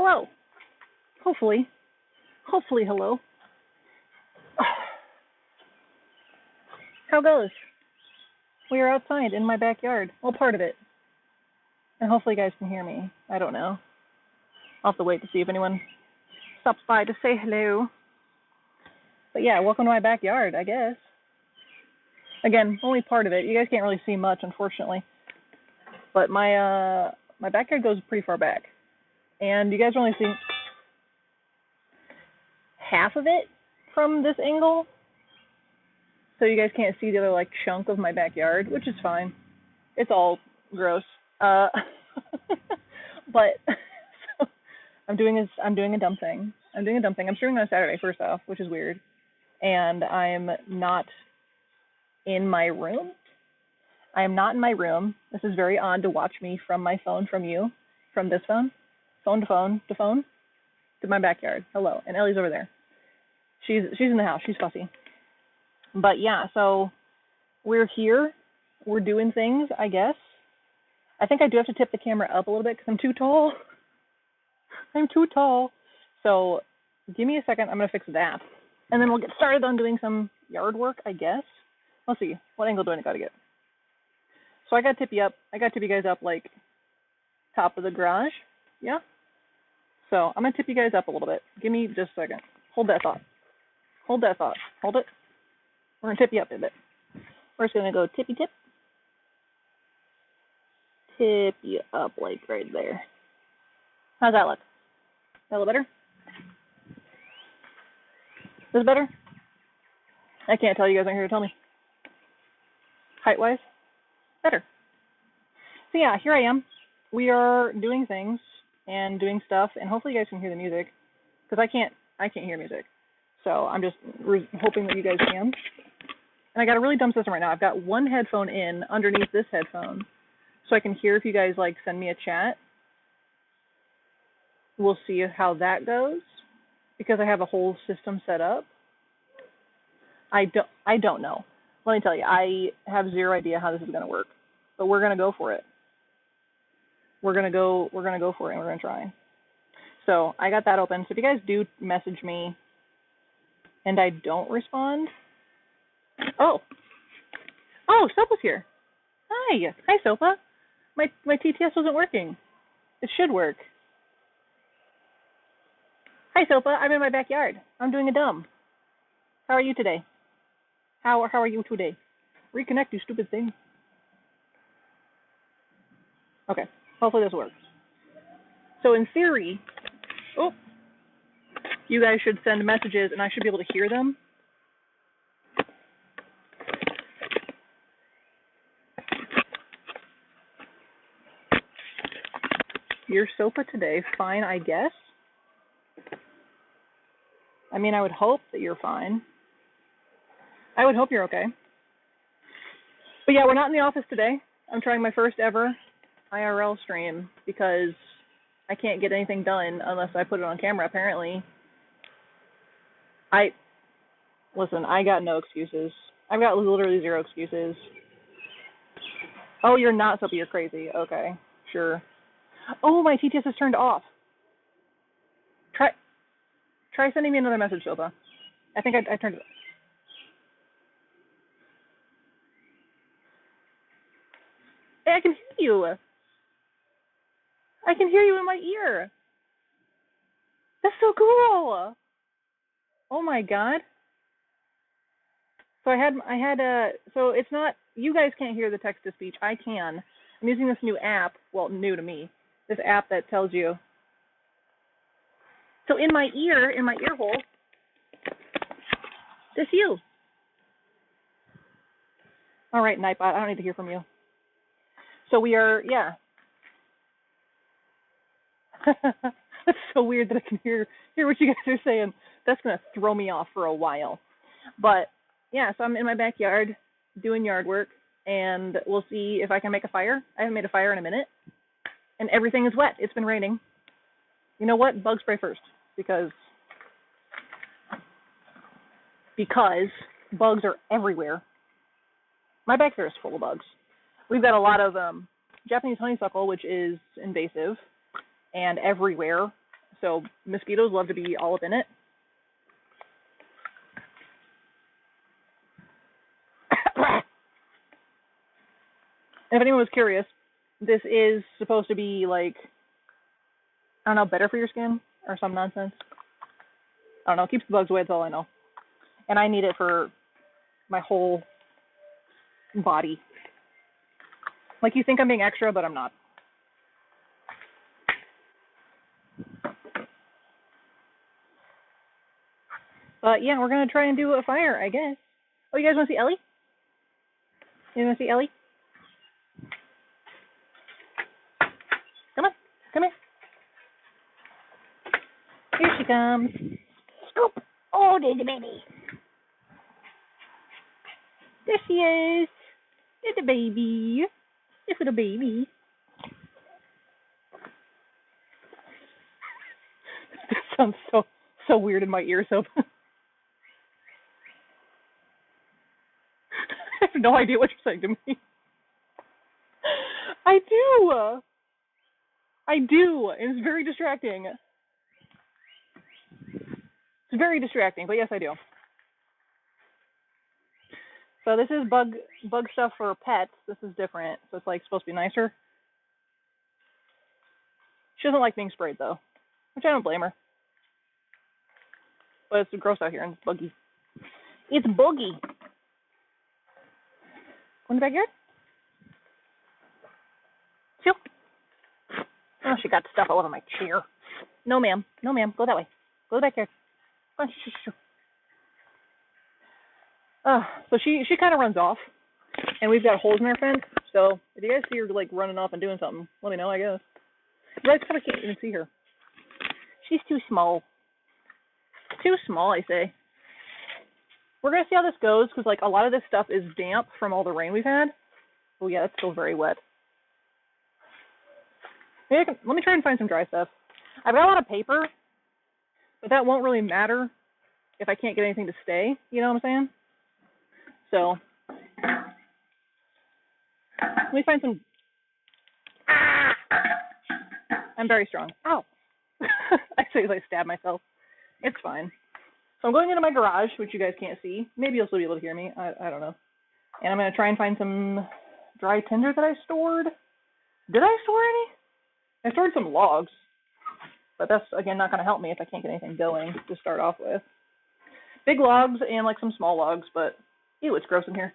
Hello. Hopefully. Hopefully, hello. How goes? We are outside in my backyard. Well, part of it. And hopefully you guys can hear me. I don't know. I'll have to wait to see if anyone stops by to say hello. But yeah, welcome to my backyard, I guess. Again, only part of it. You guys can't really see much, unfortunately. But my backyard goes pretty far back. And you guys are only seeing half of it from this angle. So you guys can't see the other like chunk of my backyard, which is fine. It's all gross. But so I'm doing a dumb thing. I'm streaming on Saturday, first off, which is weird. And I'm not in my room. I am not in my room. This is very odd to watch me from my phone, from this phone to my backyard. Hello. And Ellie's over there. She's in the house. She's fussy. But yeah, so we're here. We're doing things, I guess. I think I do have to tip the camera up a little bit because I'm too tall. I'm too tall. So give me a second. I'm going to fix that. And then we'll get started on doing some yard work, I guess. Let's see. What angle do I got to get? So I got to tip you up. I got to tip you guys up like top of the garage. Yeah? So I'm going to tip you guys up a little bit. Give me just a second. Hold that thought. Hold that thought. Hold it. We're going to tip you up a bit. We're just going to go tippy tip. Tip you up like right there. How's that look? That a little better? This better? I can't tell, you guys aren't here to tell me. Height-wise? Better. So yeah, here I am. We are doing things and doing stuff, and hopefully you guys can hear the music, because I can't hear music. So I'm just hoping that you guys can. And I got a really dumb system right now. I've got one headphone in underneath this headphone, so I can hear if you guys like send me a chat. We'll see how that goes, because I have a whole system set up. I don't know. Let me tell you, I have zero idea how this is going to work, but we're going to go for it. We're going to go for it, and we're going to try. So I got that open. So if you guys do message me and I don't respond, oh, Sopa's here. Hi, Sopa. My TTS wasn't working. It should work. Hi, Sopa. I'm in my backyard. I'm doing a dumb. How are you today? How are you today? Reconnect, you stupid thing. Okay. Hopefully this works. So in theory, you guys should send messages and I should be able to hear them. Your Sopa today, fine, I guess. I mean, I would hope that you're fine. I would hope you're okay. But yeah, we're not in the office today. I'm trying my first ever IRL stream because I can't get anything done unless I put it on camera, apparently. Listen, I got no excuses. I've got literally zero excuses. Oh, you're not Soapy, you're crazy. Okay, sure. Oh, my TTS is turned off. Try sending me another message, Sopa. I think I turned it off. Hey, I can hear you. I can hear you in my ear. That's so cool. Oh my god. So so it's not, you guys can't hear the text to speech. I can. I'm using this new app, well, new to me, this app that tells you. So in my ear hole, this you. All right, Nightbot, I don't need to hear from you. So we are, yeah. That's so weird that I can hear what you guys are saying. That's going to throw me off for a while. But, yeah, so I'm in my backyard doing yard work, and we'll see if I can make a fire. I haven't made a fire in a minute, and everything is wet. It's been raining. You know what? Bug spray first, because bugs are everywhere. My backyard is full of bugs. We've got a lot of Japanese honeysuckle, which is invasive and everywhere. so mosquitoes love to be all up in it. And if anyone was curious, this is supposed to be like, I don't know, better for your skin or some nonsense. I don't know, it keeps the bugs away, that's all I know. And I need it for my whole body. Like, you think I'm being extra, but I'm not. But yeah, we're going to try and do a fire, I guess. Oh, you guys want to see Ellie? You want to see Ellie? Come on, come here. Here she comes. Scoop. Oh, there's the baby. There she is. There's the baby. There's the baby. This sounds so weird in my ears. So I have no idea what you're saying to me. I do. And it's very distracting. It's very distracting, but yes, I do. So this is bug stuff for pets. This is different. So it's like supposed to be nicer. She doesn't like being sprayed though, which I don't blame her. But it's gross out here and it's buggy. It's buggy. Go in the backyard? Chill. Oh, she got stuff all over my chair. No, ma'am. No, ma'am. Go that way. Go to the backyard. Go on. Shh. So she kind of runs off, and we've got holes in our fence. So if you guys see her like running off and doing something, let me know. I guess you guys kind of can't even see her. She's too small. Too small, I say. We're gonna see how this goes because like a lot of this stuff is damp from all the rain we've had. Oh yeah, it's still very wet. Maybe let me try and find some dry stuff. I've got a lot of paper, but that won't really matter if I can't get anything to stay. You know what I'm saying? So let me find some. I'm very strong. Ow! I stabbed myself. It's fine. So I'm going into my garage, which you guys can't see. Maybe you'll still be able to hear me. I don't know. And I'm going to try and find some dry tinder that I stored. Did I store any? I stored some logs. But that's, again, not going to help me if I can't get anything going to start off with. Big logs and, like, some small logs, but, ew, it's gross in here.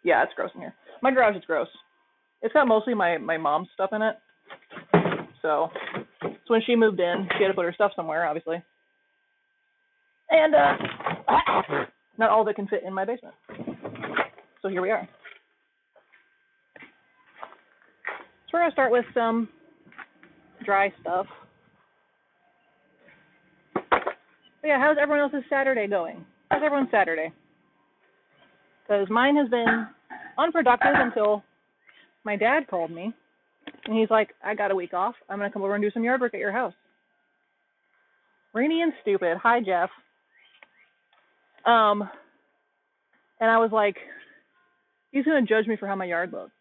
Yeah, it's gross in here. My garage is gross. It's got mostly my mom's stuff in it. So when she moved in, she had to put her stuff somewhere, obviously. And not all of it can fit in my basement. So here we are. So we're going to start with some dry stuff. But yeah, how's everyone else's Saturday going? How's everyone's Saturday? Because mine has been unproductive until my dad called me. And he's like, I got a week off. I'm going to come over and do some yard work at your house. Rainy and stupid. Hi, Jeff. And I was like, he's going to judge me for how my yard looks.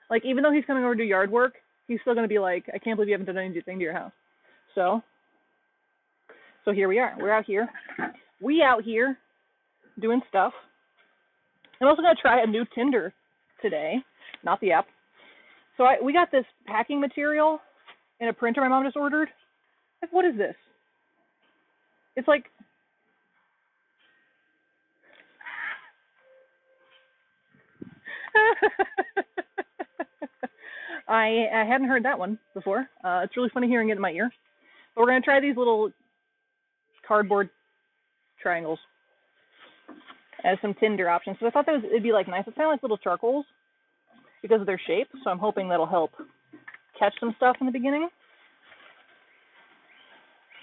Like, even though he's coming over to do yard work, he's still going to be like, I can't believe you haven't done anything to your house. So here we are. We're out here. We out here doing stuff. I'm also going to try a new Tinder today. Not the app. So we got this packing material and a printer my mom just ordered. Like, what is this? It's like... I hadn't heard that one before. It's really funny hearing it in my ear. But we're going to try these little cardboard triangles as some Tinder options. So I thought it'd be like nice. It's kind of like little charcoals because of their shape. So I'm hoping that'll help catch some stuff in the beginning.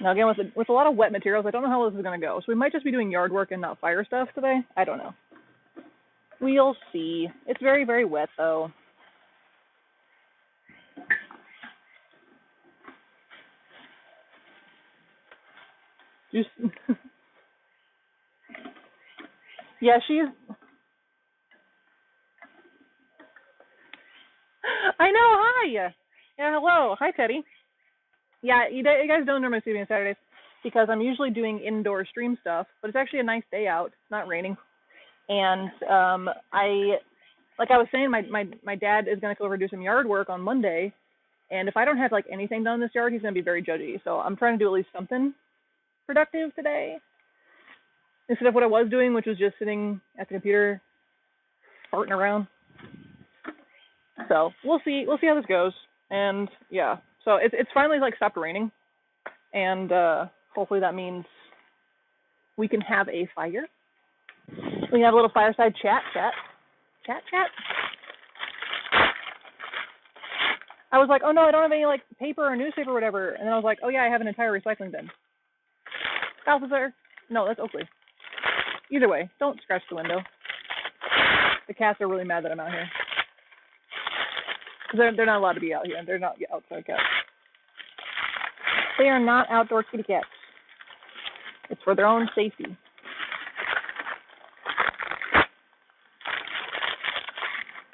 Now again, with a lot of wet materials, I don't know how this is going to go. So we might just be doing yard work and not fire stuff today. I don't know. We'll see. It's very, very wet though. Just yeah, she's. I know. Hi. Yeah. Hello. Hi, Teddy. Yeah, you guys don't normally see me on Saturdays because I'm usually doing indoor stream stuff, but it's actually a nice day out. It's not raining. And like I was saying, my dad is going to come over and do some yard work on Monday. And if I don't have like anything done in this yard, he's going to be very judgy. So I'm trying to do at least something productive today instead of what I was doing, which was just sitting at the computer farting around. So we'll see how this goes. And yeah, so it's finally like stopped raining, and hopefully that means we can have a fire. We can have a little fireside chat. I was like, oh no, I don't have any like paper or newspaper or whatever, and then I was like, oh yeah, I have an entire recycling bin. Balthazar, no, that's Oakley. Either way, don't scratch the window. The cats are really mad that I'm out here. They're not allowed to be out here. They're not outside cats. They are not outdoor kitty cats. It's for their own safety.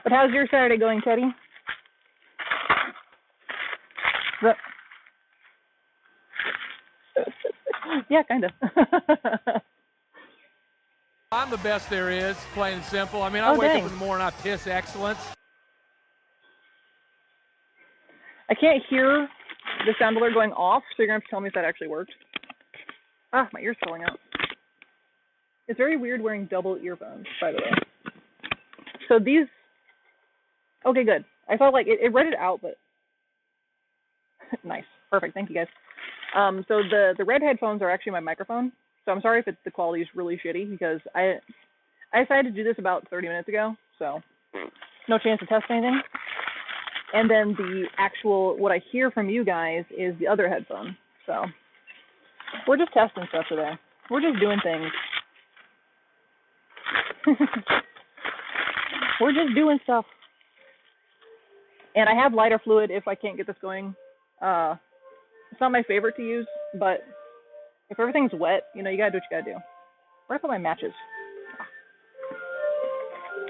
But how's your Saturday going, Teddy? Yeah, kind of. I'm the best there is, plain and simple. I mean, I wake up in the morning, I piss excellence. I can't hear the sound alert going off, so you're going to have to tell me if that actually worked. Ah, my ear's falling out. It's very weird wearing double earphones, by the way. So these... Okay, good. I felt like it read it out, but... Nice. Perfect. Thank you, guys. So the red headphones are actually my microphone. So I'm sorry if the quality is really shitty, because I decided to do this about 30 minutes ago, so no chance to test anything. And then the actual, what I hear from you guys is the other headphone. So we're just testing stuff today. We're just doing things. We're just doing stuff. And I have lighter fluid if I can't get this going. It's not my favorite to use, but if everything's wet, you know, you gotta do what you gotta do. Where do I put my matches?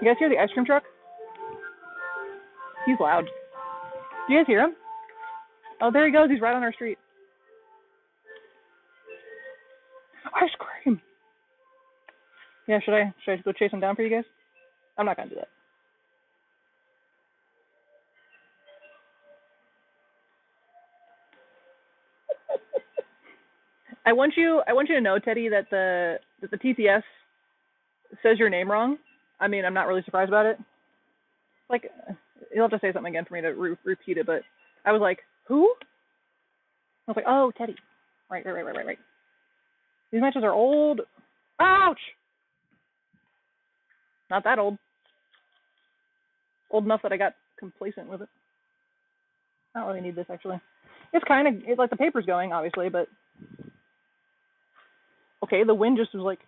You guys hear the ice cream truck? He's loud. Do you guys hear him? Oh, there he goes. He's right on our street. Ice cream. Yeah, should I go chase him down for you guys? I'm not gonna do that. I want you to know, Teddy, that the TTS says your name wrong. I mean, I'm not really surprised about it. Like, you'll have to say something again for me to repeat it, but I was like, who? I was like, oh, Teddy. Right. These matches are old. Ouch! Not that old. Old enough that I got complacent with it. I don't really need this, actually. It's like the paper's going, obviously, but... Okay, the wind just was like...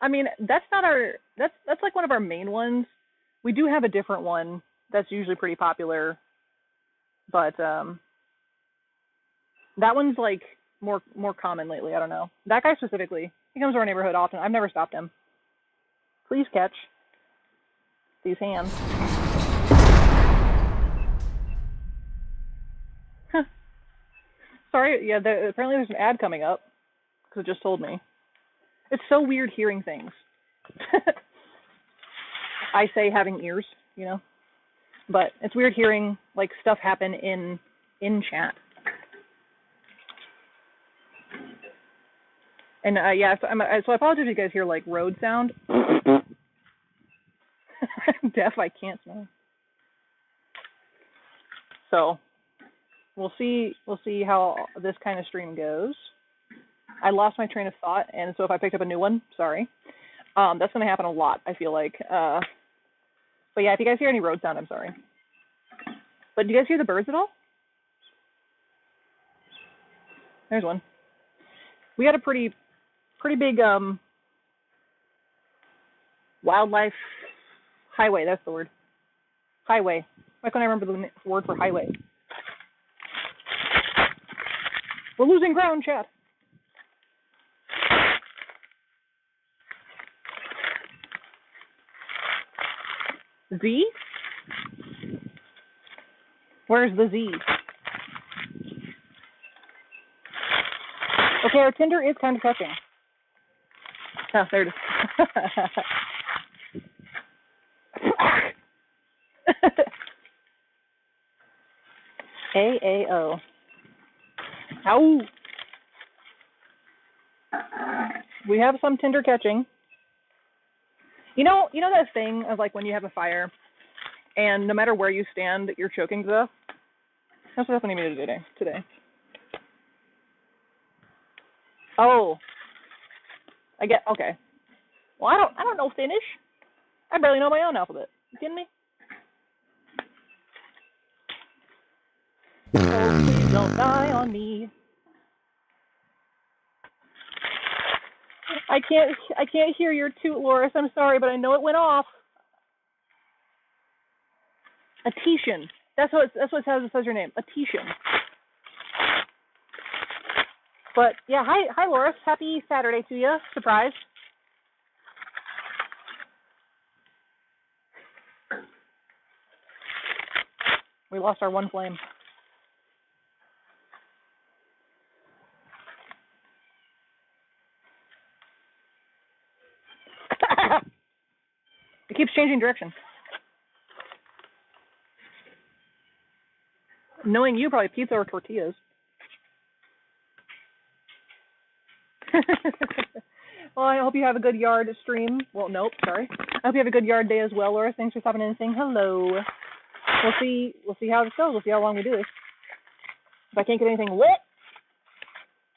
I mean, that's not our... That's like one of our main ones. We do have a different one that's usually pretty popular, but that one's like more common lately. I don't know. That guy specifically, he comes to our neighborhood often. I've never stopped him. Please catch these hands. Sorry, yeah, apparently there's an ad coming up, because it just told me. It's so weird hearing things. I say having ears, you know, but it's weird hearing, like, stuff happen in chat. And, yeah, so I apologize if you guys hear, like, road sound. I'm deaf, I can't smell. So... We'll see how this kind of stream goes. I lost my train of thought, and so if I picked up a new one, sorry. That's going to happen a lot, I feel like. But yeah, if you guys hear any road sound, I'm sorry. But do you guys hear the birds at all? There's one. We had a pretty big wildlife highway. That's the word. Highway. Why can't I remember the word for highway? We're losing ground, chat. Z? Where's the Z? Okay, our Tinder is kind of touching. Oh, there it is. AAO. Ow! We have some Tinder catching. You know that thing of like when you have a fire and no matter where you stand, you're choking to death? That's what happened to me today. Oh. Okay. Well, I don't know Finnish. I barely know my own alphabet. You kidding me? Oh, please don't die on me. I can't hear your toot, Loris. I'm sorry, but I know it went off. Atishan. That's what it says your name. Atishan. But yeah, hi Loris. Happy Saturday to you. Surprise. We lost our one flame. It keeps changing direction. Knowing you, probably pizza or tortillas. Well, I hope you have a good yard stream. Well, nope, sorry. I hope you have a good yard day as well, Laura. Thanks for stopping in and saying hello. We'll see how this goes. We'll see how long we do this. If I can't get anything lit,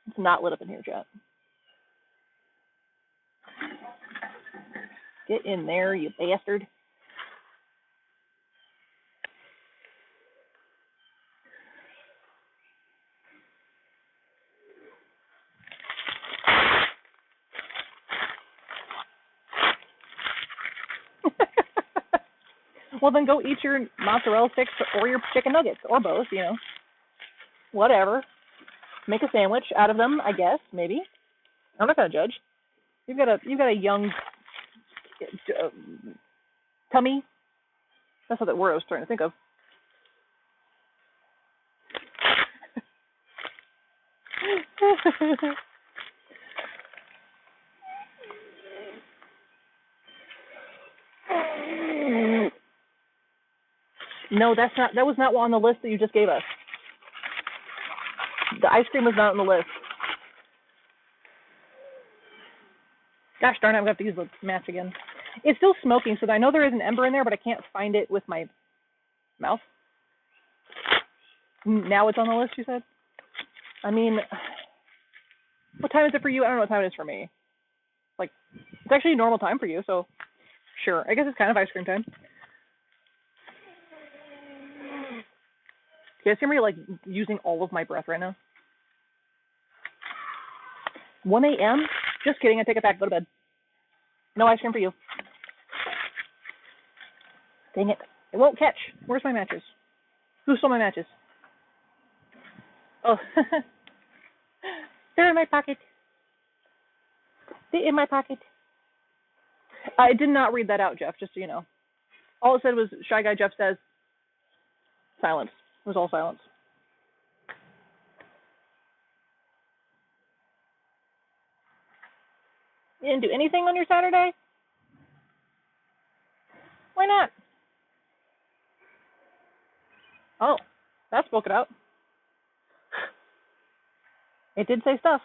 it's not lit up in here, chat. Get in there, you bastard. Well, then go eat your mozzarella sticks or your chicken nuggets, or both, you know. Whatever. Make a sandwich out of them, I guess, maybe. I'm not gonna judge. You've got a young tummy. That's not the word I was trying to think of. No, that was not on the list that you just gave us. The ice cream was not on the list. Gosh darn it, I'm going to have to use the match again. It's still smoking, so I know there is an ember in there, but I can't find it with my mouth. Now it's on the list, you said? I mean, what time is it for you? I don't know what time it is for me. Like, it's actually a normal time for you, so sure. I guess it's kind of ice cream time. You guys hear me, like, using all of my breath right now? 1 a.m.? Just kidding. I take it back. Go to bed. No ice cream for you. Dang it. It won't catch. Where's my matches? Who stole my matches? Oh. They're in my pocket. They're in my pocket. I did not read that out, Jeff, just so you know. All it said was, Shy Guy Jeff says, silence. It was all silence. You didn't do anything on your Saturday? Why not? Oh, that spoke it out. It did say stuff.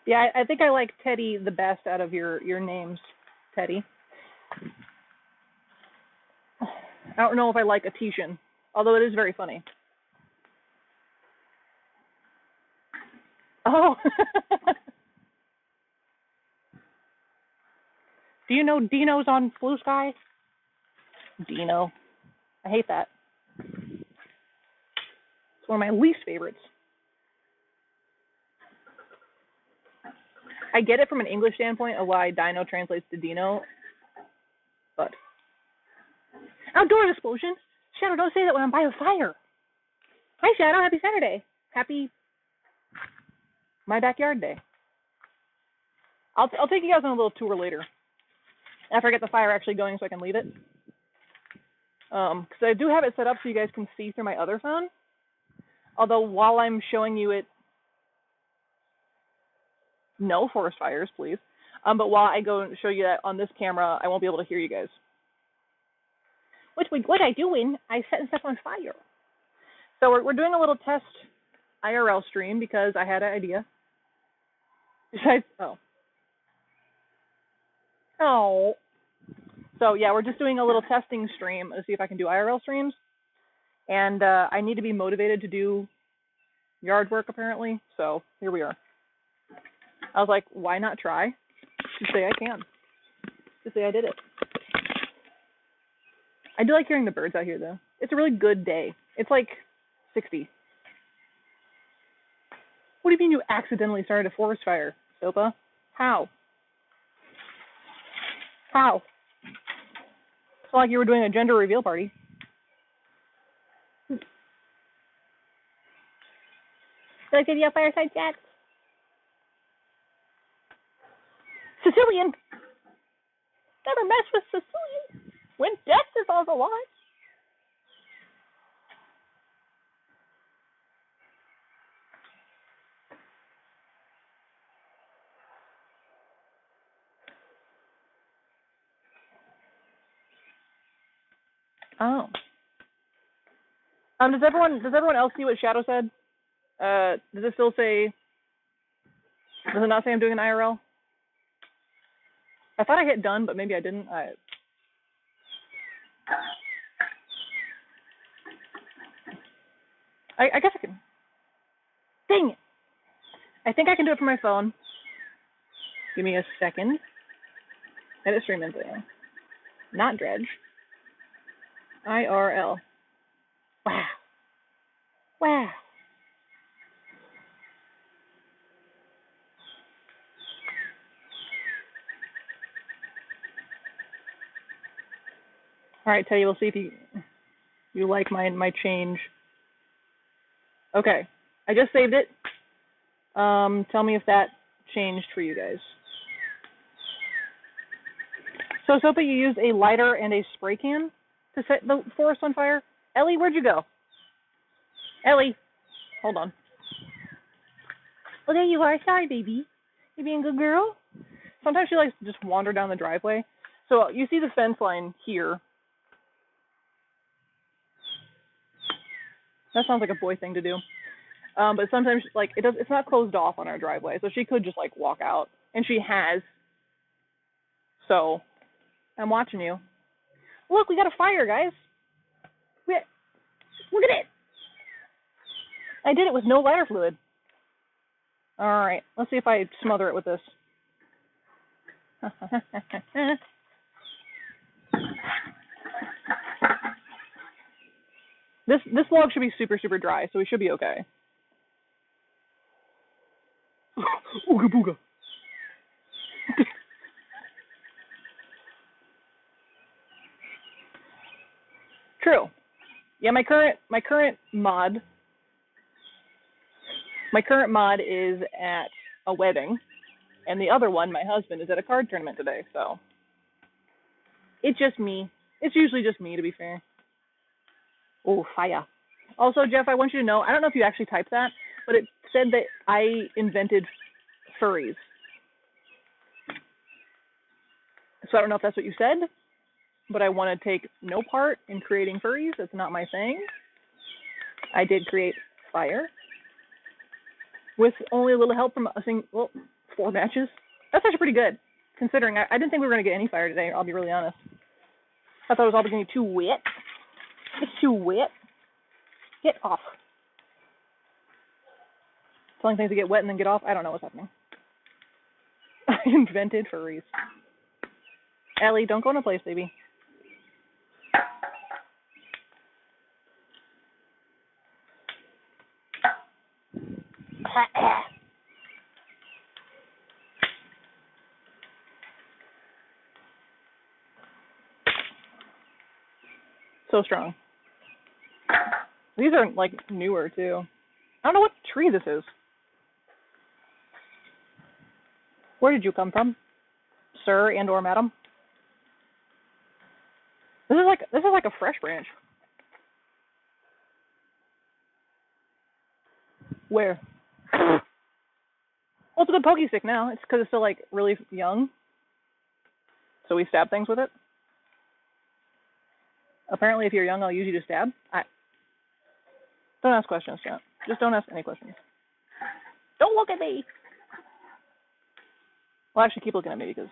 Yeah, I think I like Teddy the best out of your names, Teddy. I don't know if I like Atishan, although it is very funny. Oh. Do you know Dino's on Blue Sky? Dino. I hate that. It's one of my least favorites. I get it from an English standpoint of why Dino translates to Dino, but... Outdoor explosion? Shadow, don't say that when I'm by a fire. Hi, Shadow. Happy Saturday. Happy my backyard day. I'll take you guys on a little tour later. after I get the fire actually going so I can leave it. Because I do have it set up so you guys can see through my other phone. Although while I'm showing you it, no forest fires, please. But while I go and show you that on this camera, I won't be able to hear you guys. What I doing? I setting stuff on fire. So we're doing a little test IRL stream because I had an idea. Besides, oh. So yeah, we're just doing a little testing stream to see if I can do IRL streams. And I need to be motivated to do yard work apparently. So here we are. I was like, why not try? To say I can. To say I did it. I do like hearing the birds out here though. It's a really good day. It's like 60. What do you mean you accidentally started a forest fire, Sopa? How? How? It's not like you were doing a gender reveal party. Like, did you have fireside chat? Sicilian! Never mess with Sicilian when death is on the line. Oh. Does everyone else see what Shadow said? Does it still say? Does it not say I'm doing an IRL? I thought I hit done, but maybe I didn't. I guess I can. Dang it! I think I can do it from my phone. Give me a second. Edit stream info. Not dredge. IRL. Wow. Wow. All right, Teddy, we'll see if you like my change. Okay, I just saved it. Tell me if that changed for you guys. So, Sopa, you used a lighter and a spray can to set the forest on fire? Ellie, where'd you go? Ellie, hold on. Oh, there you are. Sorry, baby. You being a good girl? Sometimes she likes to just wander down the driveway. So you see the fence line here. That sounds like a boy thing to do. But sometimes, like, it's not closed off on our driveway, so she could just, like, walk out. And she has. So, I'm watching you. Look, we got a fire, guys. Look at it. I did it with no lighter fluid. All right, let's see if I smother it with this. This log should be super, super dry, so we should be okay. Ooga booga. True. Yeah, my current mod is at a wedding, and the other one, my husband, is at a card tournament today. So it's just me. It's usually just me, to be fair. Oh, fire. Also, Jeff, I want you to know, I don't know if you actually typed that, but it said that I invented furries. So I don't know if that's what you said, but I want to take no part in creating furries. That's not my thing. I did create fire with only a little help from 4 matches. That's actually pretty good, considering I didn't think we were going to get any fire today, I'll be really honest. I thought it was all going to be too wet. It's too wet. Get off. Telling things to get wet and then get off. I don't know what's happening. I invented furries. Ellie, don't go in a place, baby. So strong. These are, like, newer, too. I don't know what tree this is. Where did you come from, sir and or madam? This is like a fresh branch. Where? Well, it's a good pokey stick now. It's because it's still like really young. So we stab things with it. Apparently, if you're young, I'll use you to stab. Don't ask questions, chat. Just don't ask any questions. Don't look at me. Well, actually, keep looking at me because.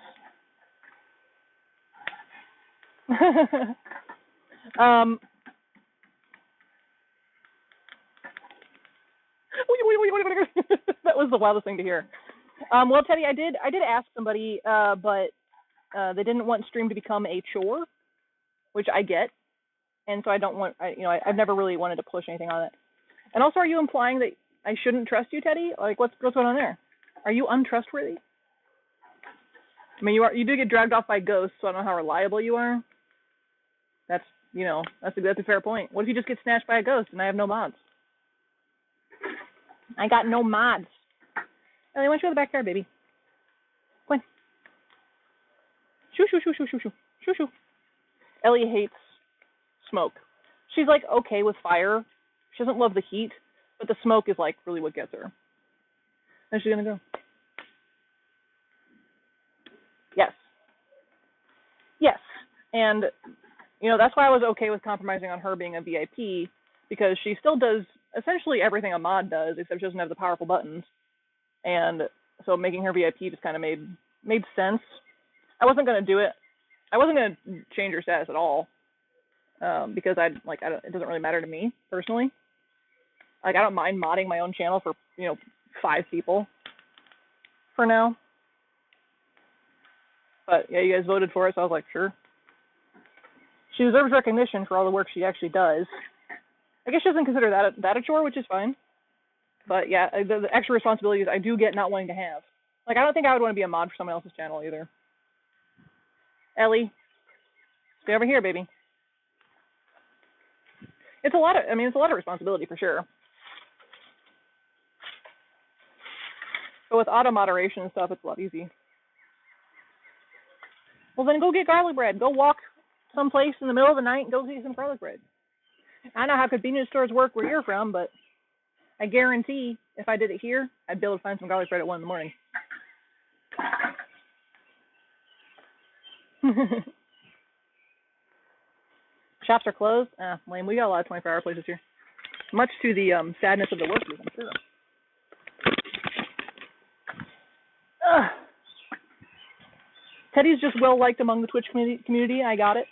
That was the wildest thing to hear. Well, Teddy, I did ask somebody, but they didn't want stream to become a chore, which I get, and so I don't want. I've never really wanted to push anything on it. And also, are you implying that I shouldn't trust you, Teddy? Like, what's going on there? Are you untrustworthy? I mean, you do get dragged off by ghosts, so I don't know how reliable you are. That's a fair point. What if you just get snatched by a ghost and I have no mods? I got no mods. Ellie, why don't you go to the backyard, baby? Go on. Shoo, shoo, shoo, shoo, shoo, shoo. Shoo, shoo. Ellie hates smoke. She's, like, okay with fire. She doesn't love the heat, but the smoke is, like, really what gets her. Where's she gonna go? Yes. Yes. And, that's why I was okay with compromising on her being a VIP, because she still does essentially everything a mod does, except she doesn't have the powerful buttons. And so making her VIP just kind of made sense. I wasn't going to do it. I wasn't going to change her status at all, because it doesn't really matter to me personally. Like, I don't mind modding my own channel for 5 people for now. But yeah, you guys voted for it, so I was like, sure. She deserves recognition for all the work she actually does. I guess she doesn't consider that a chore, which is fine. But yeah, the extra responsibilities I do get not wanting to have. Like, I don't think I would want to be a mod for someone else's channel either. Ellie, stay over here, baby. It's a lot of responsibility for sure. But with auto moderation and stuff, it's a lot easy. Well, then go get garlic bread. Go walk someplace in the middle of the night and go get some garlic bread. I know how convenience stores work where you're from, but I guarantee if I did it here, I'd be able to find some garlic bread at 1 in the morning. Shops are closed? Lame. We got a lot of 24-hour places here. Much to the sadness of the workers, I'm sure. Teddy's just well-liked among the Twitch community. I got it.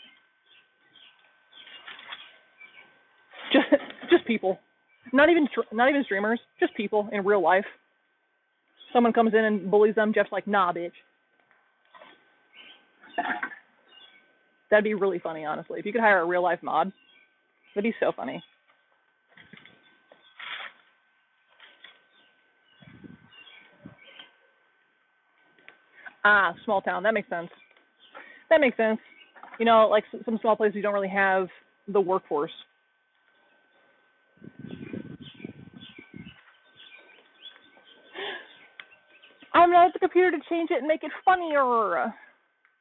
Just people. Not even streamers. Just people in real life. Someone comes in and bullies them. Jeff's like, nah, bitch. That'd be really funny, honestly. If you could hire a real-life mod, that'd be so funny. Small town. That makes sense. Like some small places you don't really have the workforce. I'm not at the computer to change it and make it funnier.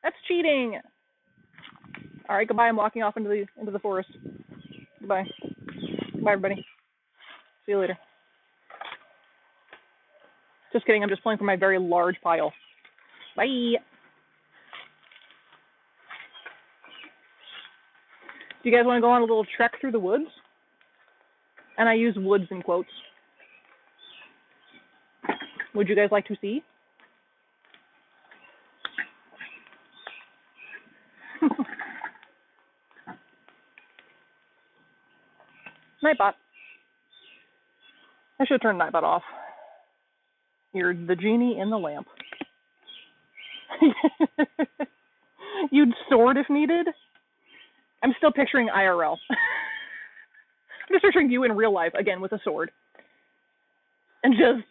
That's cheating. All right, goodbye. I'm walking off into the forest. Goodbye. Bye, everybody. See you later. Just kidding. I'm just pulling from my very large pile. Bye. Do you guys want to go on a little trek through the woods? And I use woods in quotes. Would you guys like to see? Nightbot. I should have turned Nightbot off. You're the genie in the lamp. You'd sword if needed? I'm still picturing IRL. I'm just picturing you in real life, again, with a sword. And just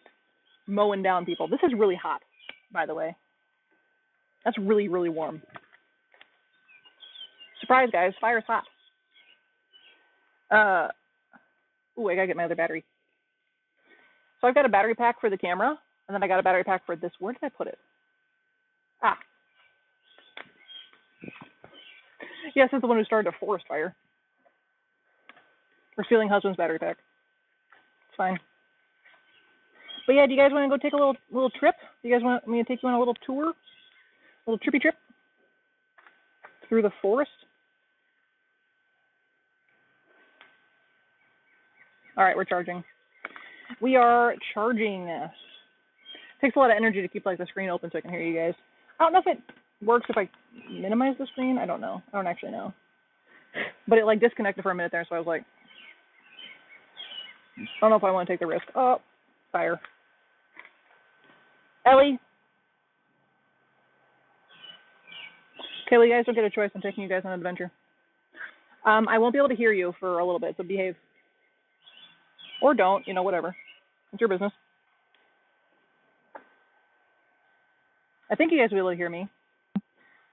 mowing down people. This is really hot, by the way. That's really, really warm. Surprise, guys. Fire's hot. Ooh, I gotta get my other battery. So I've got a battery pack for the camera, and then I got a battery pack for this. Where did I put it? Yes, it's the one who started a forest fire. We're stealing husband's battery pack. It's fine. But yeah, do you guys want to go take a little trip? Do you guys want me to take you on a little tour? A little trippy trip? Through the forest? Alright, we're charging. We are charging. It takes a lot of energy to keep like the screen open so I can hear you guys. I don't know if it works if I minimize the screen. I don't know. I don't actually know. But it like disconnected for a minute there, so I was like, I don't know if I want to take the risk. Oh, fire. Ellie. Okay, well, you guys don't get a choice. I'm taking you guys on an adventure. I won't be able to hear you for a little bit, so behave. Or don't, you know, whatever. It's your business. I think you guys will be able to hear me.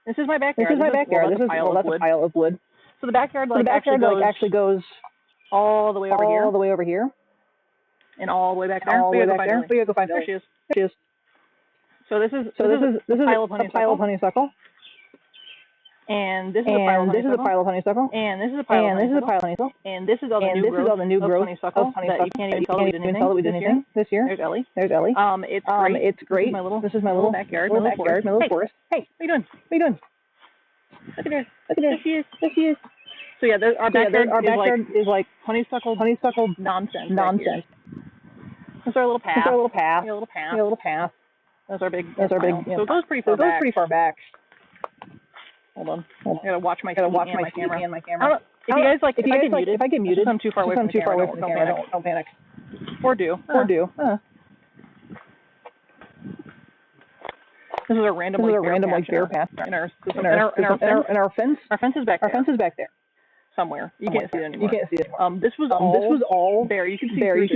This is my backyard. This is my backyard. This is a pile of wood. So the backyard actually goes all the way over here. All the way over here. And all the way back there. All the way back there. We gotta go find Ellie. There she is. So this is a pile of honeysuckle. And this is a pile of honeysuckle. And this is a pile of honeysuckle. And this is all the new growth of honeysuckle that you can't even tell that we did anything this year. There's Ellie. It's great. This is my little backyard, my little forest. Hey, what are you doing? Look at her. There she is. So yeah, our backyard is like honeysuckle nonsense. That's our little path. That's our big. So it goes pretty far back. Hold on. I gotta watch my camera. If you guys if I get muted, I'm too far away from the camera. Don't panic. Or do. This is a random bear path in our fence. Our fence is back there. Somewhere. You can't see it anymore. This was all bare. You can see through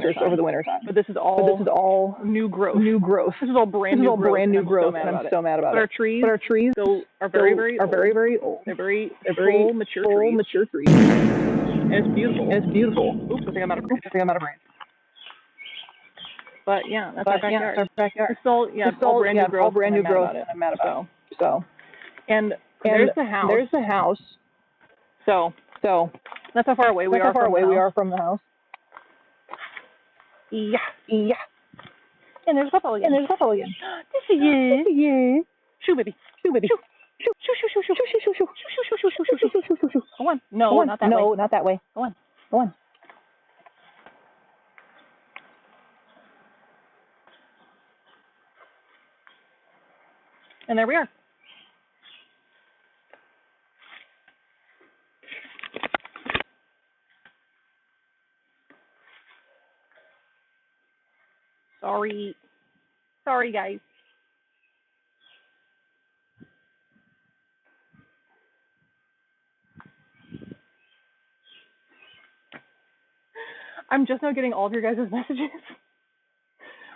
this over the winter time. But this is all new growth. This is all brand new growth. And I'm so mad about it. But our trees are very old. They're very full, mature trees. And it's beautiful. Oops, I think I'm out of branch. But yeah, that's our backyard. It's all brand new growth. I'm mad about it. So. And there's the house. So that's how far away we are from the house. Yeah. And there's Buffalo again. This is. Shoo, baby. Shoo. Go on. No, not that way. Go on. And there we are. Sorry, guys. I'm just now getting all of your guys' messages.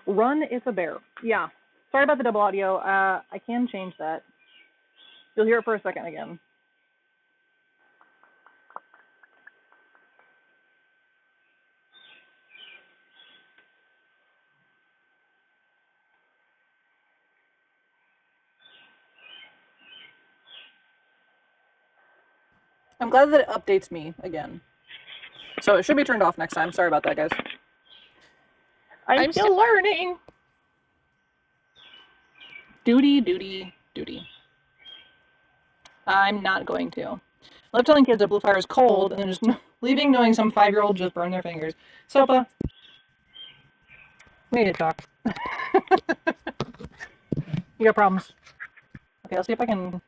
Run, it's a bear. Yeah. Sorry about the double audio. I can change that. You'll hear it for a second again. I'm glad that it updates me again. So it should be turned off next time. Sorry about that, guys. I'm still learning. Duty. I'm not going to. I love telling kids that blue fire is cold and then just leaving knowing some 5-year-old just burned their fingers. Sopa, we need to talk. You got problems. Okay, let's see if I can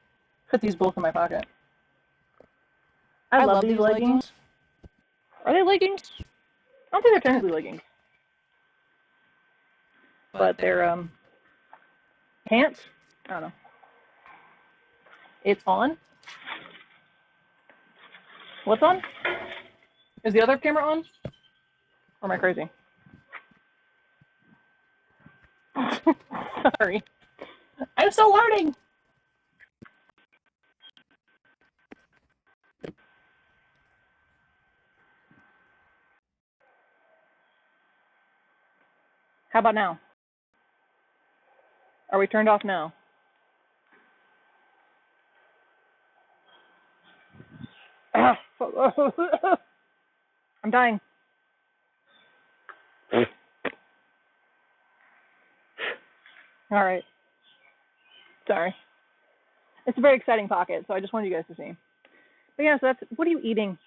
fit these both in my pocket. I love these leggings. Are they leggings? I don't think they're technically leggings. But they're, pants? I don't know. It's on? What's on? Is the other camera on? Or am I crazy? Sorry. I'm still learning! How about now? Are we turned off now? I'm dying. All right. Sorry. It's a very exciting pocket, so I just wanted you guys to see. But yeah, so that's, what are you eating?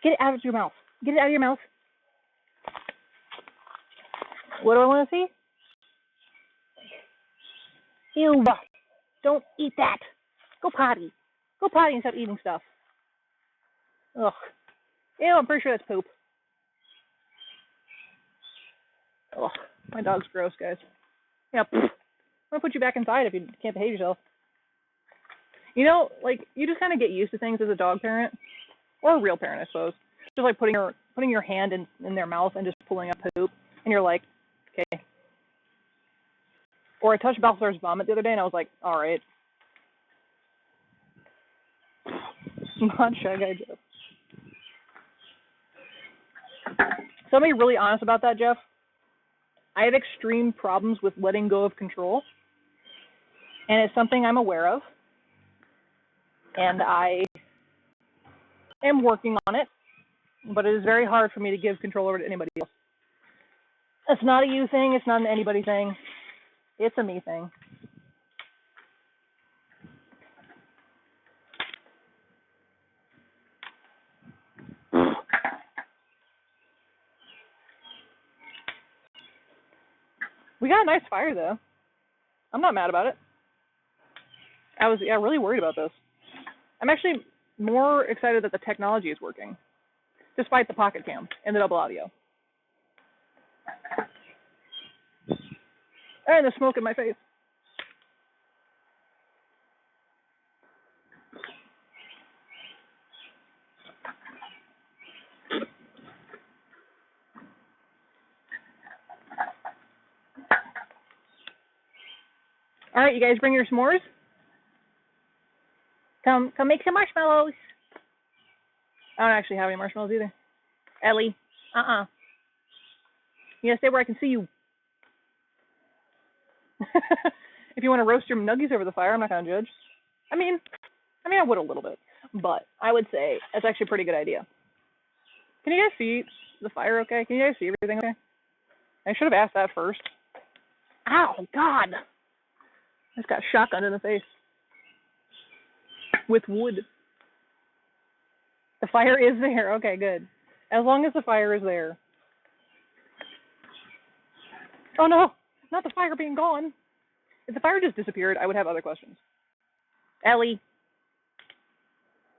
Get it out of your mouth. Get it out of your mouth. What do I want to see? Ew. Don't eat that. Go potty. Go potty and stop eating stuff. Ugh. Ew, I'm pretty sure that's poop. Ugh. My dog's gross, guys. Yeah, I'm gonna put you back inside if you can't behave yourself. You know, like, you just kind of get used to things as a dog parent, or a real parent, I suppose. Just like putting your hand in their mouth and just pulling up poop, and you're like, okay. Or I touched Balthazar's vomit the other day, and I was like, all right. Not Shy Guy Jeff. So I'm being really honest about that, Jeff. I have extreme problems with letting go of control, and it's something I'm aware of, and I am working on it, but it is very hard for me to give control over to anybody else. It's not a you thing, it's not an anybody thing, it's a me thing. We got a nice fire, though. I'm not mad about it. I was really worried about this. I'm actually more excited that the technology is working, despite the pocket cam and the double audio. And the smoke in my face. All right, you guys bring your s'mores. Come make some marshmallows. I don't actually have any marshmallows either. Ellie, You gotta stay where I can see you. If you want to roast your nuggies over the fire, I'm not gonna judge. I mean, I would a little bit, but I would say that's actually a pretty good idea. Can you guys see the fire okay? Can you guys see everything okay? I should have asked that first. Ow, God! I just got shotgunned in the face. With wood. The fire is there. Okay, good. As long as the fire is there. Oh no, not the fire being gone. If the fire just disappeared, I would have other questions. Ellie.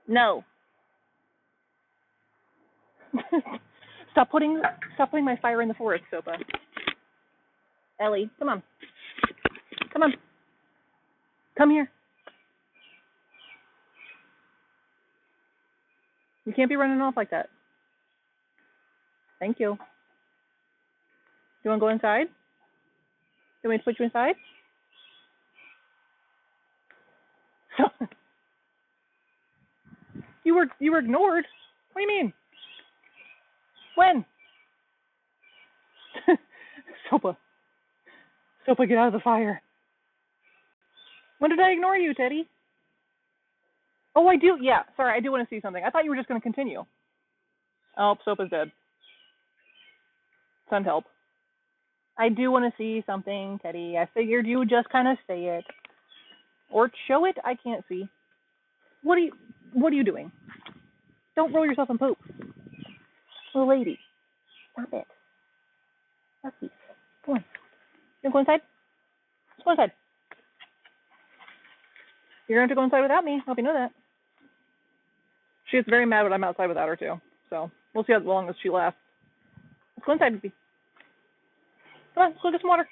No. Stop putting my fire in the forest, Sopa. Ellie, come on. Come on. Come here. You can't be running off like that. Thank you. You want to go inside? You want me to put you inside? You were ignored. What do you mean? When? Sopa, get out of the fire. When did I ignore you, Teddy? Oh, I do. Yeah, sorry, I do want to see something. I thought you were just going to continue. Oh, Sopa's dead. Send help. I do want to see something, Teddy. I figured you would just kind of say it. Or show it. I can't see. What are you doing? Don't roll yourself in poop. Little lady. Stop it. Lucky. Come on. You want to go inside? Let's go inside. You're going to have to go inside without me. I hope you know that. She gets very mad when I'm outside without her, too. So, we'll see how long as she lasts. Let's go inside, baby. Come on, let's go get some water.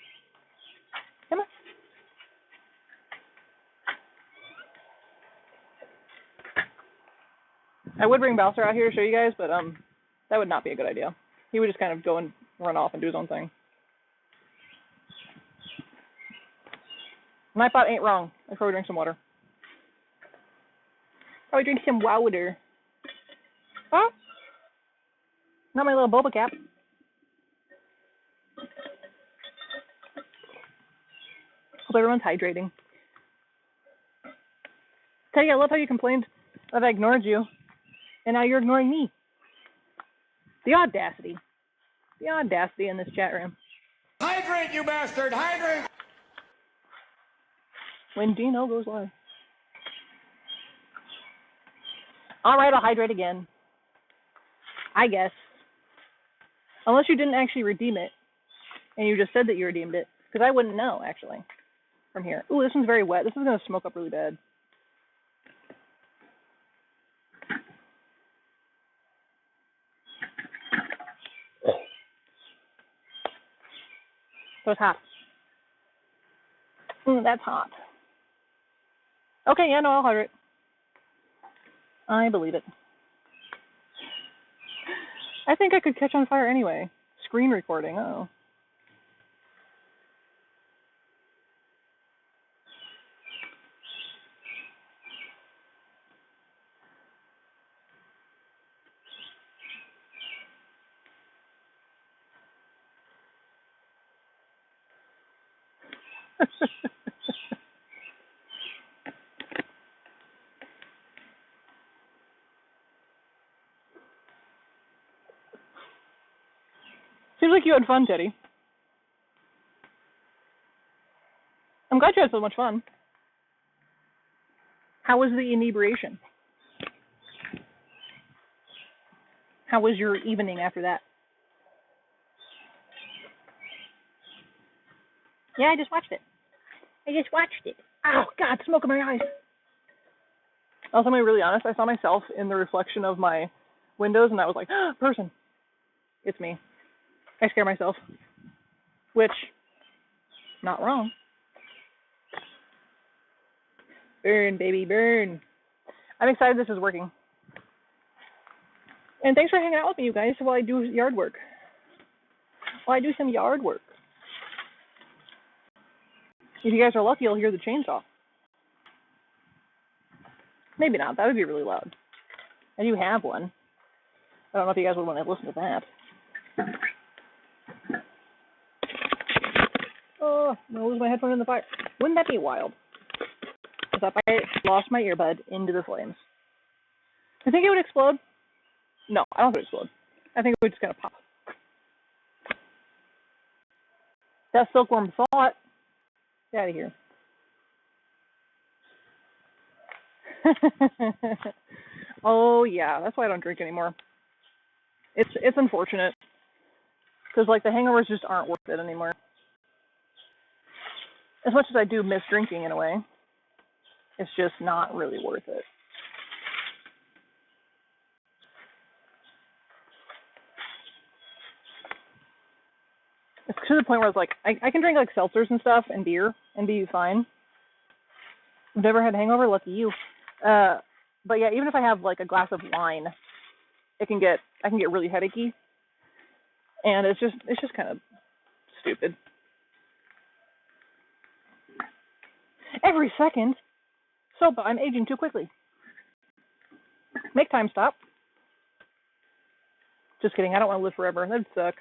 Come on. I would bring Balser out here to show you guys, but that would not be a good idea. He would just kind of go and run off and do his own thing. My pot ain't wrong. I probably drink some water. Probably drink some water. Huh? Not my little boba cap. Hope everyone's hydrating. Teddy, I love how you complained That I ignored you, and now you're ignoring me. The audacity. The audacity in this chat room. Hydrate, you bastard! Hydrate! When Dino goes live. All right, I'll hydrate again. I guess. Unless you didn't actually redeem it, and you just said that you redeemed it, because I wouldn't know, actually, from here. Ooh, this one's very wet. This is going to smoke up really bad. So it's hot. That's hot. Okay, yeah, no, I'll hydrate. I believe it. I think I could catch on fire anyway. Screen recording, oh. Seems like you had fun, Teddy. I'm glad you had so much fun. How was the inebriation? How was your evening after that? Yeah, I just watched it. Oh, God, smoke in my eyes. Also, I'm going to be really honest. I saw myself in the reflection of my windows, and I was like, person. It's me. I scare myself. Which, not wrong. Burn, baby, burn. I'm excited this is working. And thanks for hanging out with me, you guys, while I do yard work. While I do some yard work. If you guys are lucky, you'll hear the chainsaw. Maybe not. That would be really loud. I do have one. I don't know if you guys would want to listen to that. Oh, I'm going to lose my headphone in the fire. Wouldn't that be wild? If I lost my earbud into the flames. I think it would explode. No, I don't think it would explode. I think it would just kind of pop. That silkworm thought. Get out of here. Oh yeah, that's why I don't drink anymore. It's unfortunate because like the hangovers just aren't worth it anymore. As much as I do miss drinking in a way, it's just not really worth it. It's to the point where it's like I can drink like seltzers and stuff and beer and be fine. I've never had a hangover, lucky you. But yeah, even if I have like a glass of wine, I can get really headachy, and it's just kind of stupid. Every second. So I'm aging too quickly. Make time stop. Just kidding. I don't want to live forever. That'd suck.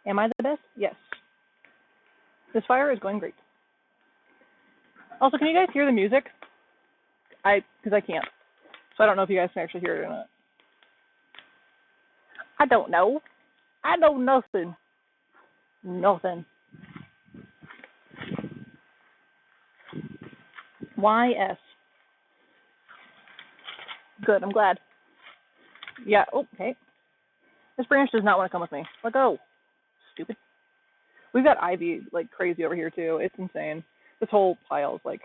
Am I the best? Yes. This fire is going great. Also, can you guys hear the music? Because I can't. So I don't know if you guys can actually hear it or not. I don't know. I know nothing. Nothing. YS. Good, I'm glad. Yeah, oh, okay. This branch does not want to come with me. Let go. Stupid. We've got ivy like crazy over here too. It's insane. This whole pile is like,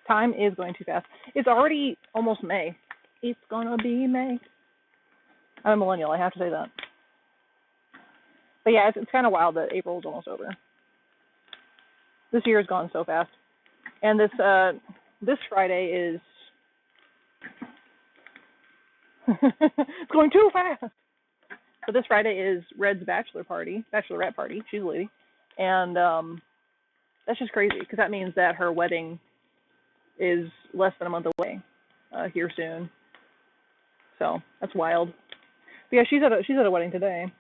time is going too fast. It's already almost May. It's gonna be May. I'm a millennial, I have to say that. But yeah, it's kind of wild that April's almost over. This year has gone so fast. And this Friday is it's going too fast. So this Friday is Red's bachelorette party. She's a lady. And that's just crazy because that means that her wedding is less than a month away here soon. So that's wild. But yeah, she's at a wedding today.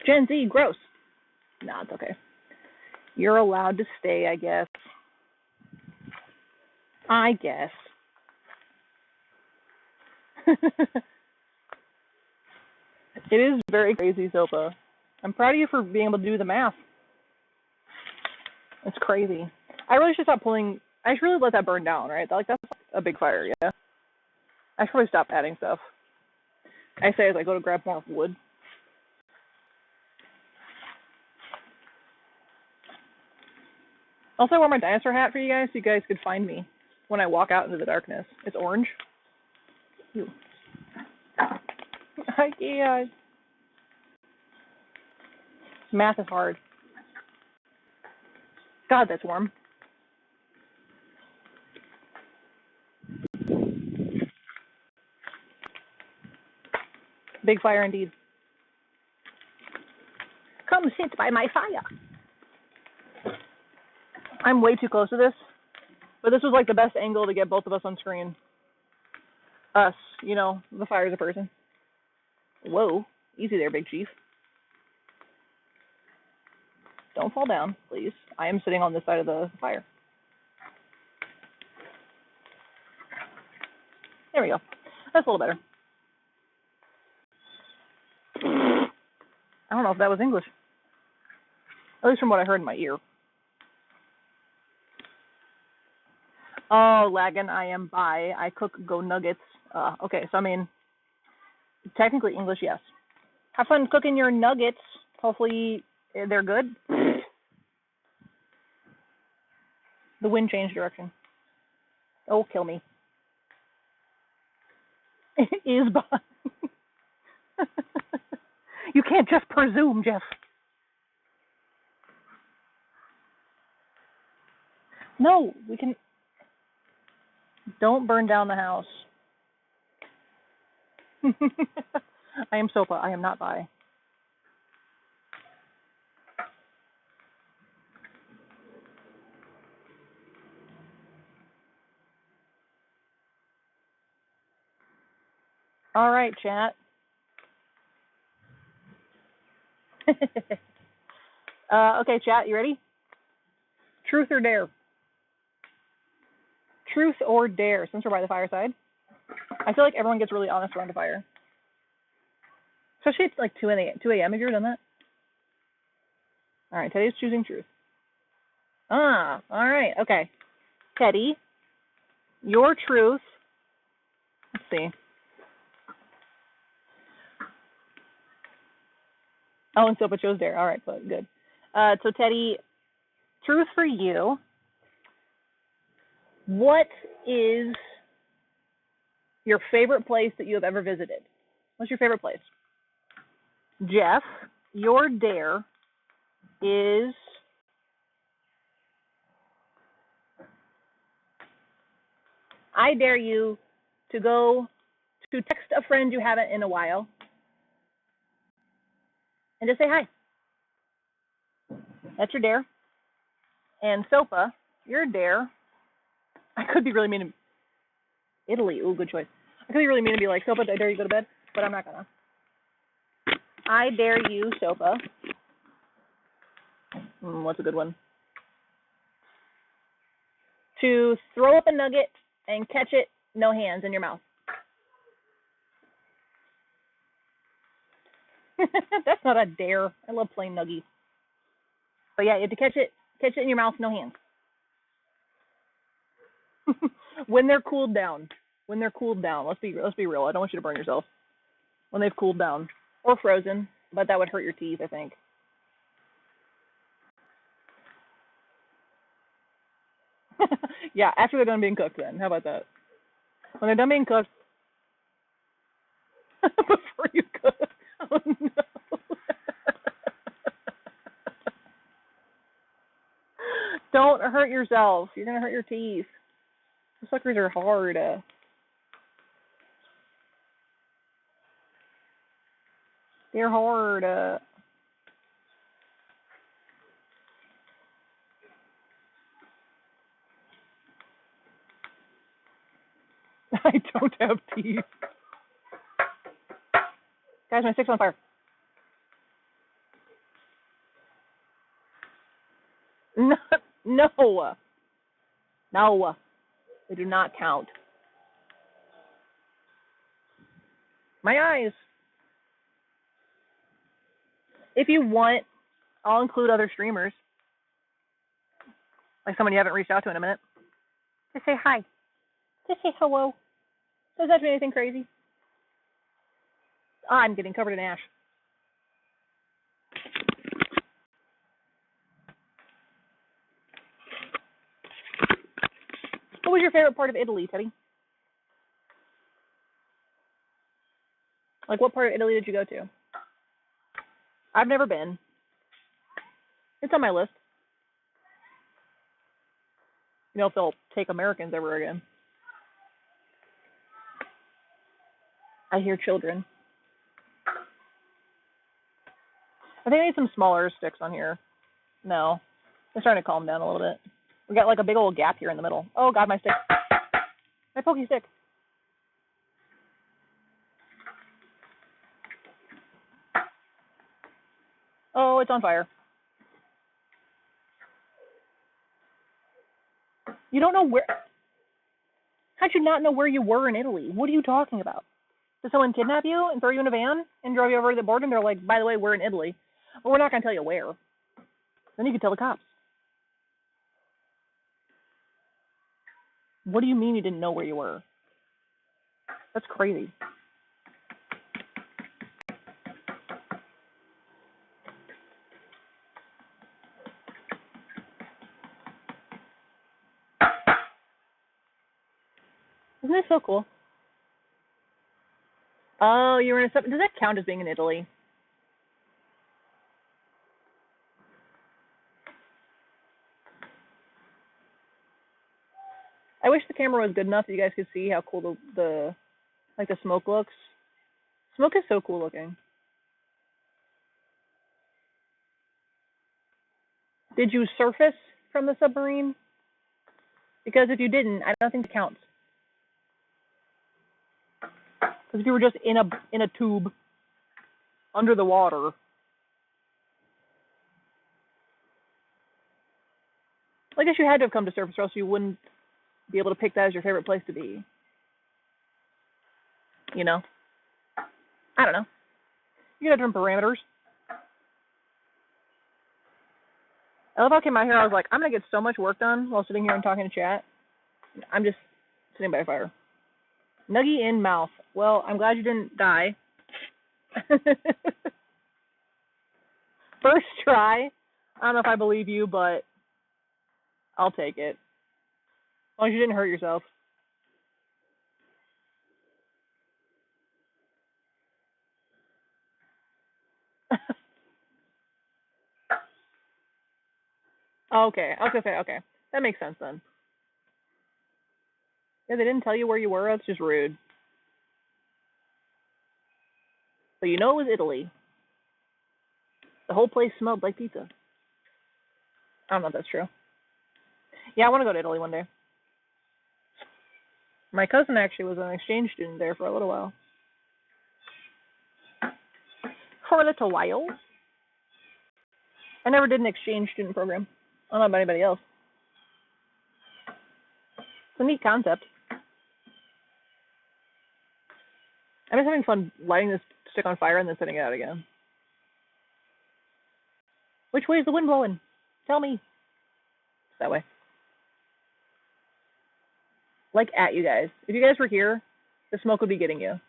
Gen Z, gross. Nah, it's okay. You're allowed to stay, I guess. It is very crazy, Sopa. I'm proud of you for being able to do the math. It's crazy. I really should stop pulling. I should really let that burn down, right? Like, that's a big fire, yeah? I should probably stop adding stuff. I say as I go to grab more wood. Also, I wore my dinosaur hat for you guys so you guys could find me when I walk out into the darkness. It's orange. Ew. I can't. Math is hard. God, that's warm. Big fire indeed. Come sit by my fire. I'm way too close to this, but this was like the best angle to get both of us on screen. Us, you know, the fire's a person. Whoa, easy there, Big Chief. Don't fall down, please. I am sitting on this side of the fire. There we go. That's a little better. I don't know if that was English. At least from what I heard in my ear. Oh, lagging, I am bi. I cook go nuggets. Okay, so I mean, technically English, yes. Have fun cooking your nuggets. Hopefully they're good. The wind changed direction. Oh, kill me. It is bi. You can't just presume, Jeff. No, we can. Don't burn down the house. I am Sopa. I am not bi. All right, chat. Okay, chat, you ready? Truth or dare? Truth or dare, since we're by the fireside. I feel like everyone gets really honest around a fire. Especially it's like 2 a.m. Have you ever done that? All right, Teddy's choosing truth. All right, okay. Teddy, your truth. Let's see. Oh, and Sopa chose dare. All right, good. So Teddy, truth for you. What is your favorite place that you have ever visited? What's your favorite place? Jeff, your dare is I dare you to go to text a friend you haven't in a while and just say hi. That's your dare. And Sopa, your dare, I could be really mean to Italy. Ooh, good choice. I could be really mean to be like, Sopa, I dare you to go to bed, but I'm not gonna. I dare you, Sopa. What's a good one? To throw up a nugget and catch it, no hands, in your mouth. That's not a dare. I love playing nuggies. But yeah, you have to catch it in your mouth, no hands. When they're cooled down. Let's be real. I don't want you to burn yourself. When they've cooled down. Or frozen, but that would hurt your teeth, I think. Yeah, after they're done being cooked then. How about that? When they're done being cooked. Before you cook. Oh no. Don't hurt yourself. You're going to hurt your teeth. Those suckers are hard. They're hard. I don't have teeth. Guys, my stick's on fire. No. No. They do not count. My eyes. If you want, I'll include other streamers. Like someone you haven't reached out to in a minute. Just say hi. Just say hello. Doesn't have to be anything crazy. Ah, I'm getting covered in ash. What was your favorite part of Italy, Teddy? Like, what part of Italy did you go to? I've never been. It's on my list. You know, if they'll take Americans ever again. I hear children. I think I need some smaller sticks on here. No. I'm starting to calm down a little bit. We got like a big old gap here in the middle. Oh, God, my stick. My pokey stick. Oh, it's on fire. You don't know where... How'd you not know where you were in Italy? What are you talking about? Did someone kidnap you and throw you in a van and drove you over to the border and they're like, by the way, we're in Italy. But we're not going to tell you where. Then you could tell the cops. What do you mean you didn't know where you were? That's crazy. Isn't this so cool? Oh, you were in a... Does that count as being in Italy? I wish the camera was good enough that you guys could see how cool the smoke looks. Smoke is so cool looking. Did you surface from the submarine? Because if you didn't, I don't think it counts. Because if you were just in a tube under the water, I guess you had to have come to surface, or else you wouldn't be able to pick that as your favorite place to be. You know? I don't know. You got different parameters. I love how I came out here, I was like, I'm going to get so much work done while sitting here and talking to chat. I'm just sitting by a fire. Nuggie in mouth. Well, I'm glad you didn't die. First try. I don't know if I believe you, but I'll take it. As long as you didn't hurt yourself. Okay. I was going to say, okay. That makes sense then. Yeah, they didn't tell you where you were. That's just rude. But you know it was Italy. The whole place smelled like pizza. I don't know if that's true. Yeah, I want to go to Italy one day. My cousin actually was an exchange student there for a little while. For a little while. I never did an exchange student program. I don't know about anybody else. It's a neat concept. I'm just having fun lighting this stick on fire and then setting it out again. Which way is the wind blowing? Tell me. It's that way. Like at you guys. If you guys were here, the smoke would be getting you.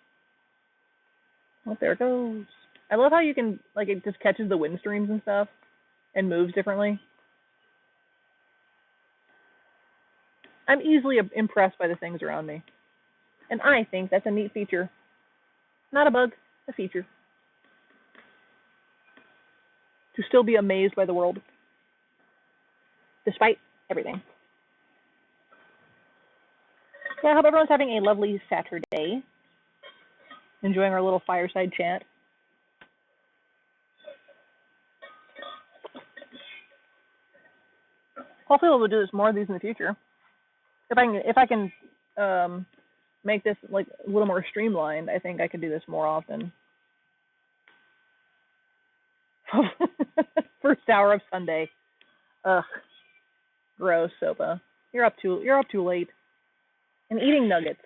Oh, there it goes. I love how you can, like, it just catches the wind streams and stuff and moves differently. I'm easily impressed by the things around me. And I think that's a neat feature. Not a bug, a feature. To still be amazed by the world. Despite everything. Yeah, I hope everyone's having a lovely Saturday. Enjoying our little fireside chat. Hopefully we'll do this more of these in the future. If I can make this like a little more streamlined, I think I could do this more often. First hour of Sunday. Ugh. Gross, Sopa. You're up too late. And eating nuggets.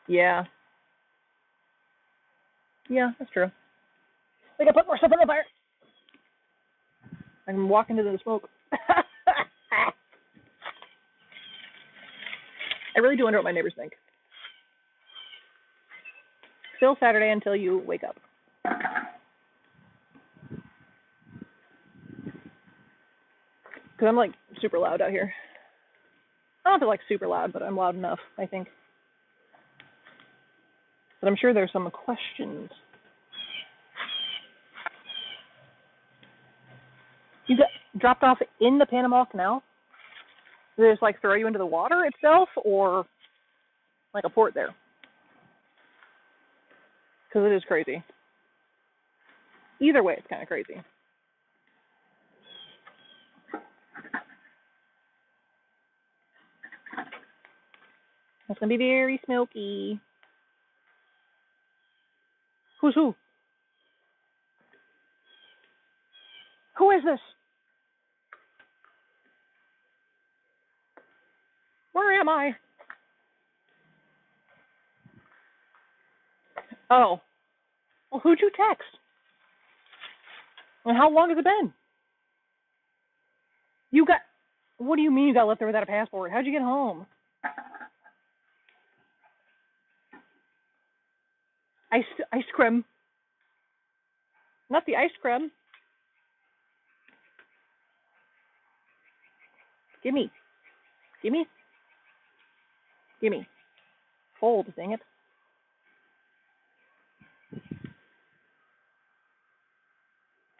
Yeah. Yeah, that's true. We gotta put more stuff in the fire. I can walk into the smoke. I really do wonder what my neighbors think. Still Saturday until you wake up. Because I'm like super loud out here. I don't feel like super loud, but I'm loud enough, I think. But I'm sure there's some questions. You got dropped off in the Panama Canal? Did they just like throw you into the water itself, or like a port there? Because it is crazy. Either way, it's kind of crazy. It's going to be very smoky. Who's who? Who is this? Where am I? Oh. Well, who'd you text? And how long has it been? What do you mean you got left there without a passport? How'd you get home? Ice cream. Not the ice cream. Gimme. Hold, dang it.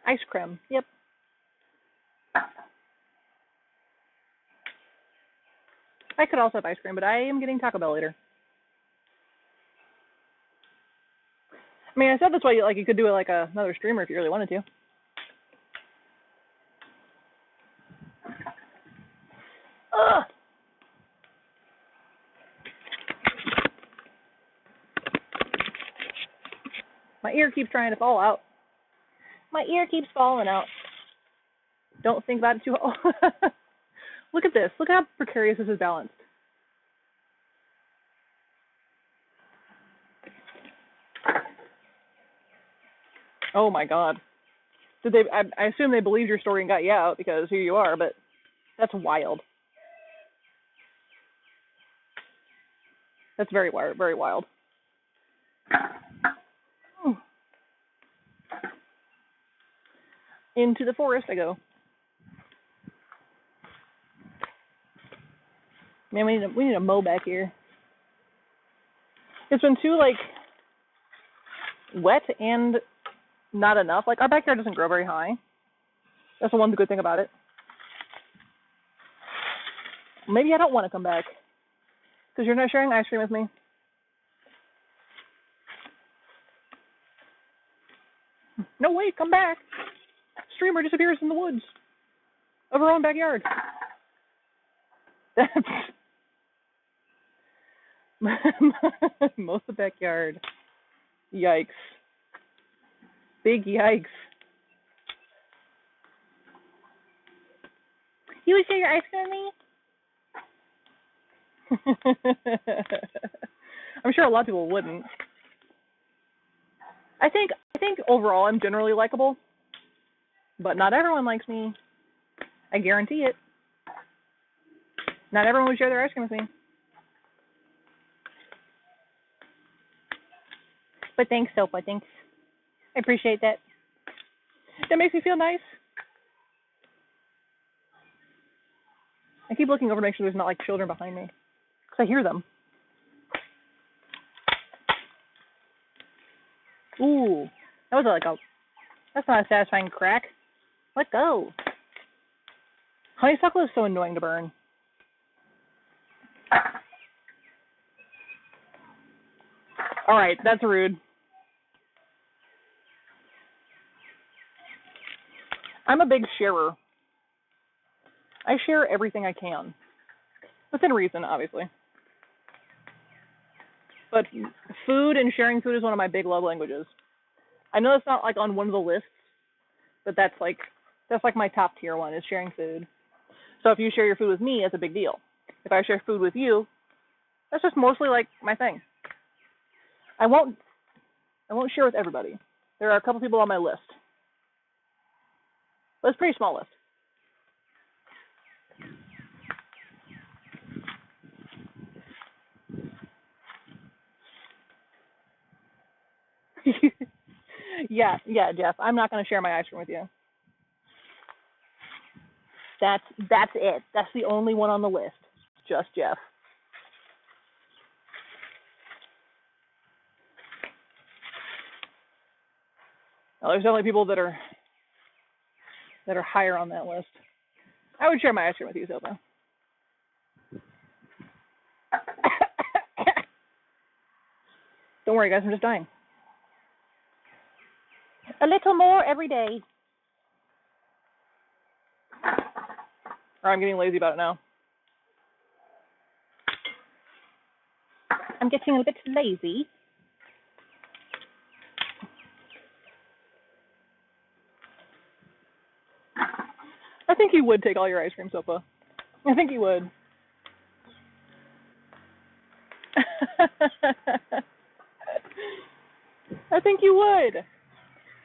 Ice cream. Yep. I could also have ice cream, but I am getting Taco Bell later. I mean, I said that's why you could do it like another streamer if you really wanted to. Ugh. My ear keeps trying to fall out. My ear keeps falling out. Don't think about it too hard. Look at this. Look how precarious this is balanced. Oh my God. I assume they believed your story and got you out because here you are, but that's wild. That's very wild, very wild. Into the forest I go. Man, we need a mow back here. It's been too wet and not enough. Like our backyard doesn't grow very high. That's the one good thing about it. Maybe I don't want to come back because you're not sharing ice cream with me. No, wait, come back. Streamer disappears in the woods of her own backyard. Most of the backyard. Yikes. Big yikes. You would share your ice cream with me? I'm sure a lot of people wouldn't. I think overall I'm generally likable, but not everyone likes me. I guarantee it. Not everyone would share their ice cream with me. But thanks, Sopa. Thanks. I appreciate that. That makes me feel nice. I keep looking over to make sure there's not children behind me, because I hear them. Ooh, that was that's not a satisfying crack. Let go. Honeysuckle is so annoying to burn. All right, that's rude. I'm a big sharer. I share everything I can. Within reason, obviously. But food and sharing food is one of my big love languages. I know it's not on one of the lists, but that's That's like my top tier one, is sharing food. So if you share your food with me, it's a big deal. If I share food with you, that's just mostly like my thing. I won't share with everybody. There are a couple people on my list. But it's a pretty small list. yeah, Jeff. I'm not going to share my ice cream with you. That's it. That's the only one on the list. Just Jeff. Well, there's definitely people that are higher on that list. I would share my ice cream with you, Silva. Don't worry, guys. I'm just dying. A little more every day. Or I'm getting lazy about it now. I'm getting a bit lazy. I think you would take all your ice cream, Sopa. I think you would. I think you would.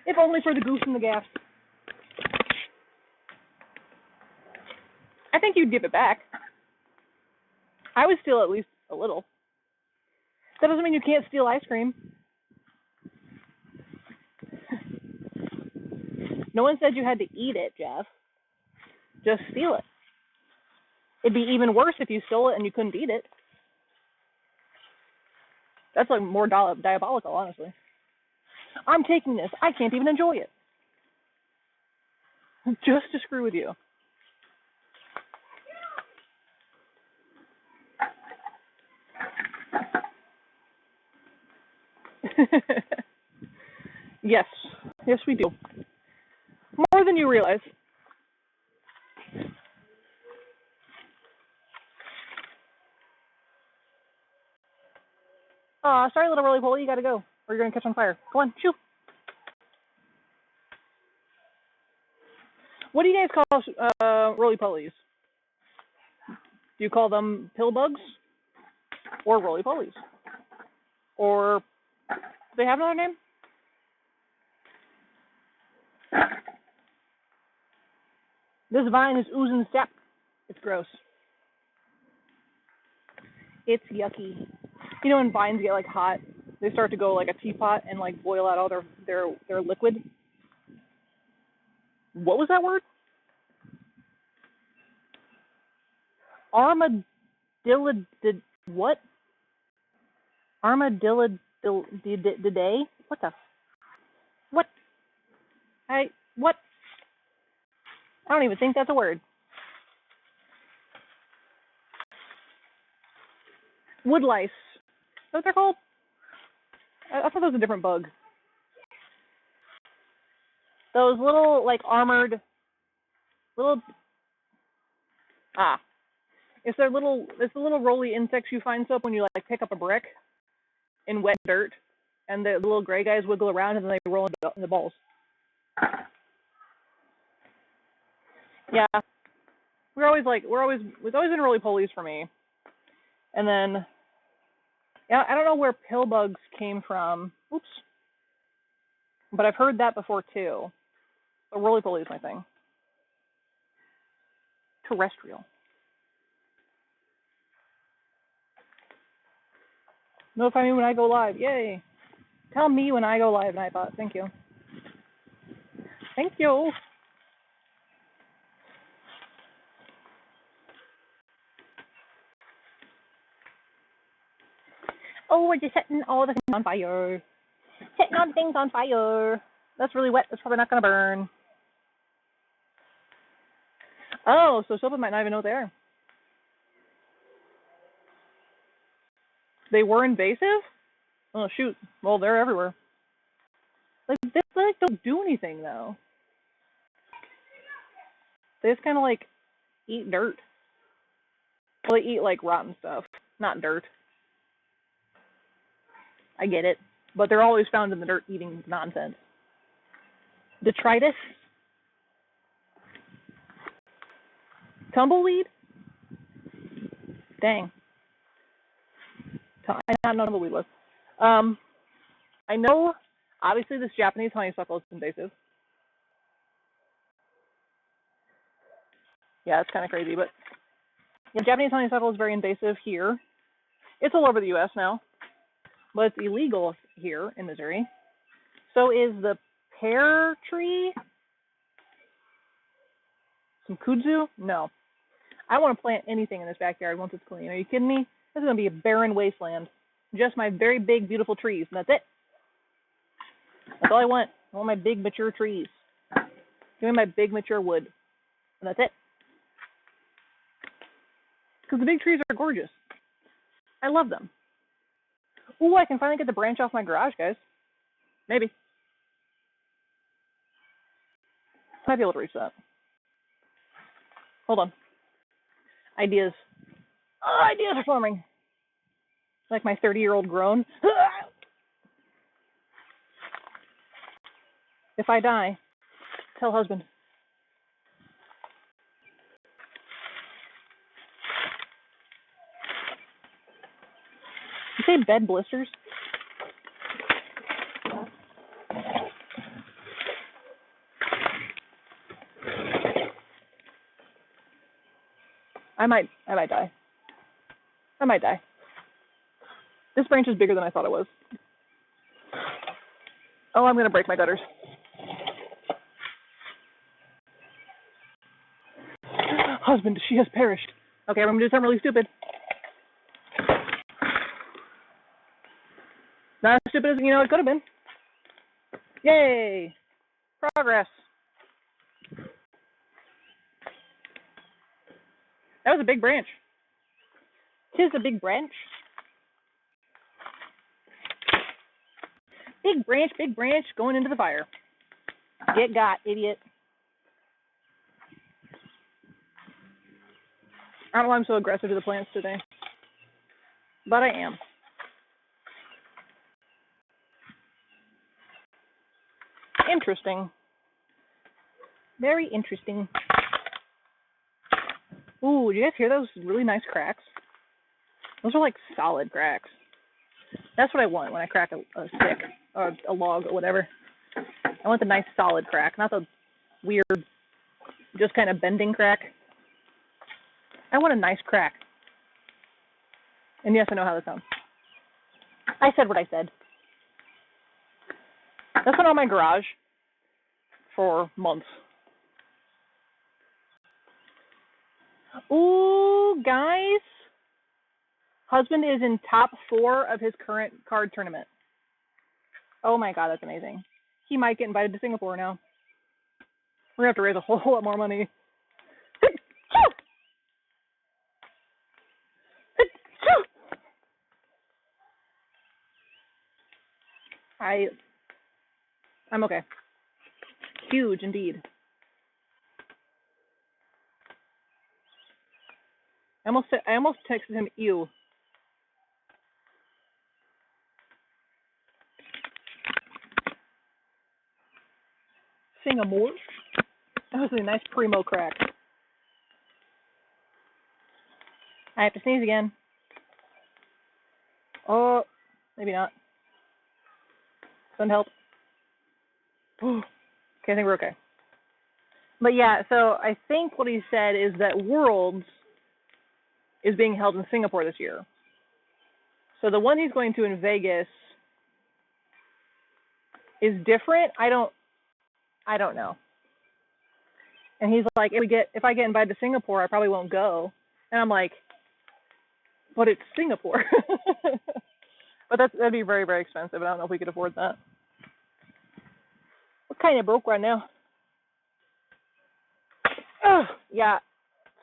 If only for the goose and the gaffs. I think you'd give it back. I would steal at least a little. That doesn't mean you can't steal ice cream. No one said you had to eat it, Jeff. Just steal it. It'd be even worse if you stole it and you couldn't eat it. That's like more diabolical, honestly. I'm taking this. I can't even enjoy it. Just to screw with you. Yes. Yes, we do. More than you realize. Sorry, little roly-poly, you gotta go, or you're gonna catch on fire. Go on, shoo. What do you guys call roly-polies? Do you call them pill bugs? Or roly-polies? Or do they have another name? This vine is oozing sap. It's gross. It's yucky. You know when vines get like hot, they start to go like a teapot and like boil out all their liquid. What was that word? What? Armadillo-day? What the? What? What? I don't even think that's a word. Wood lice. Is that what they're called? I thought that was a different bug. Those little, like, armored, little, it's the little roly insects you find up when you, like, pick up a brick in wet dirt, and the little gray guys wiggle around and then they roll in the balls. Yeah. It's always been roly-polies for me. And then, yeah, I don't know where pill bugs came from. Oops. But I've heard that before, too. But roly-poly is my thing. Terrestrial. Notify me when I go live. Yay. Tell me when I go live, Nightbot. Thank you. Thank you. Oh, we're just setting all the things on fire. Setting all the things on fire. That's really wet. That's probably not going to burn. Oh, so Sopa might not even know they are. They were invasive? Oh, shoot. Well, they're everywhere. Like, they don't do anything, though. They just kind of, like, eat dirt. Well, they eat, like, rotten stuff, not dirt. I get it. But they're always found in the dirt eating nonsense. Detritus? Tumbleweed? Dang. I did not know tumbleweed was. I know, obviously, this Japanese honeysuckle is invasive. Yeah, it's kind of crazy, but yeah, Japanese honeysuckle is very invasive here. It's all over the U.S. now, but it's illegal here in Missouri. So is the pear tree. Some kudzu? No. I want to plant anything in this backyard once it's clean. Are you kidding me? This is going to be a barren wasteland. Just my very big, beautiful trees, and that's it. That's all I want. I want my big, mature trees. Give me my big, mature wood, and that's it. Because the big trees are gorgeous. I love them. Ooh, I can finally get the branch off my garage, guys. Maybe. I might be able to reach that. Hold on. Ideas. Oh, ideas are forming. Like my 30-year-old grown. If I die, tell husband. You say bed blisters? I might die. I might die. This branch is bigger than I thought it was. Oh, I'm gonna break my gutters. Husband, she has perished. Okay, I'm gonna do something really stupid. Not as stupid as it could have been. Yay! Progress. That was a big branch. 'Tis a big branch. Big branch going into the fire. Get got, idiot. I don't know why I'm so aggressive to the plants today, but I am. Interesting. Very interesting. Ooh, did you guys hear those really nice cracks? Those are like solid cracks. That's what I want when I crack a stick or a log or whatever. I want the nice solid crack, not the weird, just kind of bending crack. I want a nice crack. And yes, I know how that sounds. I said what I said. That's been on my garage for months. Ooh, guys. Husband is in top 4 of his current card tournament. Oh my God, that's amazing. He might get invited to Singapore now. We're going to have to raise a whole lot more money. I'm okay. Huge indeed. I almost texted him, ew. Singapore. That was a nice primo crack. I have to sneeze again. Oh, maybe not. Doesn't help. Okay, I think we're okay. But yeah, so I think what he said is that Worlds is being held in Singapore this year. So the one he's going to in Vegas is different. I don't know. And he's like, if I get invited to Singapore, I probably won't go. And I'm like, but it's Singapore. But that'd be very, very expensive. I don't know if we could afford that. We're kind of broke right now. Oh, yeah.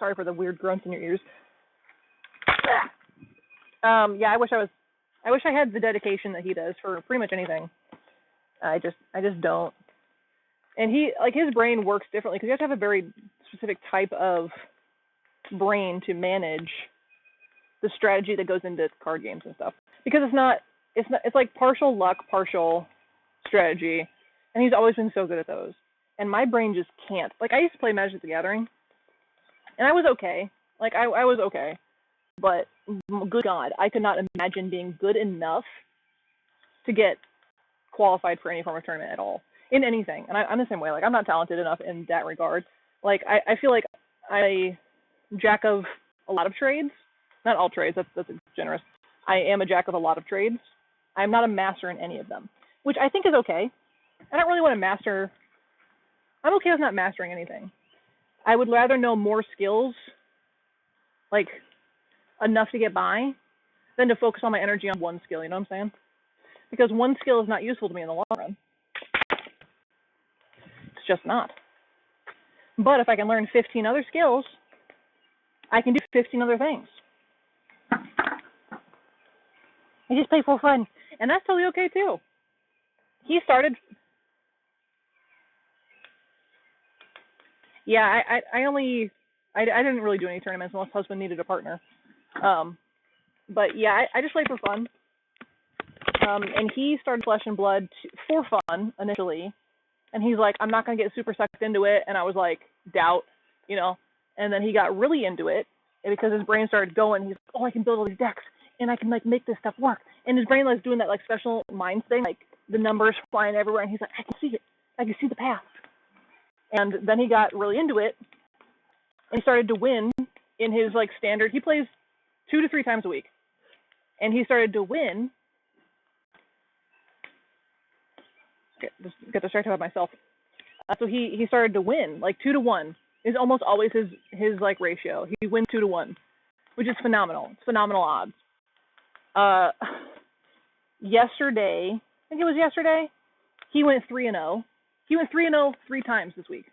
Sorry for the weird grunts in your ears. Yeah, I wish I had the dedication that he does for pretty much anything. I just don't. And his brain works differently because you have to have a very specific type of brain to manage the strategy that goes into card games and stuff. Because it's like partial luck, partial strategy. And he's always been so good at those. And my brain just can't. Like, I used to play Magic the Gathering. And I was okay. Like, I was okay. But, good God, I could not imagine being good enough to get qualified for any form of tournament at all. In anything. And I'm the same way. Like, I'm not talented enough in that regard. Like, I feel like I jack of a lot of trades. Not all trades, that's generous. I am a jack of a lot of trades. I'm not a master in any of them, which I think is okay. I don't really want to master. I'm okay with not mastering anything. I would rather know more skills, like enough to get by, than to focus all my energy on one skill, you know what I'm saying? Because one skill is not useful to me in the long run. It's just not. But if I can learn 15 other skills, I can do 15 other things. I just play for fun. And that's totally okay too. He started. Yeah, I didn't really do any tournaments unless husband needed a partner. But yeah, I just played for fun. And he started Flesh and Blood for fun initially. And he's like, I'm not going to get super sucked into it. And I was like, doubt, you know. And then he got really into it because his brain started going. He's like, oh, I can build all these decks. And I can, like, make this stuff work. And his brain, like, doing that, like, special mind thing, like, the numbers flying everywhere. And he's like, I can see it. I can see the path. And then he got really into it. And he started to win in his, like, standard. He plays 2 to 3 times a week. And he started to win. Just get distracted by myself. So he started to win, like 2 to 1 is almost always his like ratio. He wins 2 to 1, which is phenomenal. It's phenomenal odds. Yesterday, I think it was yesterday, he went 3-0. He went 3-0 3 times this week,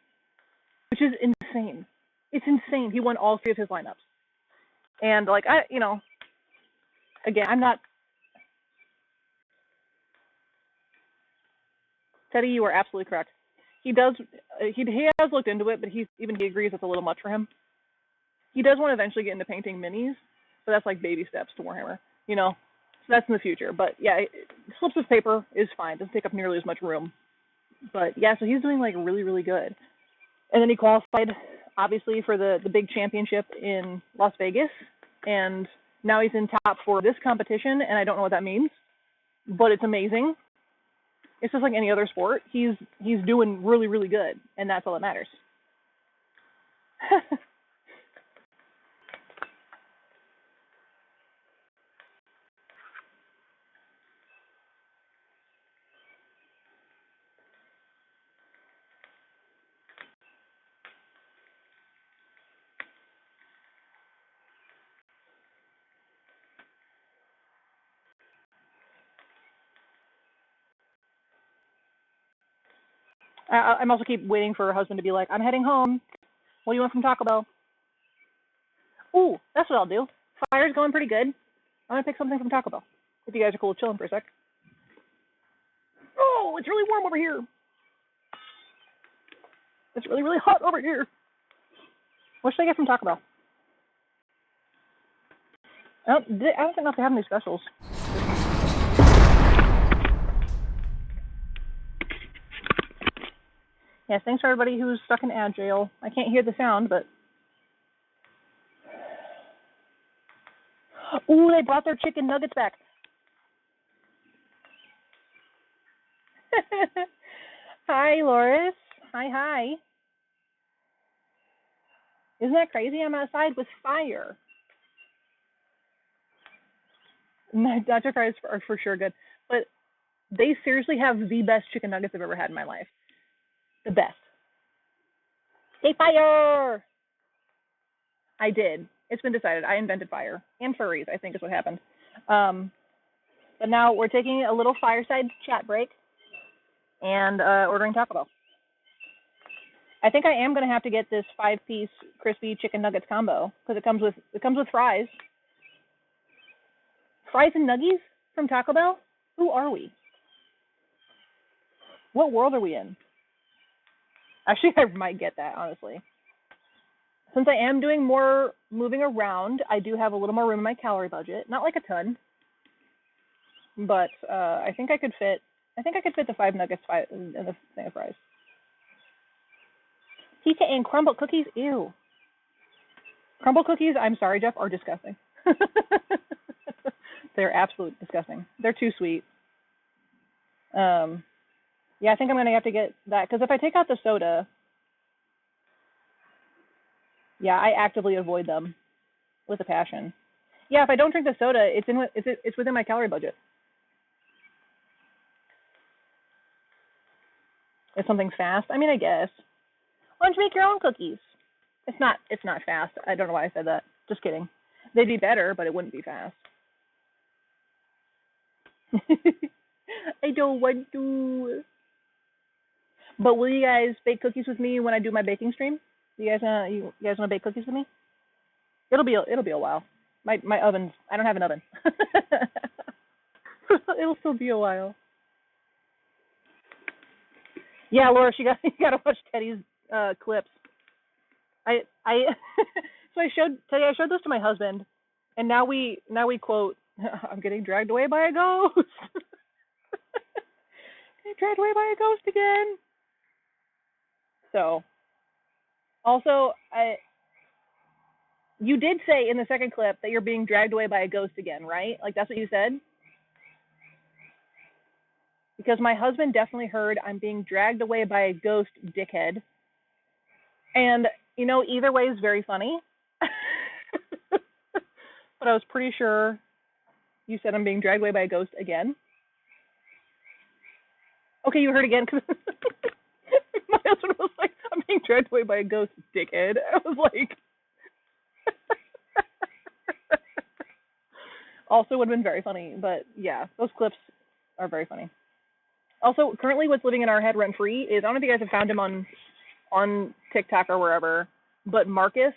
which is insane. It's insane. He won all 3 of his lineups. And like again, I'm not. Teddy, you are absolutely correct. He has looked into it, but he agrees it's a little much for him. He does want to eventually get into painting minis, but that's like baby steps to Warhammer, you know. So that's in the future. But yeah, slips of paper is fine. Doesn't take up nearly as much room. But yeah, so he's doing like really, really good. And then he qualified, obviously, for the big championship in Las Vegas, and now he's in top 4 of this competition, and I don't know what that means, but it's amazing. It's just like any other sport. He's doing really, really good, and that's all that matters. I'm also keep waiting for her husband to be like, I'm heading home. What do you want from Taco Bell? Ooh, that's what I'll do. Fire's going pretty good. I'm going to pick something from Taco Bell. If you guys are cool with chilling for a sec. Oh, it's really warm over here. It's really, really hot over here. What should I get from Taco Bell? I don't think they have any specials. Yes, thanks for everybody who's stuck in ad jail. I can't hear the sound, but... Ooh, they brought their chicken nuggets back. Hi, Loris. Hi. Isn't that crazy? I'm outside with fire. Dr. Fries are for sure good. But they seriously have the best chicken nuggets I've ever had in my life. The best. Hey, fire! I did. It's been decided. I invented fire. And furries, I think is what happened. But now we're taking a little fireside chat break and ordering Taco Bell. I think I am going to have to get this 5-piece crispy chicken nuggets combo because it comes with fries. Fries and nuggies from Taco Bell? Who are we? What world are we in? Actually, I might get that, honestly. Since I am doing more moving around, I do have a little more room in my calorie budget. Not like a ton, but I think I could fit the 5 nuggets in the thing of fries. Pizza and crumbled cookies? Ew. Crumble cookies, I'm sorry, Jeff, are disgusting. They're absolutely disgusting. They're too sweet. Yeah, I think I'm going to have to get that, because if I take out the soda, yeah, I actively avoid them with a passion. Yeah, if I don't drink the soda, it's within my calorie budget. If something's fast, I mean, I guess. Why don't you make your own cookies? It's not fast. I don't know why I said that. Just kidding. They'd be better, but it wouldn't be fast. I don't want to. But will you guys bake cookies with me when I do my baking stream? You guys want to bake cookies with me? It'll be a while. My oven's, I don't have an oven. It'll still be a while. Yeah, Laura, you got to watch Teddy's clips. So I showed Teddy. I showed this to my husband, and now we quote, "I'm getting dragged away by a ghost." Getting dragged away by a ghost again. So, also, you did say in the second clip that you're being dragged away by a ghost again, right? Like, that's what you said? Because my husband definitely heard I'm being dragged away by a ghost, dickhead. And, you know, either way is very funny. But I was pretty sure you said I'm being dragged away by a ghost again. Okay, you heard again. My husband was like, I'm being dragged away by a ghost, dickhead. I was like... Also would have been very funny, but yeah, those clips are very funny. Also, currently what's living in our head rent-free is, I don't know if you guys have found him on TikTok or wherever, but Marcus,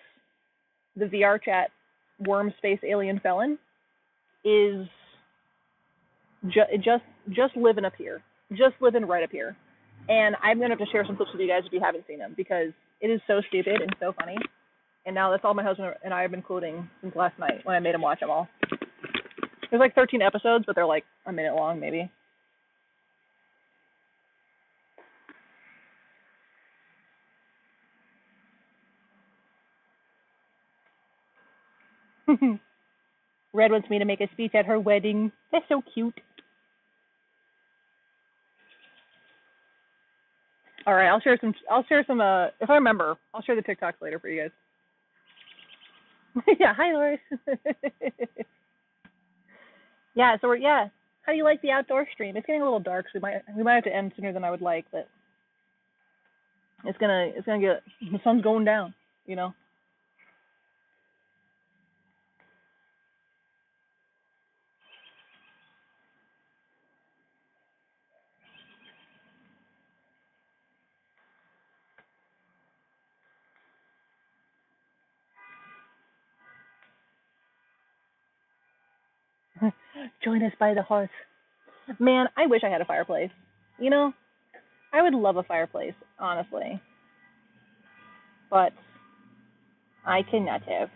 the VR chat worm space alien felon, is just living up here. Just living right up here. And I'm going to have to share some clips with you guys if you haven't seen them, because it is so stupid and so funny. And now that's all my husband and I have been quoting since last night when I made him watch them all. There's like 13 episodes, but they're like a minute long, maybe. Red wants me to make a speech at her wedding. That's so cute. All right, I'll share some if I remember, I'll share the TikToks later for you guys. Yeah, hi Loris. Yeah, so how do you like the outdoor stream? It's getting a little dark, so we might have to end sooner than I would like, but it's gonna get, the sun's going down, you know. Join us by the hearth. Man, I wish I had a fireplace. You know, I would love a fireplace, honestly. But I cannot have.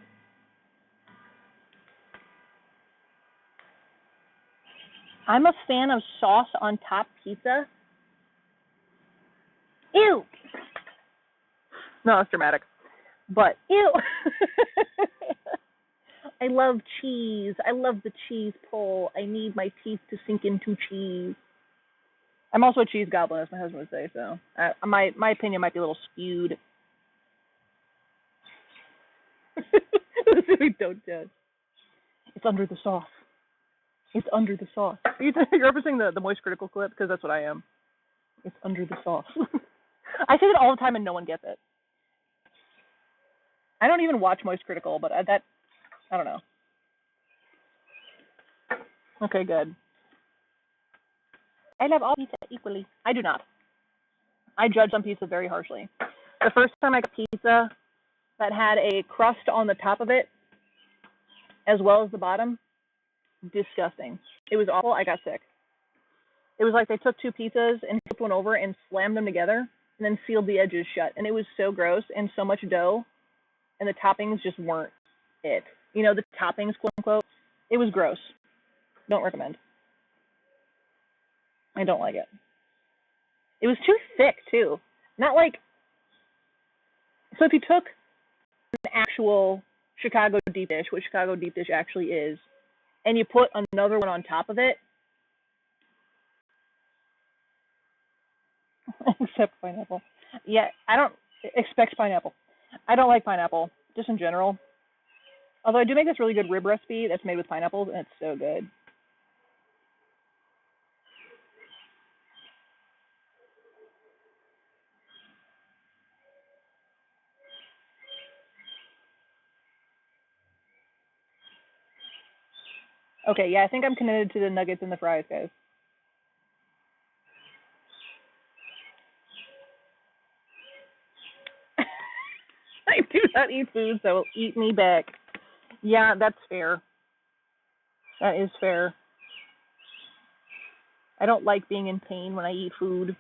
I'm a fan of sauce on top pizza. Ew! No, that's dramatic. But, ew! I love cheese. I love the cheese pull. I need my teeth to sink into cheese. I'm also a cheese goblin, as my husband would say, so my opinion might be a little skewed. Don't judge. It's under the sauce. It's under the sauce. You're referencing the Moist Critical clip? Because that's what I am. It's under the sauce. I say that all the time and no one gets it. I don't even watch Moist Critical, but I don't know. Okay, good. I love all pizza equally. I do not. I judge some pizza very harshly. The first time I got pizza that had a crust on the top of it, as well as the bottom, disgusting. It was awful. I got sick. It was like they took two pizzas and flipped one over and slammed them together and then sealed the edges shut. And it was so gross and so much dough, and the toppings just weren't it. You know, the toppings, quote unquote. It was gross. Don't recommend. I don't like it. It was too thick, too. Not like... So if you took an actual Chicago deep dish, what Chicago deep dish actually is, and you put another one on top of it, except pineapple. Yeah, I don't expect pineapple. I don't like pineapple, just in general. Although I do make this really good rib recipe that's made with pineapples, and it's so good. Okay, yeah, I think I'm committed to the nuggets and the fries, guys. I do not eat food, so eat me back. Yeah, that's fair. That is fair. I don't like being in pain when I eat food.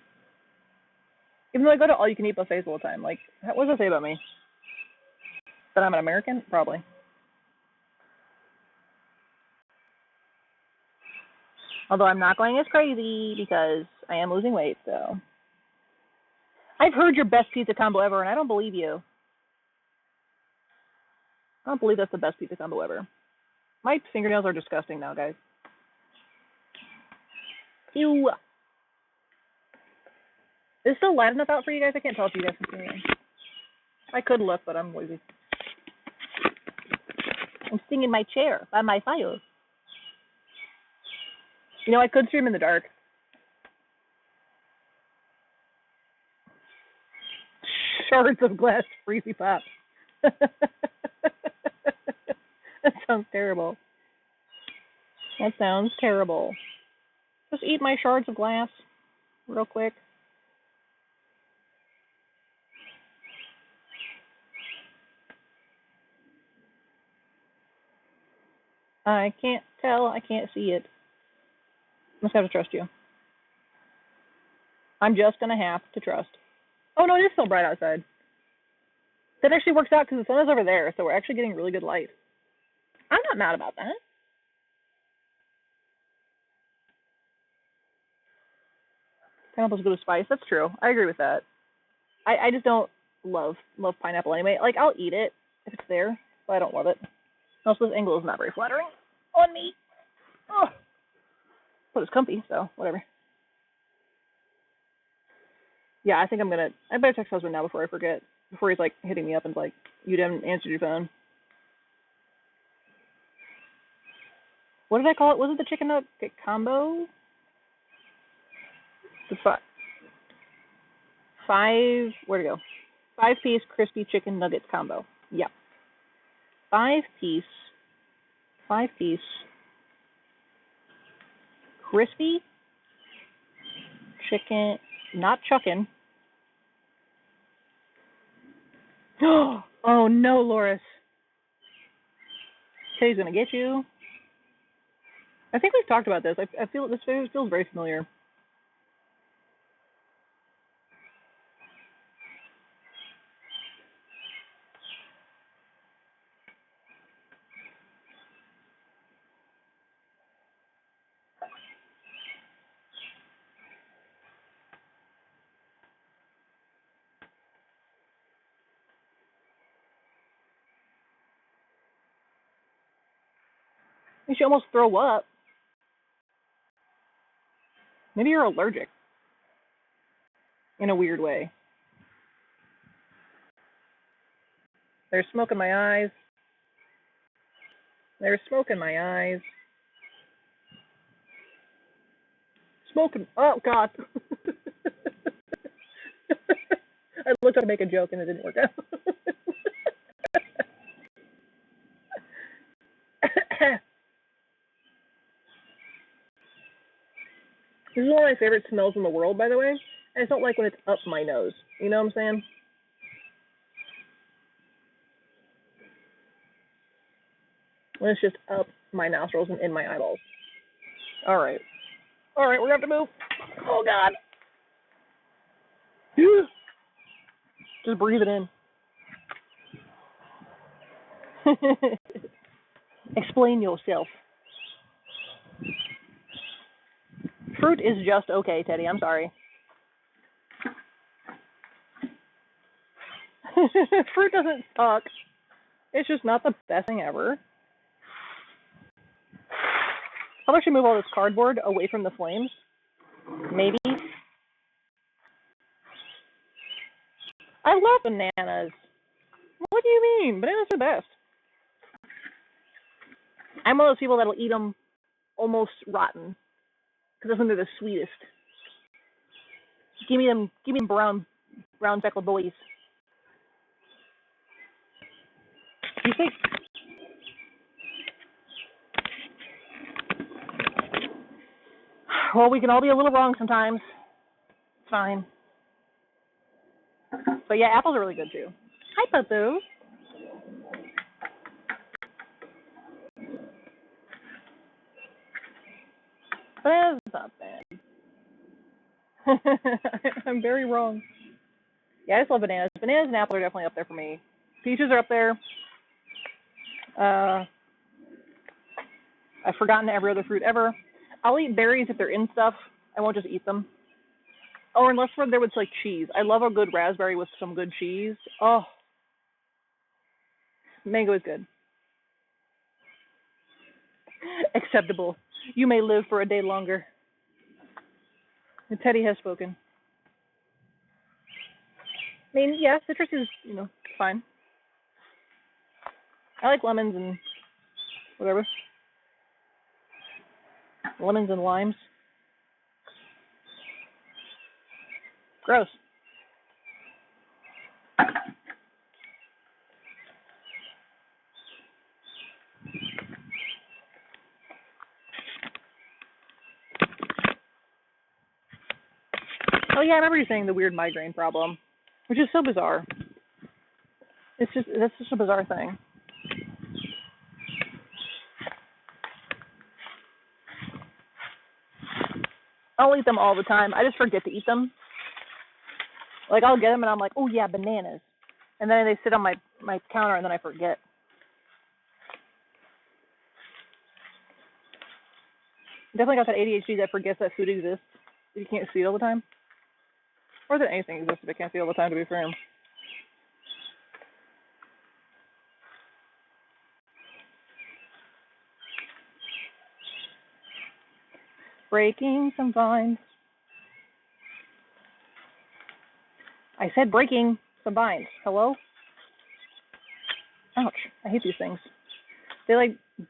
Even though I go to all-you-can-eat buffets all the time. Like, what does that say about me? That I'm an American? Probably. Although I'm not going as crazy because I am losing weight, so. I've heard your best pizza combo ever, and I don't believe you. I don't believe that's the best pizza combo ever. My fingernails are disgusting now, guys. Ew. Is it still light enough out for you guys? I can't tell if you guys can see me. I could look, but I'm lazy. I'm sitting in my chair by my fire. You know, I could stream in the dark. Shards of glass freezy pop. That sounds terrible. That sounds terrible. Just eat my shards of glass real quick. I can't tell. I can't see it. I just have to trust you. I'm just going to have to trust. Oh, no, it is still bright outside. That actually works out because the sun is over there, so we're actually getting really good light. I'm not mad about that. Pineapple's good with spice. That's true. I agree with that. I just don't love pineapple anyway. Like, I'll eat it if it's there, but I don't love it. Also, this angle is not very flattering on me. Oh. But it's comfy, so whatever. Yeah, I think I better text husband now before I forget. Before he's like hitting me up and like, you didn't answer your phone. What did I call it? Was it the chicken nugget combo? The where'd it go? 5-piece crispy chicken nuggets combo. Yeah. 5-piece crispy chicken, not chuckin'. Oh no, Loris. Teddy's gonna get you. I think we've talked about this. I feel this feels very familiar. You should almost throw up. Maybe you're allergic. In a weird way. There's smoke in my eyes. There's smoke in my eyes. Smoking. Oh, God. I looked up to make a joke and it didn't work out. This is one of my favorite smells in the world, by the way. I just don't like when it's up my nose. You know what I'm saying? When it's just up my nostrils and in my eyeballs. All right, we're going to have to move. Oh, God. Just breathe it in. Explain yourself. Fruit is just okay, Teddy. I'm sorry. Fruit doesn't suck. It's just not the best thing ever. I'll actually move all this cardboard away from the flames. Maybe. I love bananas. What do you mean? Bananas are the best. I'm one of those people that'll eat them almost rotten because I think they're the sweetest. Give me them brown speckled boys. You think? Well, we can all be a little wrong sometimes. It's fine. But yeah, apples are really good too. Hi, Papu. Bananas is not bad. I'm very wrong. Yeah, I just love bananas. Bananas and apples are definitely up there for me. Peaches are up there. I've forgotten every other fruit ever. I'll eat berries if they're in stuff. I won't just eat them. Or unless there was like cheese. I love a good raspberry with some good cheese. Oh. Mango is good. Acceptable. You may live for a day longer. The Teddy has spoken. I mean, yeah, citrus is, fine. I like lemons and whatever. Lemons and limes. Gross. Oh yeah, I remember you saying the weird migraine problem, which is so bizarre. That's just a bizarre thing. I'll eat them all the time. I just forget to eat them. Like, I'll get them and I'm like, oh yeah, bananas. And then they sit on my counter and then I forget. Definitely got that ADHD that forgets that food exists. You can't see it all the time. Or that anything exists if it can't see it all the time, to be fair. Breaking some vines. I said breaking some vines. Hello? Ouch. I hate these things. They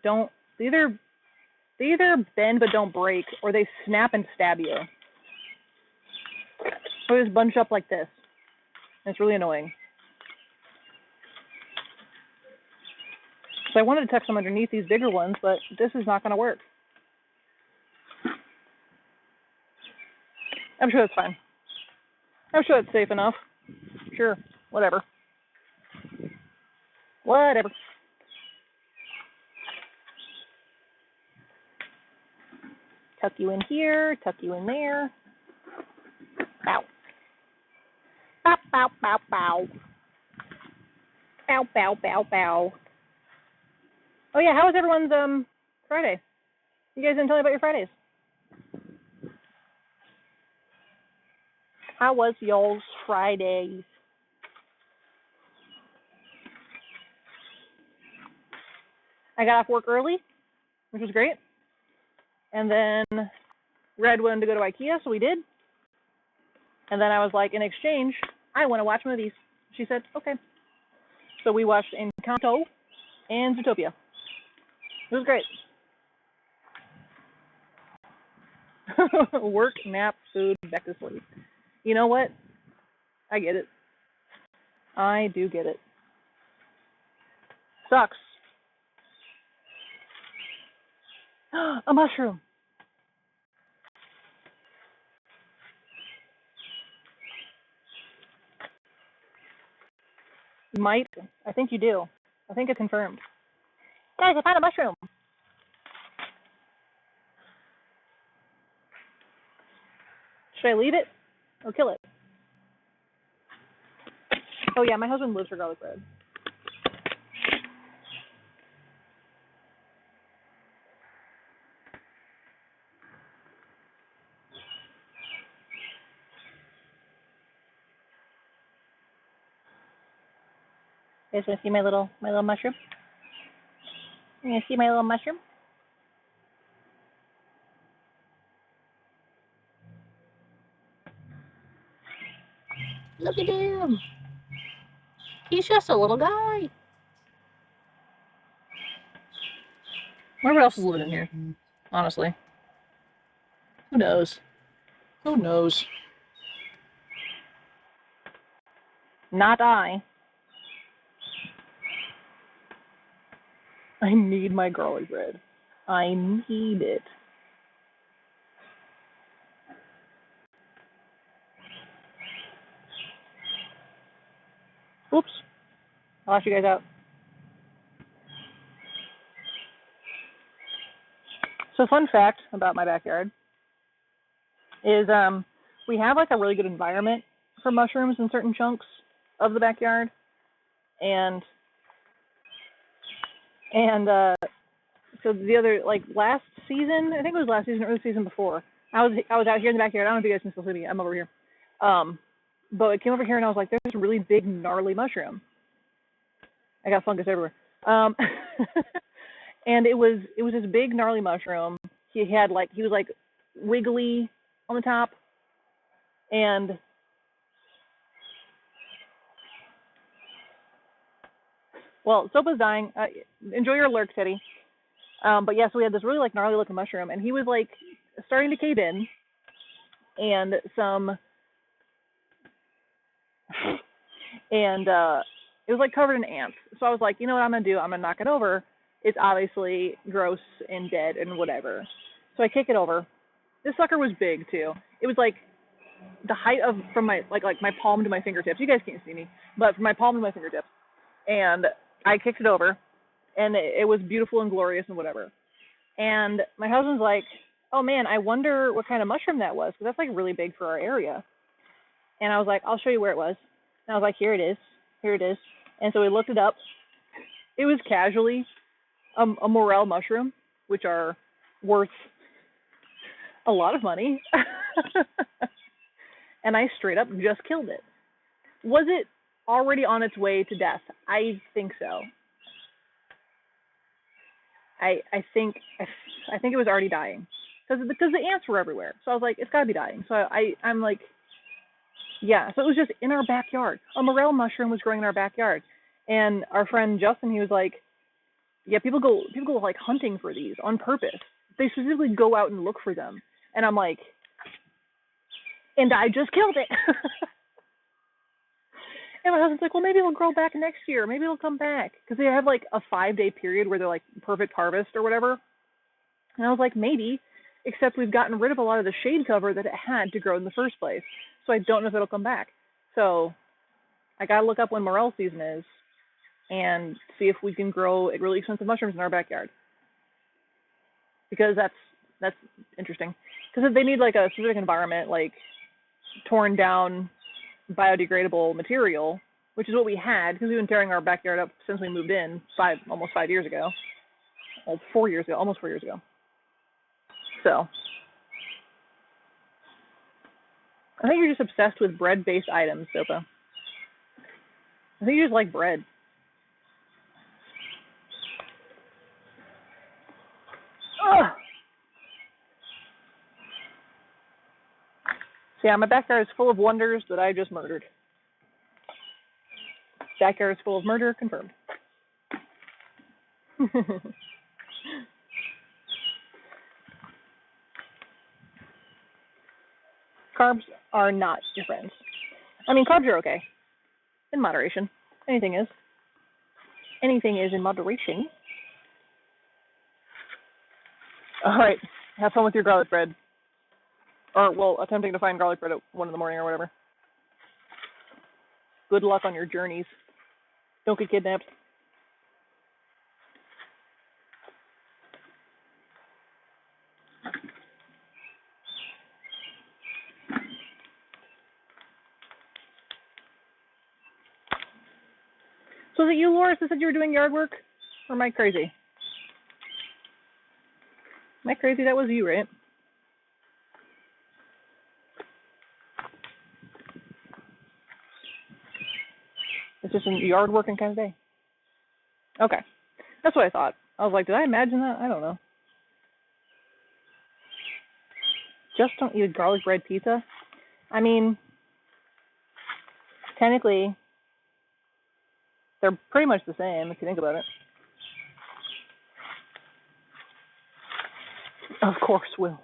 don't, they either bend but don't break, or they snap and stab you. Or they just bunch up like this. And it's really annoying. So I wanted to tuck some underneath these bigger ones, but this is not going to work. I'm sure that's fine. I'm sure that's safe enough. Sure. Whatever. Whatever. Tuck you in here, tuck you in there. Bow. Bow, bow, bow, bow. Bow, bow, bow, bow. Oh yeah, how was everyone's Friday? You guys didn't tell me about your Fridays. How was y'all's Fridays? I got off work early, which was great. And then Red wanted to go to IKEA, so we did. And then I was like, in exchange, I want to watch movies. She said, okay. So we watched Encanto and Zootopia. It was great. Work, nap, food, back to sleep. You know what? I get it. I do get it. Sucks. A mushroom. You might. I think you do. I think it's confirmed. Guys, I found a mushroom. Should I leave it or kill it? Oh yeah, my husband lives for garlic bread. You guys want to see my little mushroom? You want to see my little mushroom? Look at him. He's just a little guy. I wonder what else is living in here, honestly. Who knows? Who knows? Not I. I need my garlic bread. I need it. Oops. I lost you guys out. So fun fact about my backyard is we have like a really good environment for mushrooms in certain chunks of the backyard. And so the other, like last season, I think it was last season or the season before, I was out here in the backyard. I don't know if you guys can still see me. I'm over here. But I came over here and I was like, there's a really big gnarly mushroom. I got fungus everywhere. And it was this big gnarly mushroom. He was like wiggly on the top, and well, Sopa's dying. Enjoy your lurk, Teddy. But yeah, so we had this really like gnarly looking mushroom, and he was like starting to cave in, and it was like covered in ants. So I was like, you know what I'm gonna do? I'm gonna knock it over. It's obviously gross and dead and whatever. So I kick it over. This sucker was big too. It was like the height of from my like my palm to my fingertips. You guys can't see me, but from my palm to my fingertips. And I kicked it over, and it was beautiful and glorious and whatever. And my husband's like, oh man, I wonder what kind of mushroom that was, because that's like really big for our area. And I was like, I'll show you where it was. And I was like, here it is. And so we looked it up. It was casually a morel mushroom, which are worth a lot of money. And I straight up just killed it. Was it already on its way to death? I think so. I think it was already dying because the ants were everywhere. So I was like, it's got to be dying. So I'm like, yeah. So it was just in our backyard. A morel mushroom was growing in our backyard, and our friend Justin, he was like, yeah, people go like hunting for these on purpose. They specifically go out and look for them, and I'm like, and I just killed it. And my husband's like, well, maybe it'll grow back next year. Maybe it'll come back. Because they have like a 5-day period where they're like perfect harvest or whatever. And I was like, maybe, except we've gotten rid of a lot of the shade cover that it had to grow in the first place. So I don't know if it'll come back. So I got to look up when morel season is and see if we can grow really expensive mushrooms in our backyard. Because that's interesting. Because they need like a specific environment, like torn down biodegradable material, which is what we had because we've been tearing our backyard up since we moved in almost 5 years ago. Well, 4 years ago, almost 4 years ago. So I think you're just obsessed with bread-based items, Sopa. I think you just like bread. Ugh. So yeah, my backyard is full of wonders that I just murdered. Backyard is full of murder, confirmed. Carbs are not your friends. I mean, carbs are okay. In moderation. Anything is. Anything is in moderation. All right. Have fun with your garlic bread. Or, well, attempting to find garlic bread at 1 in the morning or whatever. Good luck on your journeys. Don't get kidnapped. So is it you, Loris, that said you were doing yard work? Or am I crazy? Am I crazy? That was you, right? It's just a yard working kind of day. Okay. That's what I thought. I was like, did I imagine that? I don't know. Just don't eat a garlic bread pizza. I mean, technically, they're pretty much the same if you think about it. Of course, Will.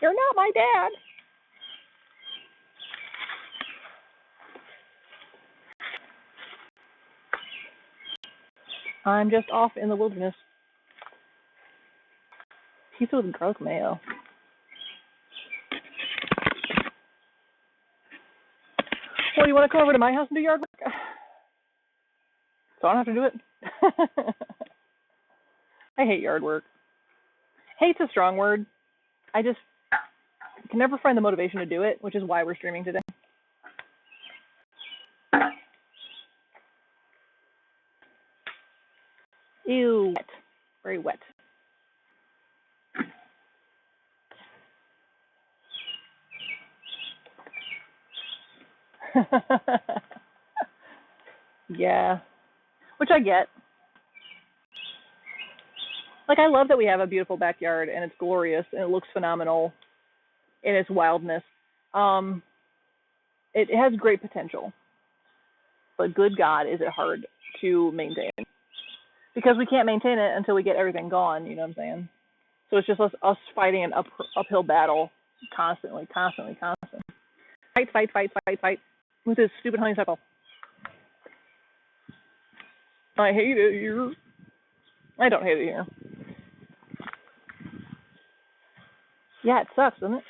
You're not my dad. I'm just off in the wilderness. Pizza with garlic mayo. Well, you want to come over to my house and do yard work? So I don't have to do it? I hate yard work. Hate's a strong word. I just can never find the motivation to do it, which is why we're streaming today. Ew, wet. Very wet. Yeah, which I get. Like, I love that we have a beautiful backyard, and it's glorious, and it looks phenomenal in its wildness. It has great potential, but good God, is it hard to maintain. Because we can't maintain it until we get everything gone, you know what I'm saying? So it's just us fighting an uphill battle constantly. Fight with this stupid honeysuckle. I hate it here. I don't hate it here. Yeah, it sucks, doesn't it?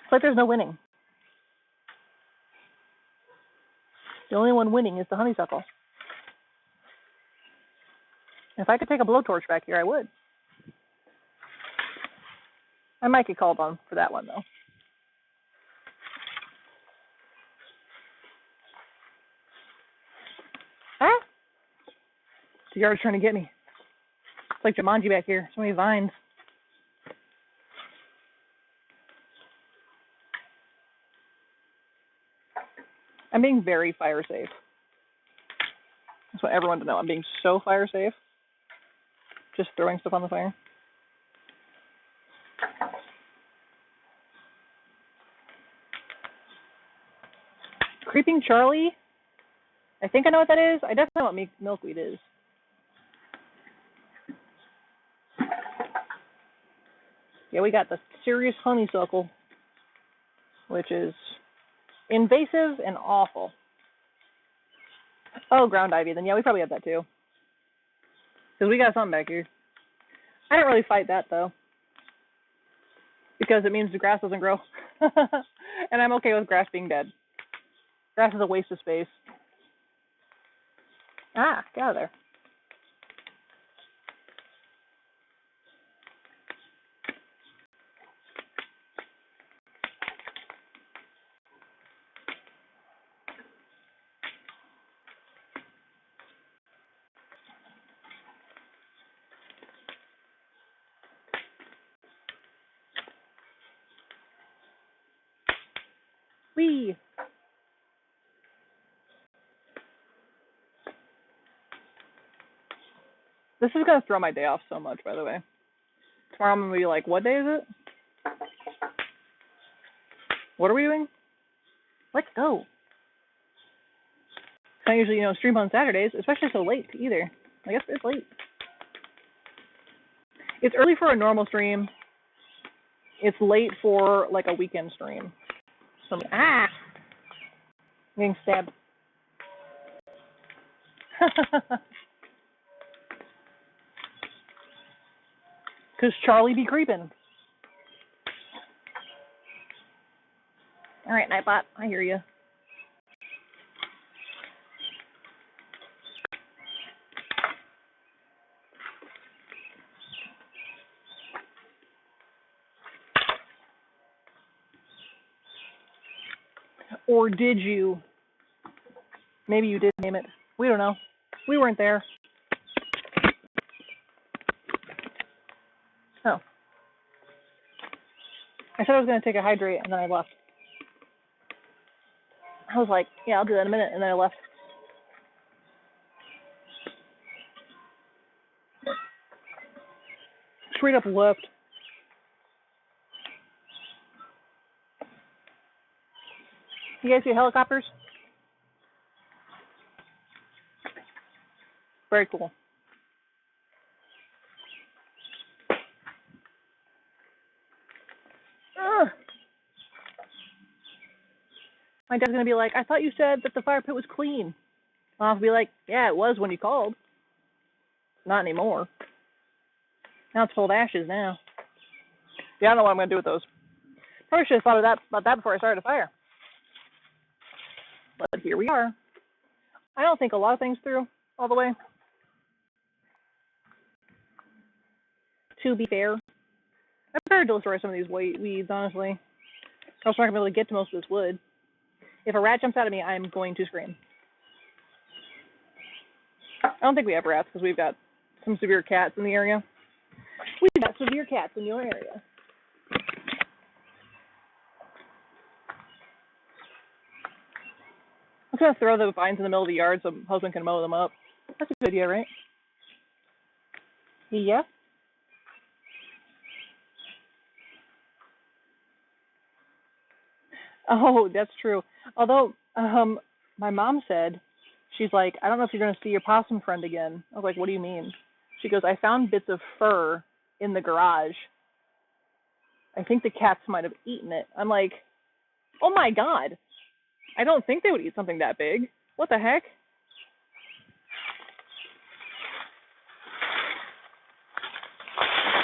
It's like there's no winning. The only one winning is the honeysuckle. If I could take a blowtorch back here, I would. I might get called on for that one, though. Ah! The yard's trying to get me. It's like Jumanji back here. So many vines. I'm being very fire safe. That's what everyone to know. I'm being so fire safe. Just throwing stuff on the fire. Creeping Charlie? I think I know what that is. I definitely know what milkweed is. Yeah, we got the serious honeysuckle, which is invasive and awful. Oh, ground ivy. Then yeah, we probably have that too. Because we got something back here. I don't really fight that though. Because it means the grass doesn't grow. And I'm okay with grass being dead. Grass is a waste of space. Ah, get out of there. Whee! This is going to throw my day off so much, by the way. Tomorrow I'm going to be like, what day is it? What are we doing? Let's go. I usually, stream on Saturdays, especially so late either. I guess it's late. It's early for a normal stream. It's late for, like, a weekend stream. So, I'm getting stabbed. Because Charlie be creeping. All right, Nightbot, I hear you. Or did you? Maybe you did name it. We don't know. We weren't there. Oh. I said I was going to take a hydrate, and then I left. I was like, yeah, I'll do that in a minute, and then I left. Straight up left. You guys see helicopters? Very cool. Ugh. My dad's going to be like, I thought you said that the fire pit was clean. I'll be like, yeah, it was when you called. Not anymore. Now it's full of ashes now. Yeah, I don't know what I'm going to do with those. Probably should have thought about that before I started a fire. But here we are. I don't think a lot of things through all the way. To be fair. I'm prepared to destroy some of these weeds, honestly. I was not going to be able to get to most of this wood. If a rat jumps out at me, I'm going to scream. I don't think we have rats because we've got some severe cats in the area. We've got severe cats in your area. I'm going to throw the vines in the middle of the yard so my husband can mow them up. That's a good idea, right? Yeah. Oh, that's true. Although, my mom said, she's like, I don't know if you're going to see your possum friend again. I was like, what do you mean? She goes, I found bits of fur in the garage. I think the cats might have eaten it. I'm like, oh my God. I don't think they would eat something that big. What the heck?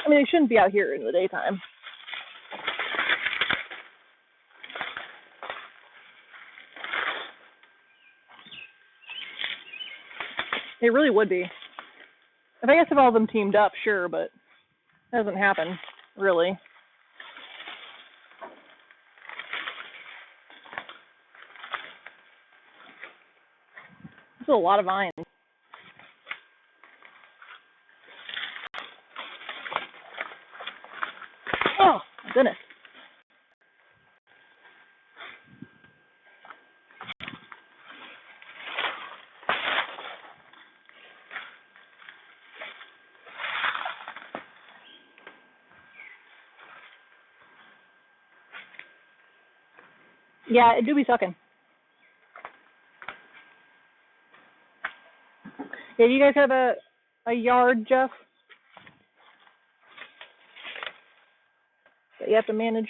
I mean, they shouldn't be out here in the daytime. They really would be. I guess if all of them teamed up, sure, but it doesn't happen, really. This is a lot of vines. Oh, my goodness. Yeah, it do be sucking. Yeah, do you guys have a yard, Jeff? That you have to manage?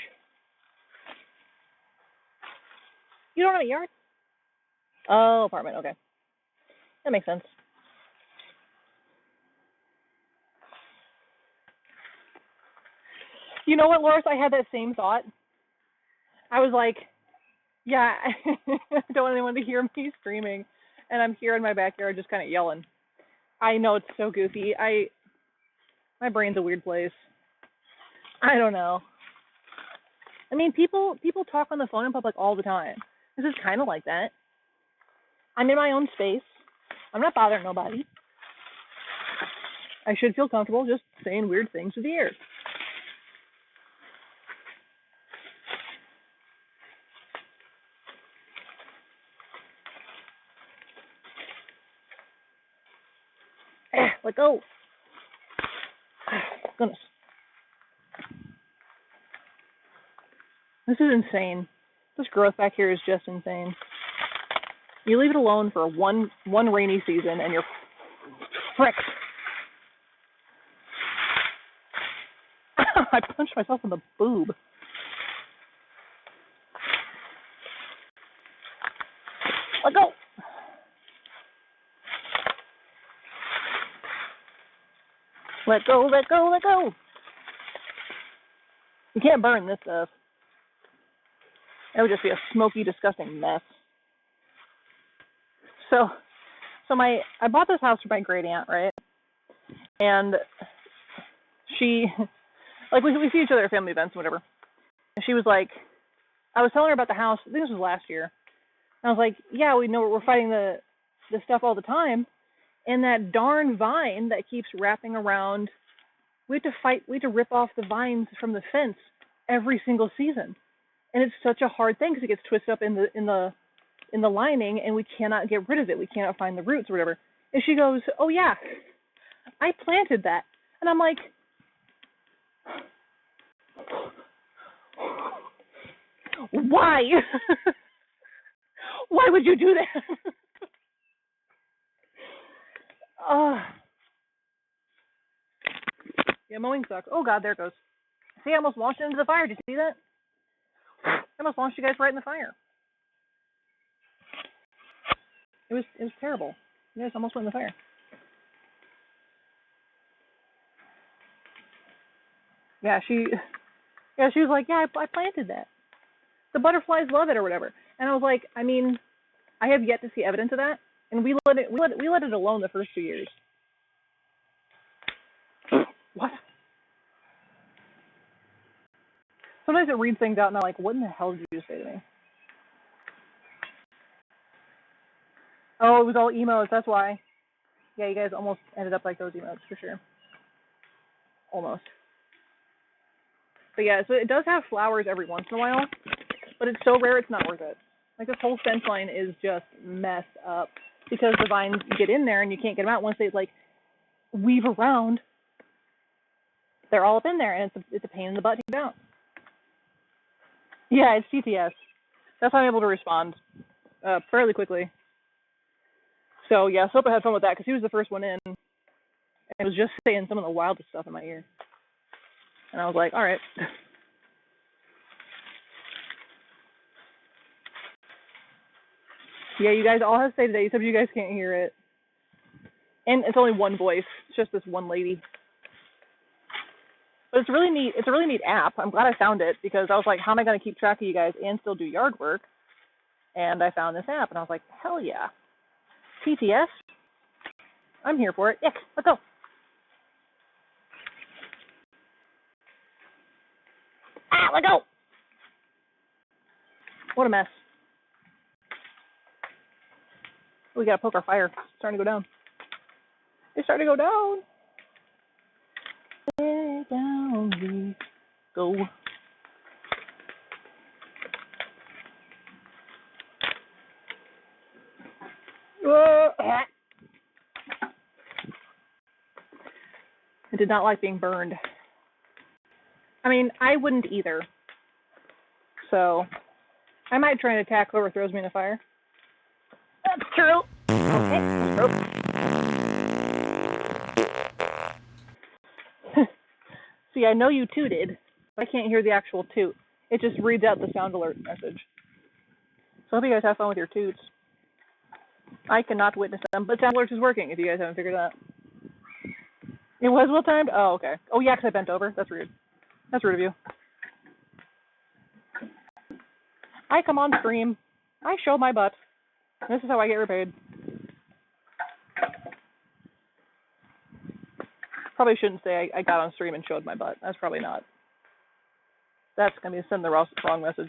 You don't have a yard? Oh, apartment, okay. That makes sense. You know what, Loris? I had that same thought. I was like, yeah, I don't want anyone to hear me screaming, and I'm here in my backyard just kind of yelling. I know it's so goofy. My brain's a weird place. I don't know. I mean, people talk on the phone in public all the time. This is kind of like that. I'm in my own space. I'm not bothering nobody. I should feel comfortable just saying weird things to the ear. Let go. Goodness. This is insane. This growth back here is just insane. You leave it alone for one rainy season and you're fricked. I punched myself in the boob. Let go. Let go, let go, let go. You can't burn this stuff. That would just be a smoky, disgusting mess. So I bought this house for my great aunt, right? And she, like, we see each other at family events and whatever. And she was like, I was telling her about the house. I think this was last year. And I was like, yeah, we know we're fighting the stuff all the time. And that darn vine that keeps wrapping around, we have to rip off the vines from the fence every single season, and it's such a hard thing because it gets twisted up in the lining, and we cannot get rid of it. We cannot find the roots or whatever. And she goes, "Oh yeah, I planted that," and I'm like, "Why? Why would you do that?" Yeah, mowing sucks. Oh God, there it goes. See, I almost launched it into the fire. Did you see that? I almost launched you guys right in the fire. It was terrible. You guys almost went in the fire. Yeah, she was like, "Yeah, I planted that. The butterflies love it or whatever." And I was like, I mean, I have yet to see evidence of that, and we let it alone the first 2 years. What? Sometimes it reads things out, and I'm like, "What in the hell did you just say to me?" Oh, it was all emotes. That's why. Yeah, you guys almost ended up like those emotes for sure. Almost. But yeah, so it does have flowers every once in a while, but it's so rare it's not worth it. Like, this whole fence line is just messed up because the vines get in there and you can't get them out once they like weave around. They're all up in there, and it's a pain in the butt to get out. Yeah, it's TTS. That's how I'm able to respond fairly quickly. So yeah, Sopa had fun with that because he was the first one in, and it was just saying some of the wildest stuff in my ear. And I was like, all right. Yeah, you guys all have to say today, except you guys can't hear it. And it's only one voice. It's just this one lady. But it's really neat. It's a really neat app. I'm glad I found it because I was like, how am I going to keep track of you guys and still do yard work? And I found this app, and I was like, hell yeah. TTS? I'm here for it. Yeah, let's go. Let go. What a mess. We got to poke our fire. It's starting to go down. It's starting to go down. Way down we go. I did not like being burned. I mean, I wouldn't either. So, I might try and attack whoever throws me in the fire. That's true. Okay, that's true. See, I know you tooted, but I can't hear the actual toot. It just reads out the sound alert message. So I hope you guys have fun with your toots. I cannot witness them, but sound alert is working if you guys haven't figured that out. It was well timed? Oh, okay. Oh, yeah, because I bent over. That's rude. That's rude of you. I come on stream. I show my butt. This is how I get repaid. Probably shouldn't say I got on stream and showed my butt. That's probably not. That's going to be send the wrong message.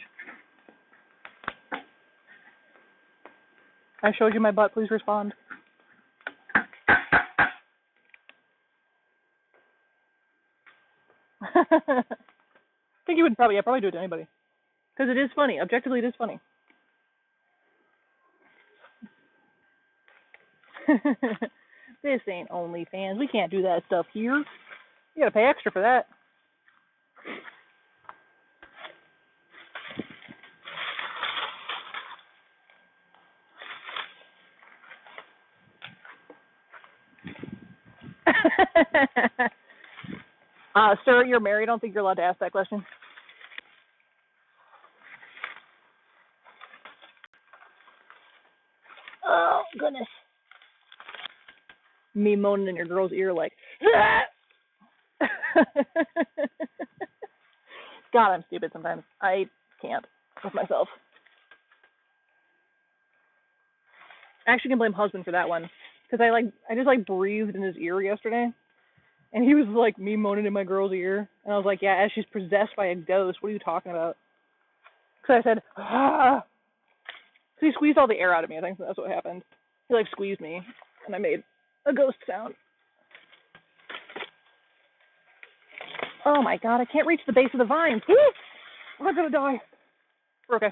I showed you my butt. Please respond. I think you would probably do it to anybody. Because it is funny. Objectively, it is funny. This ain't OnlyFans. We can't do that stuff here. You gotta pay extra for that. Sir, you're married. I don't think you're allowed to ask that question. Oh, goodness. Me moaning in your girl's ear like, ah! God, I'm stupid sometimes. I can't with myself. I actually can blame husband for that one. Because I just breathed in his ear yesterday. And he was like me moaning in my girl's ear. And I was like, yeah, as she's possessed by a ghost. What are you talking about? Because I said, ah. So he squeezed all the air out of me. I think that's what happened. He squeezed me. And I made a ghost sound. Oh my God, I can't reach the base of the vines. Woo! I'm gonna die. We're okay.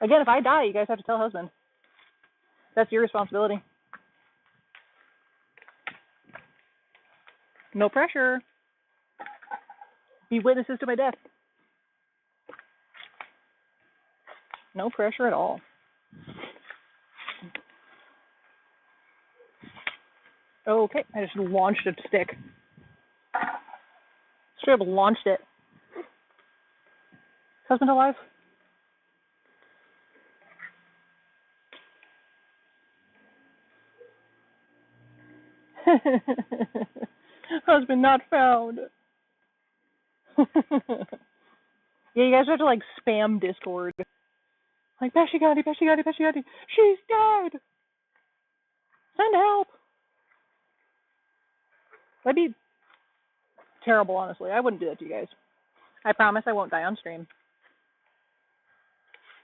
Again, if I die, you guys have to tell husband. That's your responsibility. No pressure. Be witnesses to my death. No pressure at all. Okay, I just launched a stick. Straight up launched it. Is husband alive? Husband not found. Yeah, you guys have to like spam Discord. Like, Bashigati, Bashigati, Bashigati. She's dead. Send help. That'd be terrible, honestly. I wouldn't do that to you guys. I promise I won't die on stream.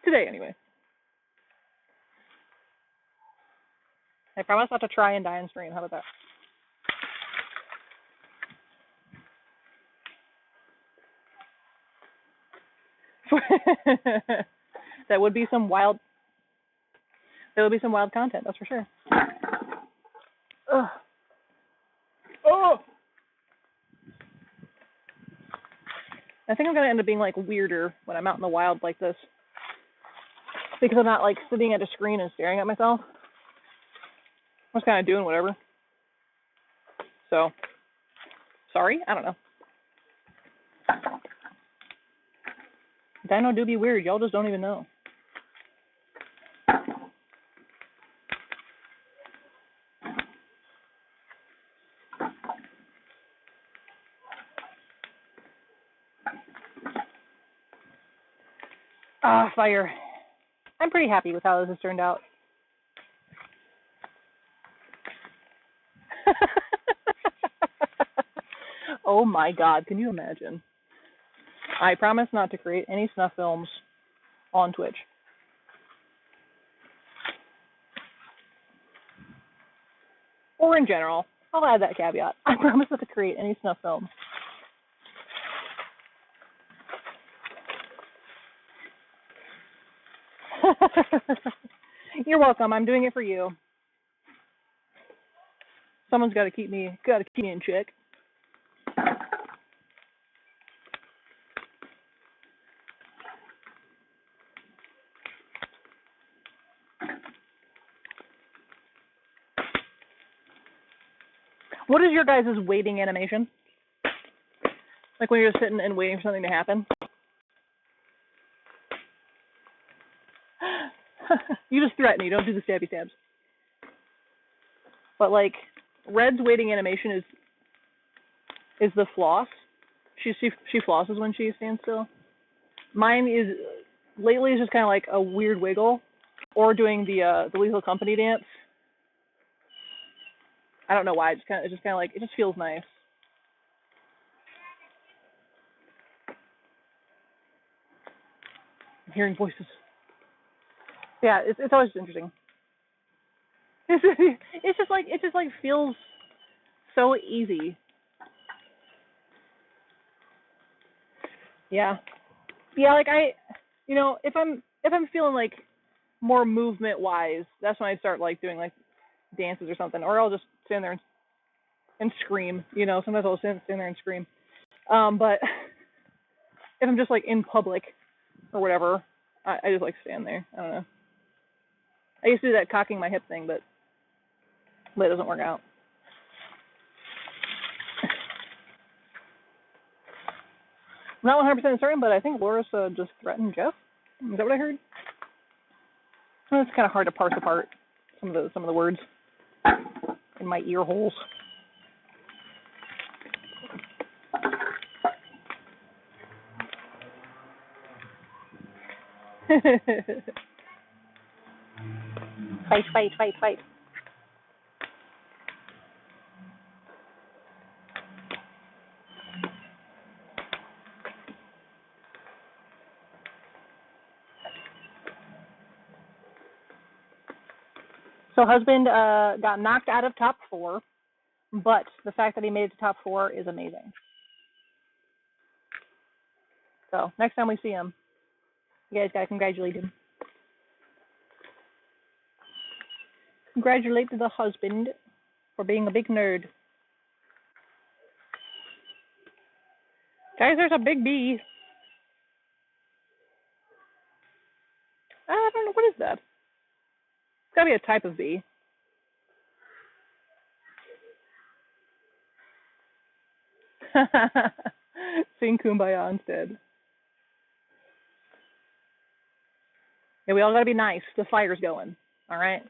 Today, anyway. I promise not to try and die on stream. How about that? That would be some wild content, that's for sure. Ugh. Oh! I think I'm going to end up being like weirder when I'm out in the wild like this. Because I'm not like sitting at a screen and staring at myself. I'm just kind of doing whatever. So, sorry? I don't know. Dino do be weird. Y'all just don't even know. Ah, fire. I'm pretty happy with how this has turned out. Oh my God, can you imagine? I promise not to create any snuff films on Twitch. Or in general. I'll add that caveat. I promise not to create any snuff films. You're welcome. I'm doing it for you. Someone's got to keep me in check. What is your guys' waiting animation? Like when you're just sitting and waiting for something to happen? You just threaten. You don't do the stabby stabs. But like Red's waiting animation is the floss. She flosses when she stands still. Mine is lately is just kind of like a weird wiggle, or doing the Lethal Company dance. I don't know why. It's just kind of like it just feels nice. I'm hearing voices. Yeah, it's always interesting. It just like feels so easy. Yeah, like if I'm feeling like more movement wise, that's when I start like doing like dances or something, or I'll just stand there and scream. Sometimes I'll stand there and scream. But if I'm just like in public or whatever, I just like stand there. I don't know. I used to do that cocking my hip thing, but it doesn't work out. I'm not 100% certain, but I think Laura's just threatened Jeff. Is that what I heard? Well, it's kind of hard to parse apart some of the words in my ear holes. Fight. So husband got knocked out of top 4, but the fact that he made it to top 4 is amazing. So next time we see him, you guys gotta congratulate him. Congratulate the husband for being a big nerd. Guys, there's a big bee. I don't know, what is that? It's gotta be a type of bee. Sing Kumbaya instead. Yeah, we all gotta be nice. The fire's going. Alright?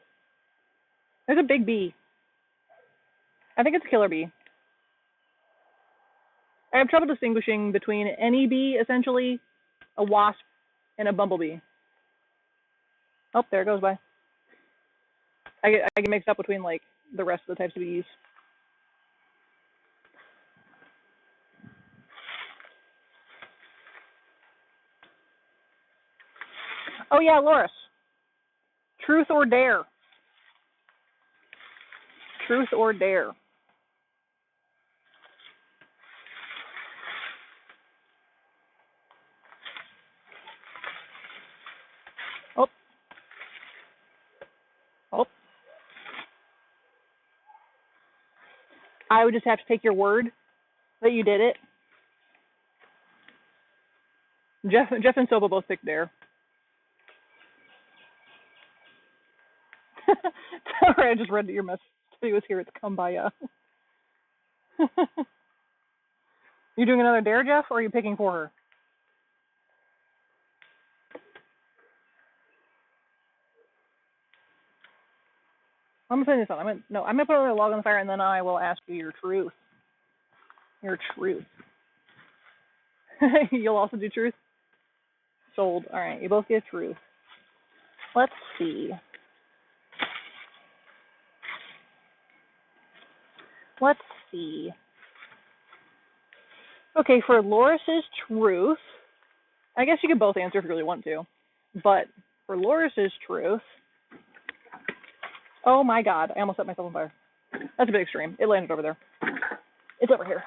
There's a big bee. I think it's a killer bee. I have trouble distinguishing between any bee, essentially, a wasp, and a bumblebee. Oh, there it goes by. I get mixed up between, like, the rest of the types of bees. Oh yeah, Loris. Truth or dare? Truth or dare? Oh. Oh. I would just have to take your word that you did it. Jeff and Soba both picked dare. Sorry, I just read your message. He was here. It's Kumbaya. You doing another dare, Jeff, or are you picking for her? I'm gonna say this on. I'm gonna put a log on the fire, and then I will ask you your truth. Your truth. You'll also do truth? Sold. All right, you both get truth. Let's see. Let's see. Okay, for Loris's truth, I guess you could both answer if you really want to, but for Loris's truth, oh my God, I almost set myself on fire. That's a bit extreme. It landed over there. It's over here.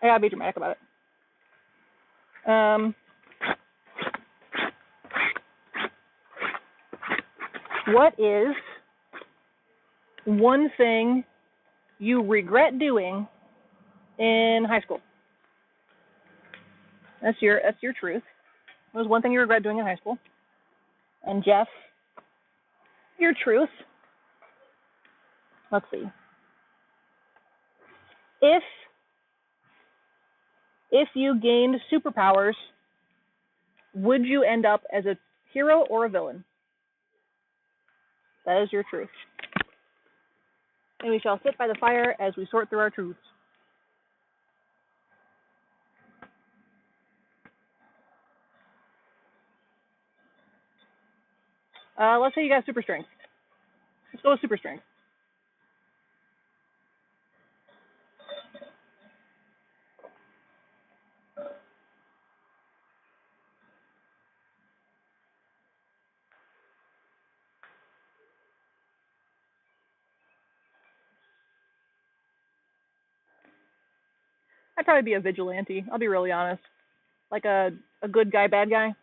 I gotta be dramatic about it. What is one thing you regret doing in high school? That's your truth. What was one thing you regret doing in high school? And Jeff, your truth. Let's see. If you gained superpowers, would you end up as a hero or a villain? That is your truth. And we shall sit by the fire as we sort through our truths. Let's say you got super strength. Let's go with super strength. I'd probably be a vigilante. I'll be really honest. Like a good guy, bad guy.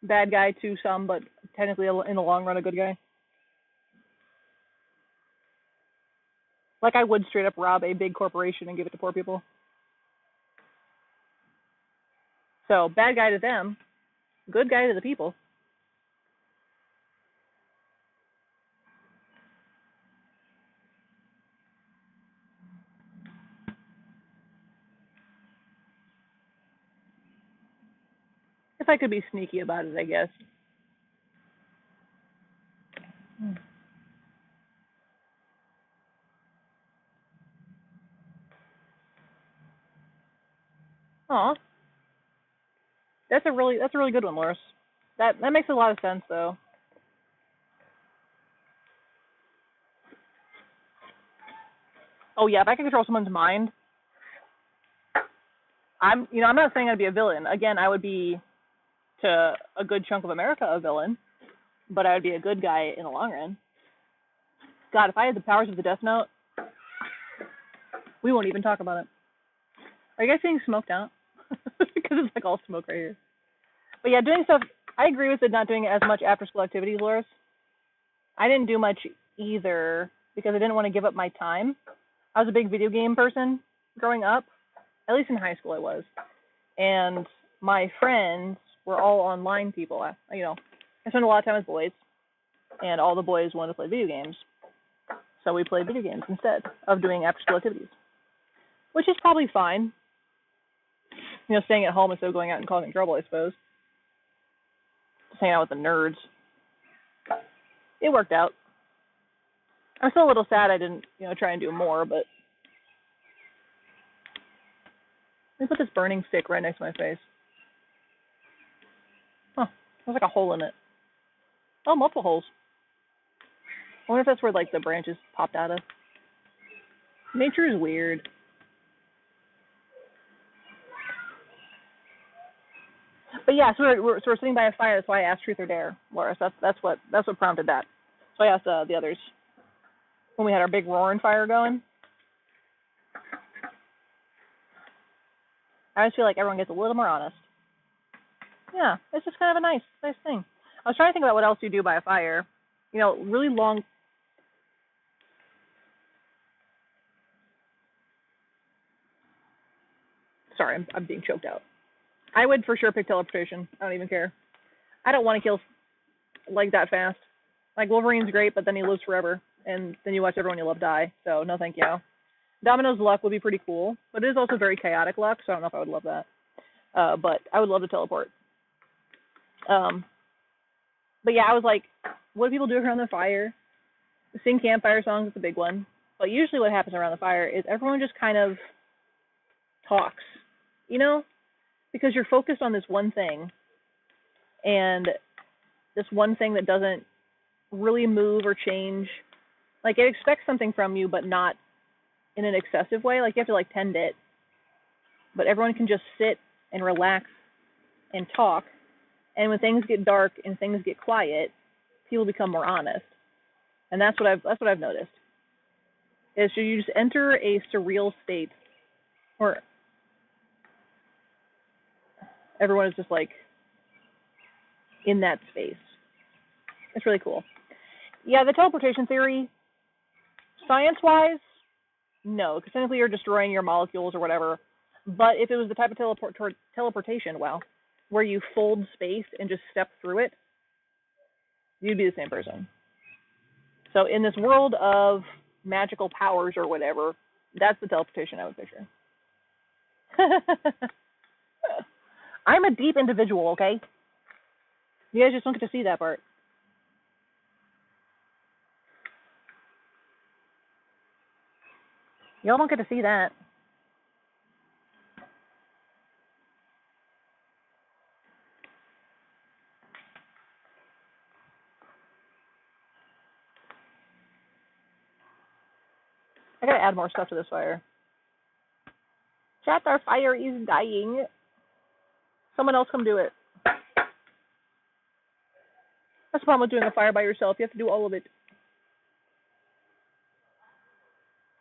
Bad guy to some, but technically in the long run a good guy. Like I would straight up rob a big corporation and give it to poor people. So bad guy to them, good guy to the people. If I could be sneaky about it, I guess. Aw. That's a really good one, Loris. That makes a lot of sense though. Oh yeah, if I can control someone's mind, I'm not saying I'd be a villain. Again, I would be to a good chunk of America a villain, but I would be a good guy in the long run. God, if I had the powers of the Death Note, we won't even talk about it. Are you guys getting smoked out? Because it's like all smoke right here. But yeah, doing stuff. I agree with it not doing as much after school activities, Loris. I didn't do much either because I didn't want to give up my time. I was a big video game person growing up. At least in high school I was. And my friends were all online people. I spent a lot of time with boys, and all the boys wanted to play video games. So we played video games instead of doing after-school activities, which is probably fine. Staying at home instead of going out and causing trouble, I suppose. Just hanging out with the nerds. It worked out. I'm still a little sad I didn't, try and do more, but let me put this burning stick right next to my face. Huh, there's like a hole in it. Oh, multiple holes. I wonder if that's where, like, the branches popped out of. Nature is weird. But yeah, so we're sitting by a fire. That's why I asked Truth or Dare, Loris. That's what prompted that. So I asked the others when we had our big roaring fire going. I always feel like everyone gets a little more honest. Yeah, it's just kind of a nice thing. I was trying to think about what else you do by a fire. Really long. Sorry, I'm being choked out. I would for sure pick teleportation. I don't even care. I don't want to kill like that fast. Like Wolverine's great, but then he lives forever, and then you watch everyone you love die. So no, thank you. Domino's luck would be pretty cool, but it is also very chaotic luck, so I don't know if I would love that. But I would love to teleport. But yeah, I was like, what do people do around the fire? Sing campfire songs is a big one. But usually what happens around the fire is everyone just kind of talks, because you're focused on this one thing, and this one thing that doesn't really move or change. Like, it expects something from you, but not in an excessive way. Like, you have to, tend it. But everyone can just sit and relax and talk. And when things get dark and things get quiet, people become more honest. And that's what I've noticed. Is you just enter a surreal state where everyone is just in that space. It's really cool. Yeah, the teleportation theory, science-wise, no, because technically you're destroying your molecules or whatever. But if it was the type of teleportation, where you fold space and just step through it, you'd be the same person. So in this world of magical powers or whatever, that's the teleportation I would picture. I'm a deep individual, okay? You guys just don't get to see that part. Y'all don't get to see that. I gotta add more stuff to this fire. Chat, our fire is dying. Someone else come do it. That's the problem with doing a fire by yourself. You have to do all of it.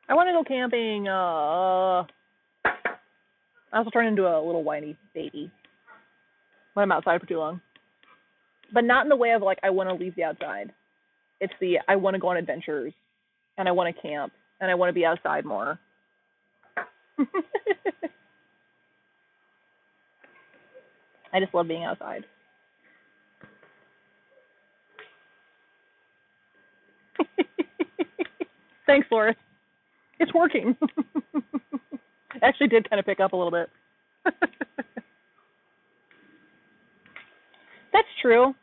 I want to go camping. I also turn into a little whiny baby when I'm outside for too long. But not in the way of I want to leave the outside. It's I want to go on adventures, and I want to camp, and I want to be outside more. I just love being outside. Thanks, Loris. It's working. It actually did kind of pick up a little bit. That's true.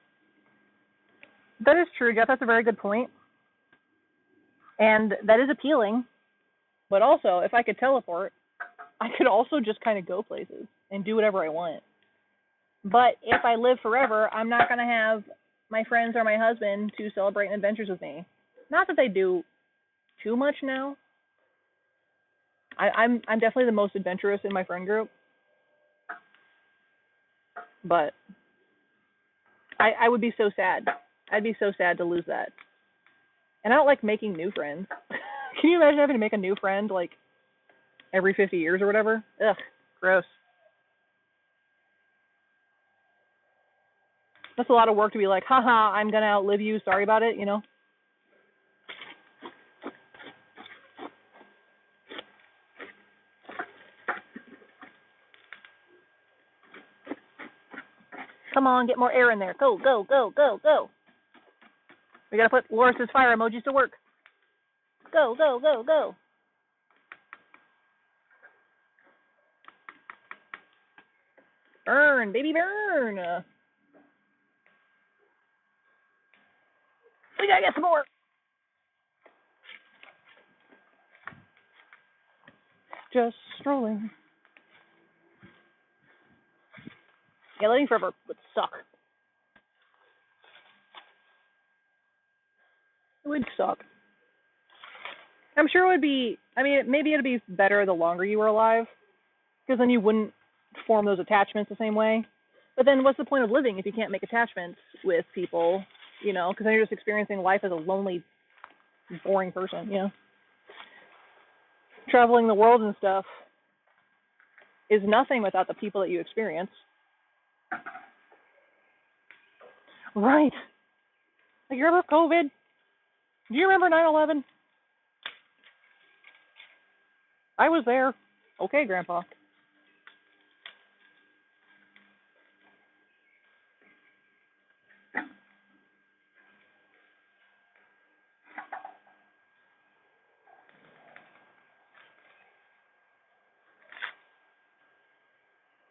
That is true, Jeff. That's a very good point. And that is appealing. But also, if I could teleport, I could also just kind of go places and do whatever I want. But if I live forever, I'm not going to have my friends or my husband to celebrate adventures with me. Not that they do too much now. I'm definitely the most adventurous in my friend group. But I would be so sad. I'd be so sad to lose that. And I don't like making new friends. Can you imagine having to make a new friend every 50 years or whatever? Ugh, Gross. That's a lot of work to be like, haha, I'm going to outlive you. Sorry about it, you know? Come on, get more air in there. Go, go, go, go, go. We got to put Loris's fire emojis to work. Go, go, go, go. Burn, baby, burn. We got to get some more. Just strolling. Yeah, living forever would suck. It would suck. I'm sure it would be, I mean, maybe it'd be better the longer you were alive, because then you wouldn't form those attachments the same way. But then what's the point of living if you can't make attachments with people, you know, because then you're just experiencing life as a lonely, boring person, you know? Traveling the world and stuff is nothing without the people that you experience. Right. Like, you remember COVID? Do you remember 9/11? I was there. Okay, Grandpa.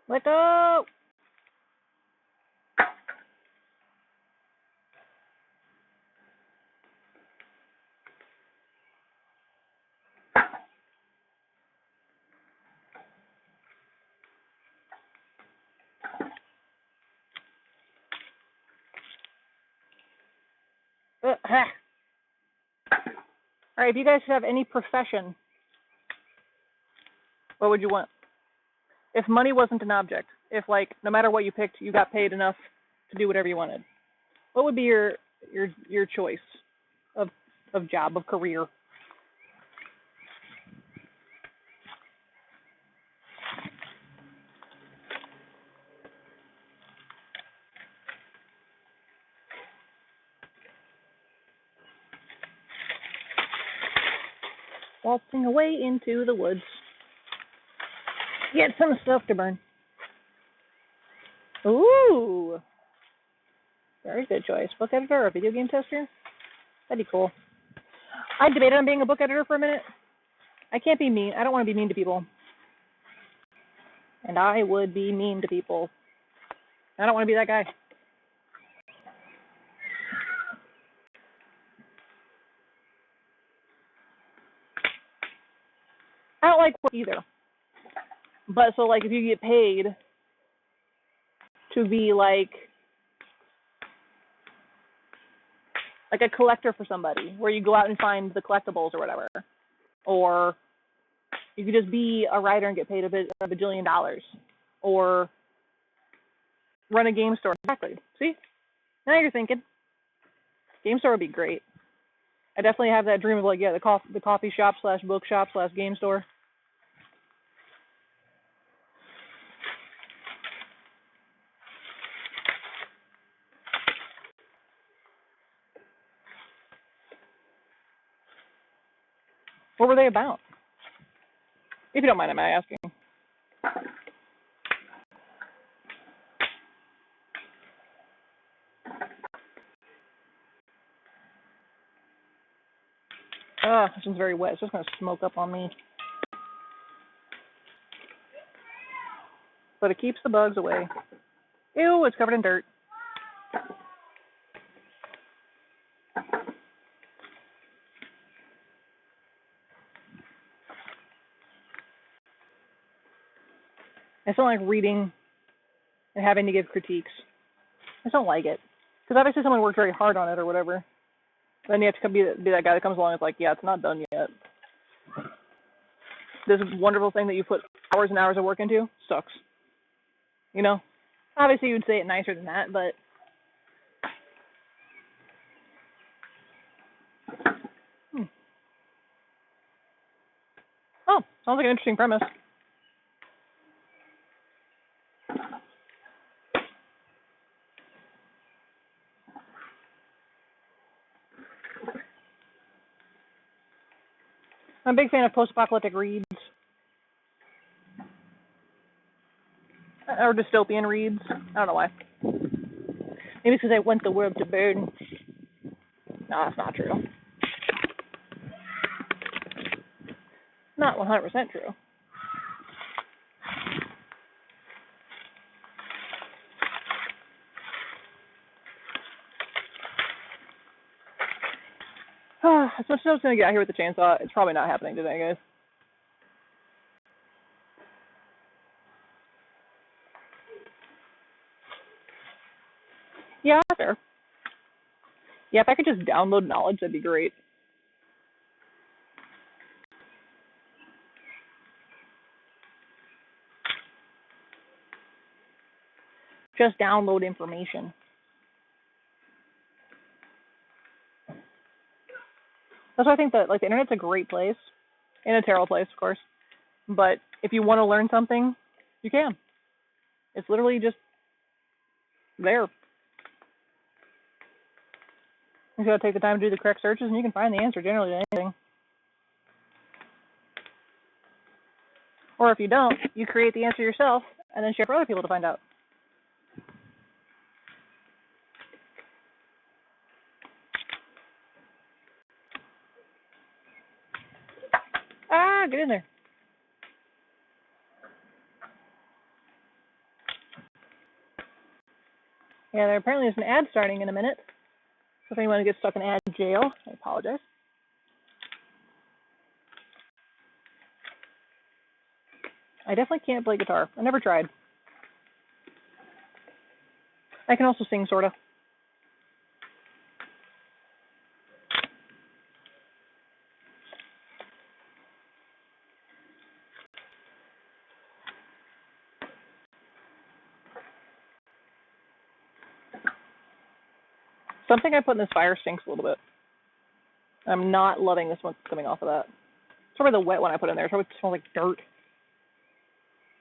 Let go. All right, if you guys have any profession, what would you want? If money wasn't an object, if, like, no matter what you picked, you got paid enough to do whatever you wanted, what would be your choice of job, of career? Waltzing away into the woods. Get some stuff to burn. Ooh. Very good choice. Book editor or video game tester? That'd be cool. I debated on being a book editor for a minute. I can't be mean. I don't want to be mean to people. And I would be mean to people. I don't want to be that guy. I don't like work either. But so, like, if you get paid to be like a collector for somebody, where you go out and find the collectibles or whatever, or you could just be a writer and get paid a bajillion dollars, or run a game store. Exactly. See? Now you're thinking. Game store would be great. I definitely have that dream of, like, yeah, the coffee shop / bookshop / game store. What were they about? If you don't mind, I'm asking. This one's very wet. It's just going to smoke up on me. But it keeps the bugs away. Ew, it's covered in dirt. I just don't like reading and having to give critiques. I just don't like it. Because obviously someone worked very hard on it or whatever. Then you have to be that guy that comes along and is like, yeah, it's not done yet. This wonderful thing that you put hours and hours of work into sucks. You know? Obviously you'd say it nicer than that, but... Oh, sounds like an interesting premise. I'm a big fan of post-apocalyptic reads. Or dystopian reads. I don't know why. Maybe it's because I want the world to burn. No, that's not true. Not 100% true. As much as I was going to get out here with the chainsaw, it's probably not happening today, guys. Yeah, fair. Yeah, if I could just download knowledge, that'd be great. Just download information. That's why I think that the internet's a great place, and a terrible place, of course. But if you want to learn something, you can. It's literally just there. You gotta take the time to do the correct searches, and you can find the answer generally to anything. Or if you don't, you create the answer yourself, and then share for other people to find out. Ah, get in there. Yeah, there apparently is an ad starting in a minute. So if anyone gets stuck in ad jail, I apologize. I definitely can't play guitar. I never tried. I can also sing, sort of. Something I put in this fire stinks a little bit. I'm not loving this one coming off of that. It's probably the wet one I put in there. It probably smells like dirt.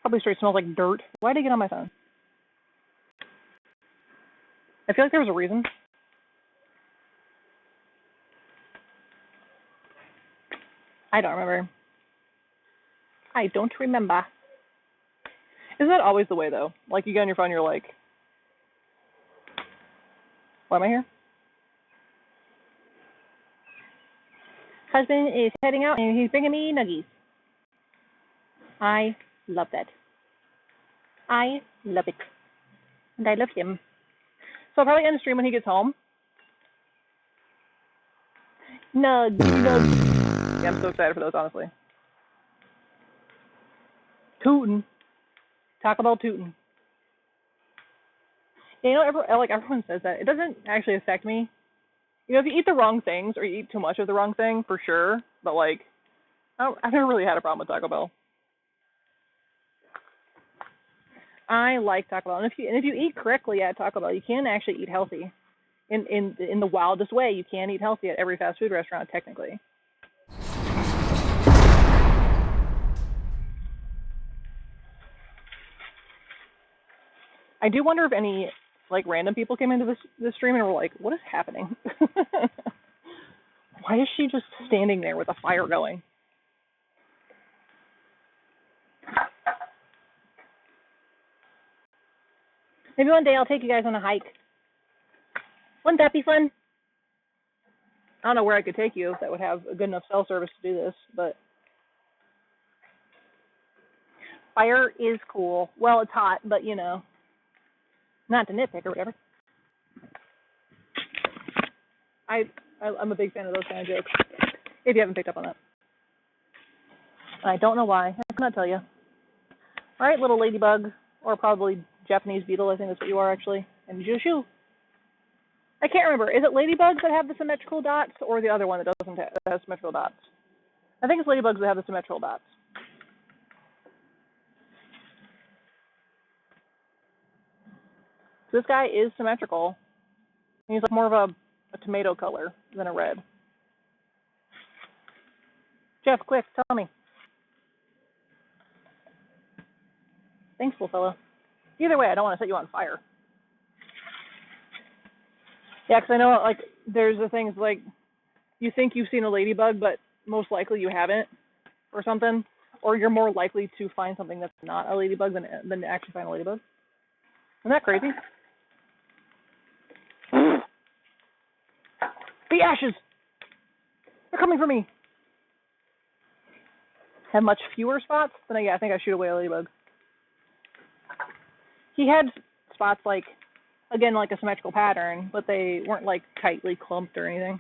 Probably straight smells like dirt. Why did it get on my phone? I feel like there was a reason. I don't remember. I don't remember. Isn't that always the way, though? Like, you get on your phone, you're like, why am I here? Husband is heading out, and he's bringing me nuggies. I love that. I love it. And I love him. So I'll probably end the stream when he gets home. Nugs, nugs. Yeah, I'm so excited for those, honestly. Tootin'. Taco Bell tootin'. Yeah, you know, everyone says that. It doesn't actually affect me. You know, if you eat the wrong things or you eat too much of the wrong thing, for sure. But, like, I've never really had a problem with Taco Bell. I like Taco Bell. And if you eat correctly at Taco Bell, you can actually eat healthy. In the wildest way, you can eat healthy at every fast food restaurant, technically. I do wonder if any random people came into this stream and were like, what is happening? Why is she just standing there with a fire going? Maybe one day I'll take you guys on a hike. Wouldn't that be fun? I don't know where I could take you if that would have a good enough cell service to do this, but fire is cool. Well, it's hot, but you know, not to nitpick or whatever. I'm a big fan of those kind of jokes, if you haven't picked up on that. I don't know why. I cannot tell you. All right, little ladybug, or probably Japanese beetle, I think that's what you are actually, and Jushu. I can't remember. Is it ladybugs that have the symmetrical dots, or the other one that doesn't that has symmetrical dots? I think it's ladybugs that have the symmetrical dots. This guy is symmetrical. He's like more of a tomato color than a red. Jeff, quick, tell me. Thanks, little fella. Either way, I don't want to set you on fire. Yeah, because I know, there's the things you think you've seen a ladybug, but most likely you haven't or something, or you're more likely to find something that's not a ladybug than to actually find a ladybug. Isn't that crazy? The ashes! They're coming for me! Have much fewer spots than I think I shoot away a ladybug. He had spots like, again, like a symmetrical pattern, but they weren't like tightly clumped or anything.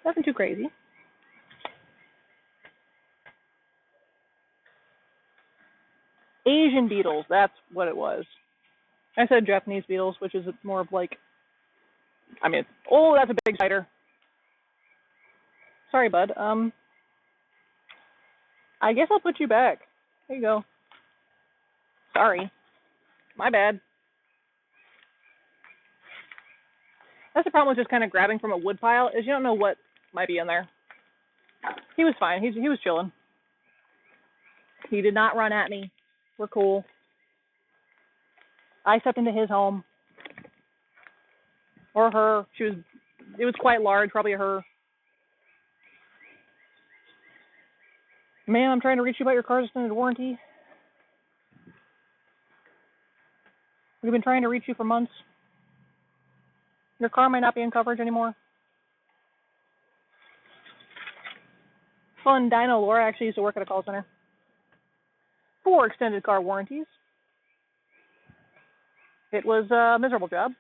Nothing too crazy. Asian beetles, that's what it was. I said Japanese beetles, which is more of like, I mean, oh, that's a big spider. Sorry, bud. I guess I'll put you back. There you go. Sorry. My bad. That's the problem with just kind of grabbing from a wood pile, is you don't know what might be in there. He was fine. He was chilling. He did not run at me. We're cool. I stepped into his home. Or her. It was quite large, probably her. Ma'am, I'm trying to reach you about your car's extended warranty. We've been trying to reach you for months. Your car might not be in coverage anymore. Fun Dino Laura actually used to work at a call center. 4 extended car warranties. It was a miserable job.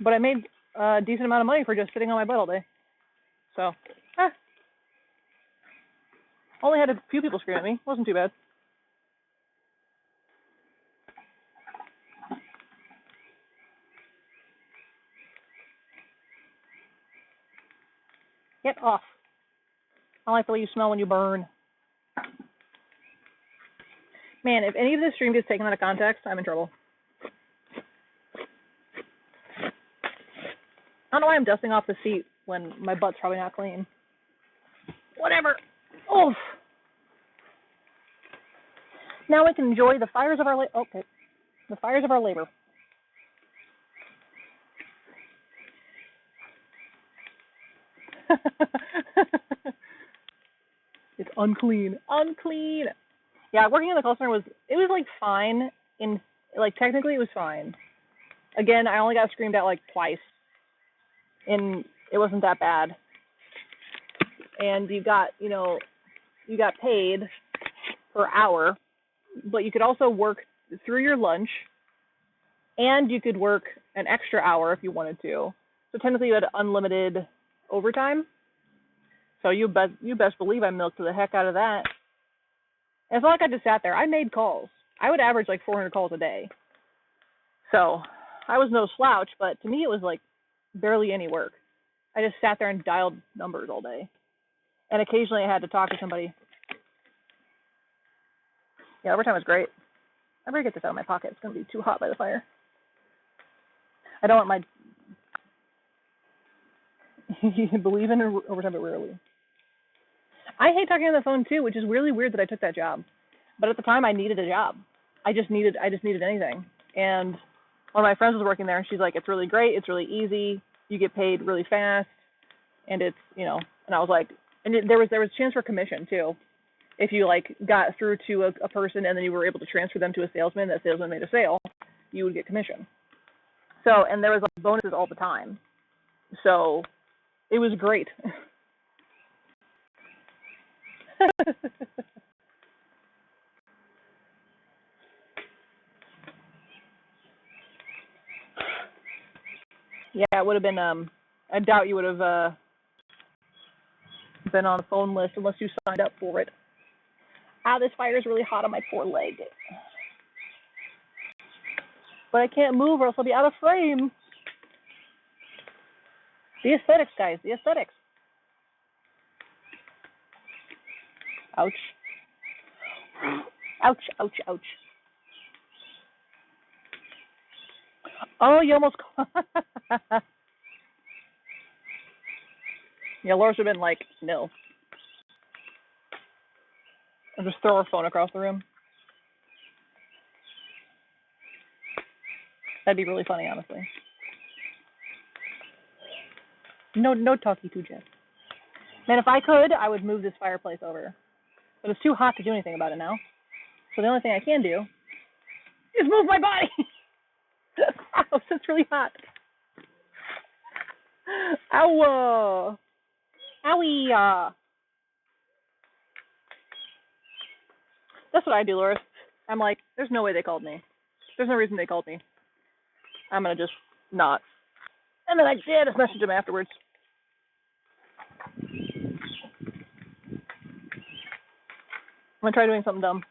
But I made a decent amount of money for just sitting on my butt all day. So, only had a few people scream at me. Wasn't too bad. Get off. I like the way you smell when you burn. Man, if any of this stream gets taken out of context, I'm in trouble. I don't know why I'm dusting off the seat when my butt's probably not clean. Whatever. Oof. Now we can enjoy the fires of our the fires of our labor. It's unclean. Unclean. Yeah, working in the call center was like fine. Technically it was fine. Again, I only got screamed at like twice. And it wasn't that bad. And you got paid per hour, but you could also work through your lunch, and you could work an extra hour if you wanted to. So technically you had unlimited overtime. So you best believe I milked the heck out of that. And it's not like I just sat there. I made calls. I would average like 400 calls a day. So I was no slouch, but to me it was like barely any work. I just sat there and dialed numbers all day. And occasionally I had to talk to somebody. Yeah, overtime was great. I better get this out of my pocket. It's going to be too hot by the fire. I don't want my... You believe in overtime, but rarely. I hate talking on the phone too, which is really weird that I took that job. But at the time, I needed a job. I just needed anything. And one of my friends was working there, and she's like, "It's really great. It's really easy. You get paid really fast, and it's And I was like, and there was a chance for commission too. If you like got through to a person and then you were able to transfer them to a salesman, that salesman made a sale, you would get commission. So, and there was like bonuses all the time. So, it was great. Yeah, it would have been, I doubt you would have been on the phone list unless you signed up for it. This fire is really hot on my poor leg. But I can't move or else I'll be out of frame. The aesthetics, guys, the aesthetics. Ouch. Ouch, ouch, ouch. Oh, you almost... Yeah, Laura should have been like, no. Or just throw her phone across the room. That'd be really funny, honestly. No talkie to Jeff. Man, if I could, I would move this fireplace over. But it's too hot to do anything about it now. So the only thing I can do is move my body. Ow, it's really hot. Ow. Owie. That's what I do, Loris. I'm like, there's no way they called me. There's no reason they called me. I'm going to just not. And then I just message them afterwards. I'm going to try doing something dumb.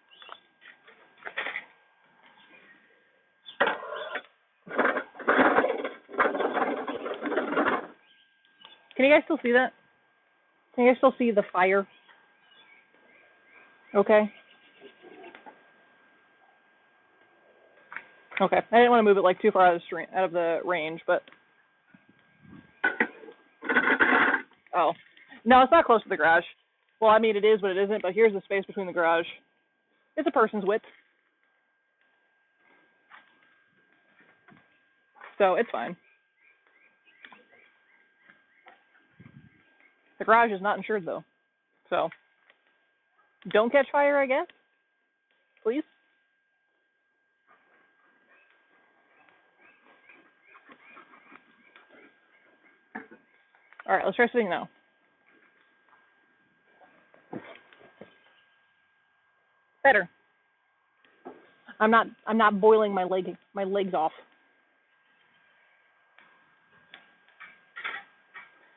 Can you guys still see that? Can you guys still see the fire? Okay. Okay. I didn't want to move it like too far out of the range, but oh. No, it's not close to the garage. Well, I mean it is, but it isn't, but here's the space between the garage. It's a person's width. So it's fine. The garage is not insured though. So don't catch fire, I guess. Please. All right, let's try sitting now. Better. I'm not boiling my legs off.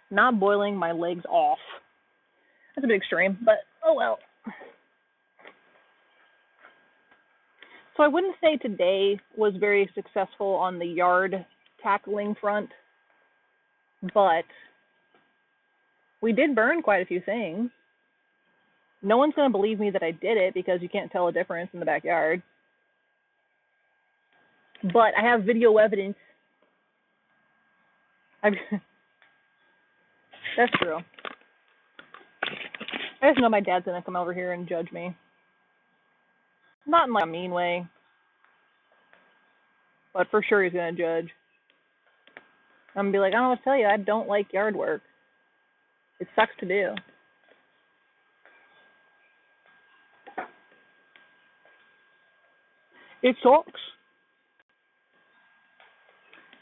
Not boiling my legs off. That's a bit extreme, but oh well. So I wouldn't say today was very successful on the yard tackling front, but we did burn quite a few things. No one's going to believe me that I did it because you can't tell a difference in the backyard. But I have video evidence. That's true. I just know my dad's going to come over here and judge me. Not in like a mean way, but for sure he's going to judge. I'm going to be like, I don't know what to tell you. I don't like yard work. It sucks to do. It sucks.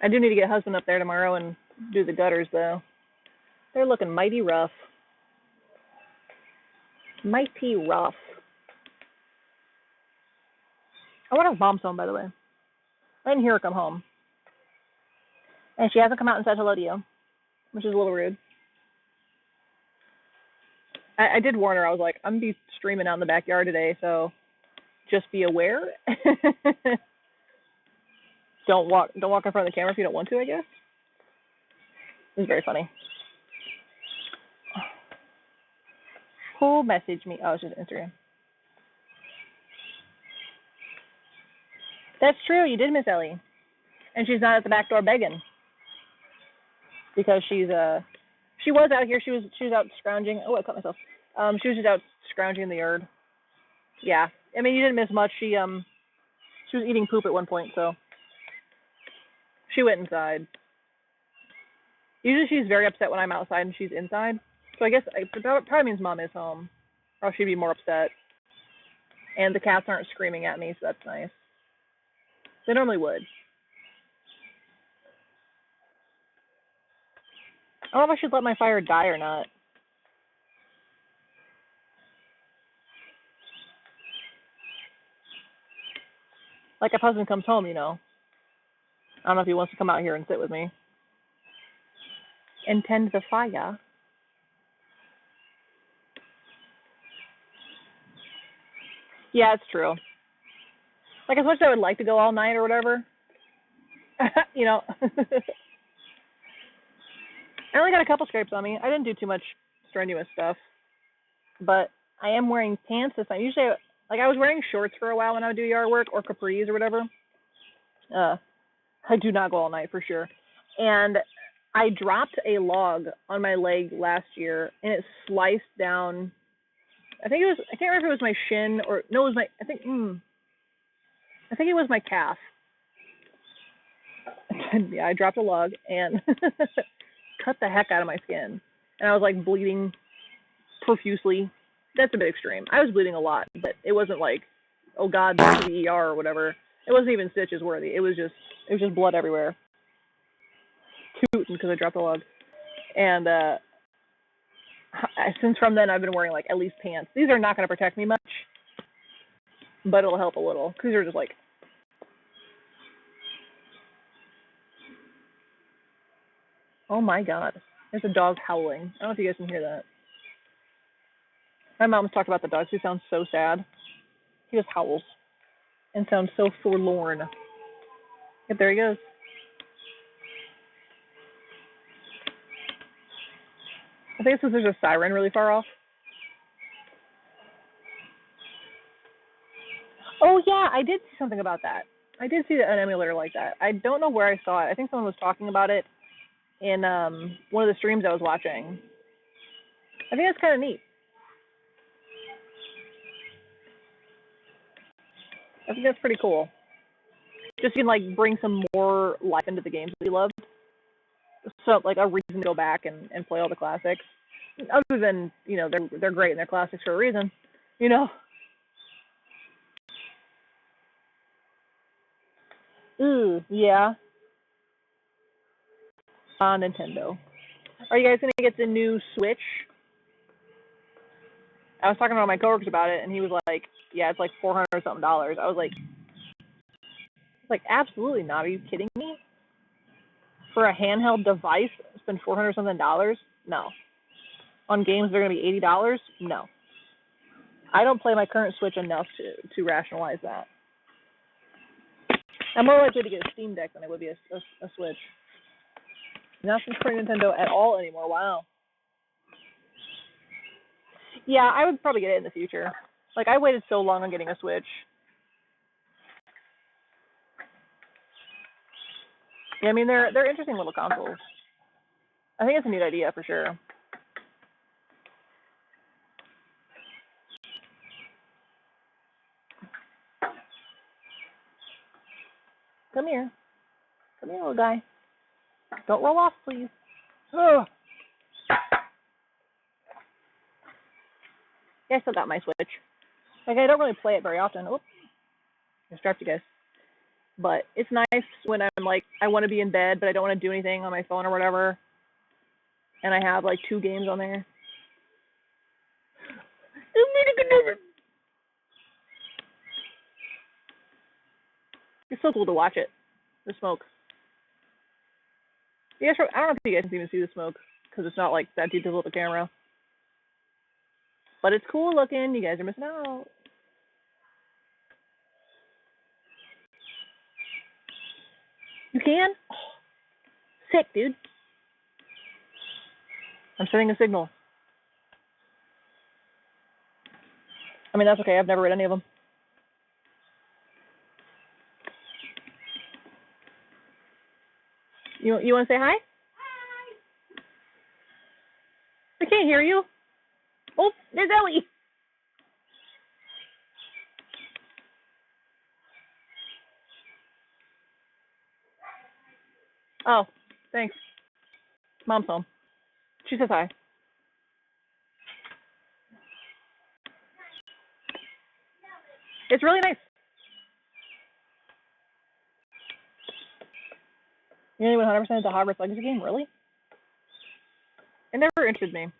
I do need to get husband up there tomorrow and do the gutters, though. They're looking mighty rough. Mighty rough. I wonder if Mom's home, by the way. I didn't hear her come home. And she hasn't come out and said hello to you, which is a little rude. I did warn her. I was like, I'm going to be streaming out in the backyard today, so just be aware. Don't walk in front of the camera if you don't want to, I guess. It was very funny. Who messaged me? Oh, it's just Instagram. That's true. You did miss Ellie. And she's not at the back door begging. Because she was out here. She was out scrounging. Oh, I cut myself. She was just out scrounging in the yard. Yeah. I mean, you didn't miss much. She was eating poop at one point, so she went inside. Usually she's very upset when I'm outside and she's inside. So I guess it probably means Mom is home, or she'd be more upset. And the cats aren't screaming at me, so that's nice. They normally would. I don't know if I should let my fire die or not. Like if husband comes home, you know. I don't know if he wants to come out here and sit with me. And tend the fire. Yeah, it's true. Like as much as I would like to go all night or whatever, you know. I only got a couple scrapes on me. I didn't do too much strenuous stuff. But I am wearing pants this time. Usually, like I was wearing shorts for a while when I would do yard work or capris or whatever. I do not go all night for sure. And I dropped a log on my leg last year and it sliced down. I can't remember if it was my shin or, no, it was my, I think it was my calf. yeah, I dropped a log and cut the heck out of my skin. And I was like bleeding profusely. That's a bit extreme. I was bleeding a lot, but it wasn't like, oh God, to the ER or whatever. It wasn't even stitches worthy. It was just blood everywhere. Tooting because I dropped a log. And since from then I've been wearing like at least pants. These are not going to protect me much, but it'll help a little because they're just like. Oh my God, there's a dog howling. I don't know if you guys can hear that. My mom's talked about the dogs. He sounds so sad. He just howls and sounds so forlorn. Yep, there he goes. I think it's because there's a siren really far off. Oh yeah, I did see something about that. I did see an emulator like that. I don't know where I saw it. I think someone was talking about it in one of the streams I was watching. I think that's kind of neat. I think that's pretty cool. Just you can like bring some more life into the games that you love. So like a reason to go back and play all the classics. Other than, you know, they're great and they're classics for a reason. You know? Ooh, yeah. Nintendo. Are you guys gonna get the new Switch? I was talking to my coworkers about it, and he was like, "Yeah, it's like $400-something." I was like, absolutely not. Are you kidding me? For a handheld device, spend $400-something? No. On games that are gonna be $80? No. I don't play my current Switch enough to rationalize that. I'm more likely to get a Steam Deck than I would be a Switch. Not supporting Nintendo at all anymore. Wow. Yeah, I would probably get it in the future. Like, I waited so long on getting a Switch. Yeah, I mean, they're interesting little consoles. I think it's a neat idea for sure. Come here. Come here, little guy. Don't roll off, please. Ugh. Yeah, I still got my Switch. Like, I don't really play it very often. Oops. I strapped you guys. But it's nice when I'm like, I want to be in bed, but I don't want to do anything on my phone or whatever. And I have like 2 games on there. It's so cool to watch it. The smoke. Yeah, sure. I don't know if you guys can even see the smoke because it's not like that detailed with the camera. But it's cool looking. You guys are missing out. You can? Oh, sick, dude. I'm sending a signal. I mean, that's okay. I've never read any of them. You want to say hi? Hi. I can't hear you. Oh, there's Ellie. Oh, thanks. Mom's home. She says hi. It's really nice. You only 100% the Hogwarts Legacy game? Really? It never interested me.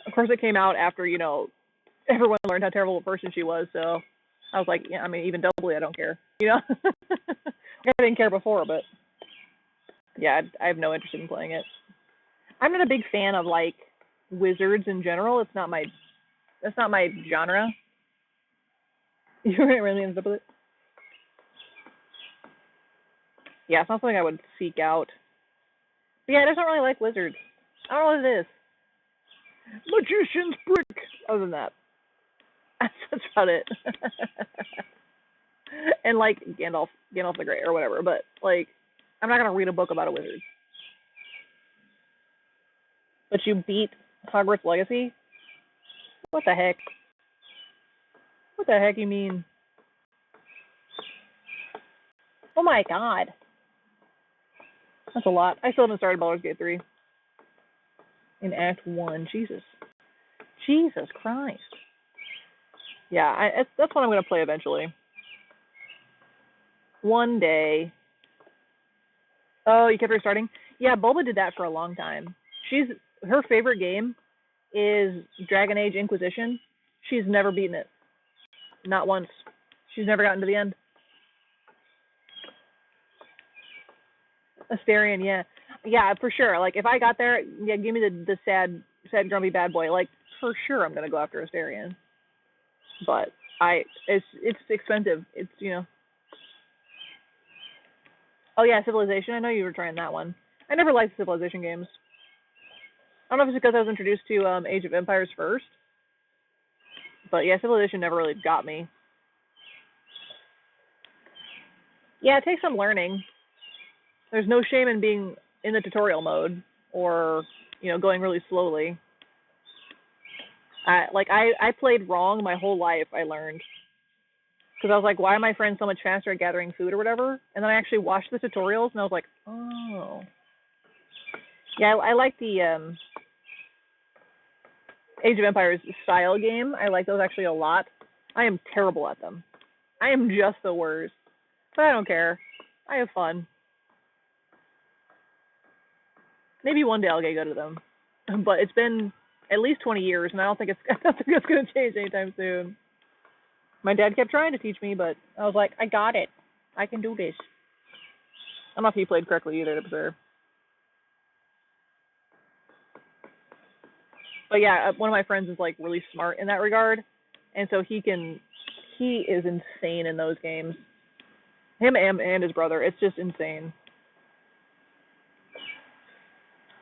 Of course, it came out after, you know, everyone learned how terrible a person she was, so I was like, yeah, I mean, even doubly, I don't care. You know? I didn't care before, but yeah, I have no interest in playing it. I'm not a big fan of, like, wizards in general. That's not my genre. You really ends up with it? Yeah, it's not something I would seek out. But yeah, I just don't really like wizards. I don't know what it is. Magician's brick. Other than that, that's about it. And like Gandalf the Grey or whatever. But like, I'm not gonna read a book about a wizard. But you beat Hogwarts Legacy? What the heck? What the heck you mean? Oh my god. That's a lot. I still haven't started Baldur's Gate 3. In Act 1. Jesus Christ. Yeah, that's what I'm going to play eventually. One day. Oh, you kept restarting? Yeah, Bulba did that for a long time. Her favorite game is Dragon Age Inquisition. She's never beaten it. Not once. She's never gotten to the end. Astarion, yeah. Yeah, for sure. Like, if I got there, yeah, give me the sad, grumpy bad boy. Like, for sure I'm going to go after Astarion. But it's expensive. It's, you know. Oh, yeah, Civilization. I know you were trying that one. I never liked Civilization games. I don't know if it's because I was introduced to Age of Empires first. But, yeah, Civilization never really got me. Yeah, it takes some learning. There's no shame in being in the tutorial mode or, you know, going really slowly. I played wrong my whole life, I learned. Because I was like, why are my friends so much faster at gathering food or whatever? And then I actually watched the tutorials and I was like, oh. Yeah, I like the Age of Empires style game. I like those actually a lot. I am terrible at them. I am just the worst. But I don't care. I have fun. Maybe one day I'll get good at them. But it's been at least 20 years, and I don't think it's going to change anytime soon. My dad kept trying to teach me, but I was like, I got it. I can do this. I don't know if he played correctly either, to be fair. But yeah, one of my friends is like really smart in that regard, and so he is insane in those games. Him and his brother, it's just insane.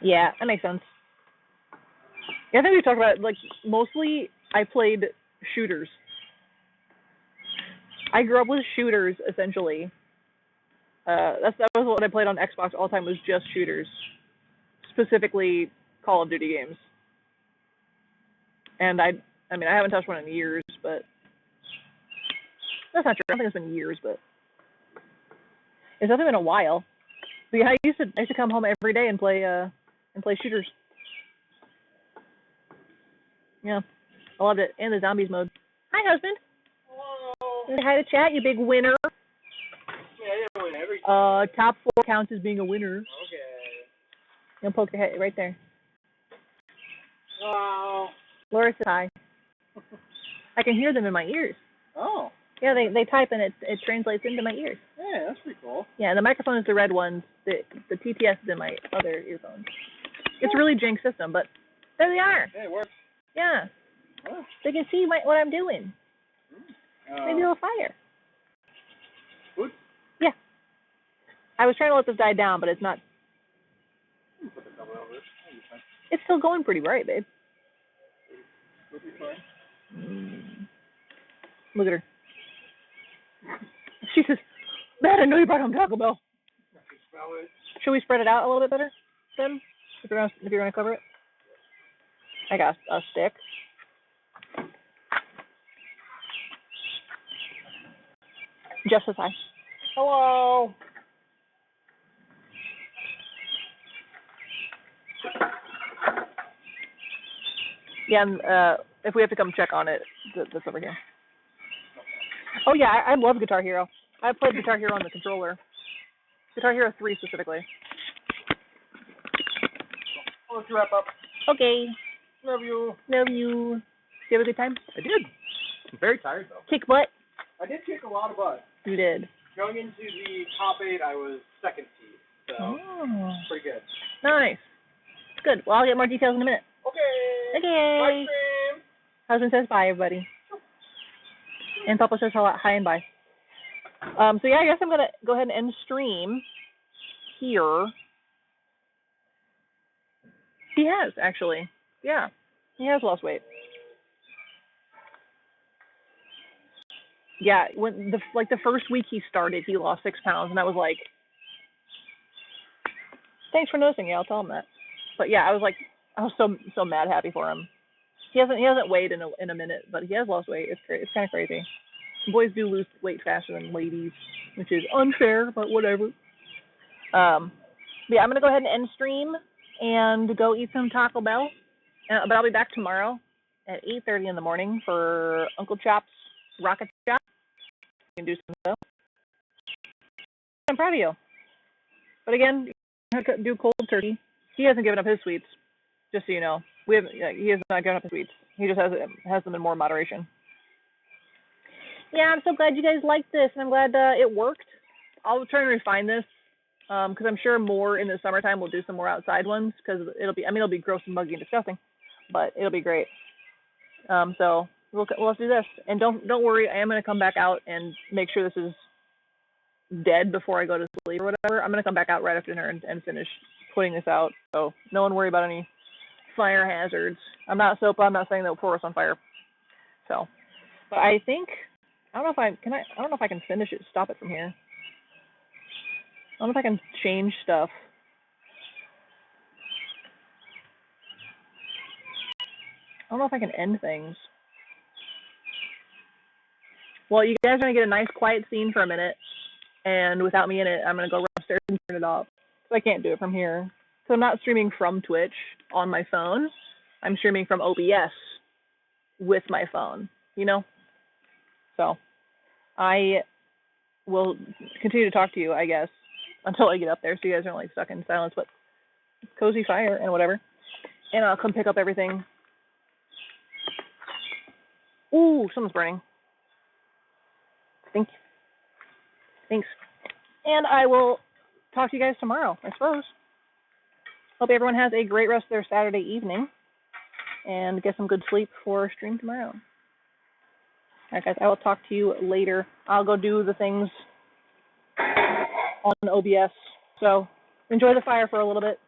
Yeah, that makes sense. Yeah, I think we talked about it, like, mostly I played shooters. I grew up with shooters, essentially. That was what I played on Xbox all the time, was just shooters. Specifically Call of Duty games. And I mean, I haven't touched one in years, but that's not true. I don't think it's been years, but it's definitely been a while. But yeah, I used to come home every day and play shooters. Yeah, I loved it. And the zombies mode. Hi, husband. Hello. Say hi to chat, you big winner. Yeah, I didn't win everything. Top 4 counts as being a winner. Okay. You'll poke your head right there. Wow. Laura says hi. I can hear them in my ears. Oh. Yeah, they type and it translates into my ears. Yeah, that's pretty cool. Yeah, the microphone is the red one. The TTS is in my other earphones. It's a really jank system, but there they are. Yeah, it works. Yeah. Oh. They can see what I'm doing. Maybe a little fire. Good? Yeah. I was trying to let this die down, but it's not. Put the cover over it. It's still going pretty bright, babe. It'll be fine. Look at her. She says, "Man, I know you brought home Taco Bell." I can smell it. Should we spread it out a little bit better, then? If you're gonna cover it. I got a stick. Jeff says hi. Hello. Yeah, and if we have to come check on it, that's over here. Oh yeah, I love Guitar Hero. I played Guitar Hero on the controller. Guitar Hero 3 specifically. Oh, let's wrap up. Okay. Love you. Love you. Did you have a good time? I did. I'm very tired though. Kick butt? I did kick a lot of butt. You did. Going into the top 8, I was second seed, so pretty good. Nice. Good. Well, I'll get more details in a minute. Okay. Okay. Bye, stream. Husband says bye, everybody. And Papa says hi and bye. So yeah, I guess I'm gonna go ahead and end stream here. He has actually. Yeah, he has lost weight. Yeah, when the first week he started, he lost 6 pounds, and I was like, thanks for noticing. Yeah, I'll tell him that. But yeah, I was so mad happy for him. He hasn't weighed in a minute, but he has lost weight. It's kind of crazy. Boys do lose weight faster than ladies, which is unfair, but whatever. But yeah, I'm going to go ahead and end stream and go eat some Taco Bell. But I'll be back tomorrow at 8:30 in the morning for Uncle Chop's Rocket Shop. You can do some stuff. I'm proud of you. But again, you have to do cold turkey. He hasn't given up his sweets, just so you know. He has not given up his sweets. He just has them in more moderation. Yeah, I'm so glad you guys liked this, and I'm glad it worked. I'll try and refine this, because I'm sure more in the summertime we'll do some more outside ones, because it'll be gross and muggy and disgusting, but it'll be great. So we'll do this, and don't worry, I am going to come back out and make sure this is dead before I go to sleep or whatever. I'm going to come back out right after dinner and finish putting this out, so no one worry about any fire hazards. I'm not SOPA, I'm not saying that will pour us on fire. So, but I think, I don't know if I can finish it, stop it from here. I don't know if I can change stuff. I don't know if I can end things. Well, you guys are going to get a nice quiet scene for a minute, and without me in it, I'm going to go upstairs and turn it off. So I can't do it from here. So I'm not streaming from Twitch on my phone. I'm streaming from OBS with my phone, you know? So I will continue to talk to you, I guess, until I get up there so you guys aren't like stuck in silence, but cozy fire and whatever. And I'll come pick up everything. Ooh, something's burning. Thanks. And I will talk to you guys tomorrow, I suppose. Hope everyone has a great rest of their Saturday evening and get some good sleep for stream tomorrow. All right, guys, I will talk to you later. I'll go do the things on OBS. So enjoy the fire for a little bit.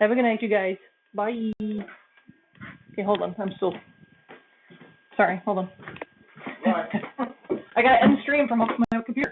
Have a good night, you guys. Bye. Okay, hold on. I'm still... Sorry, hold on. I got to end stream from my computer.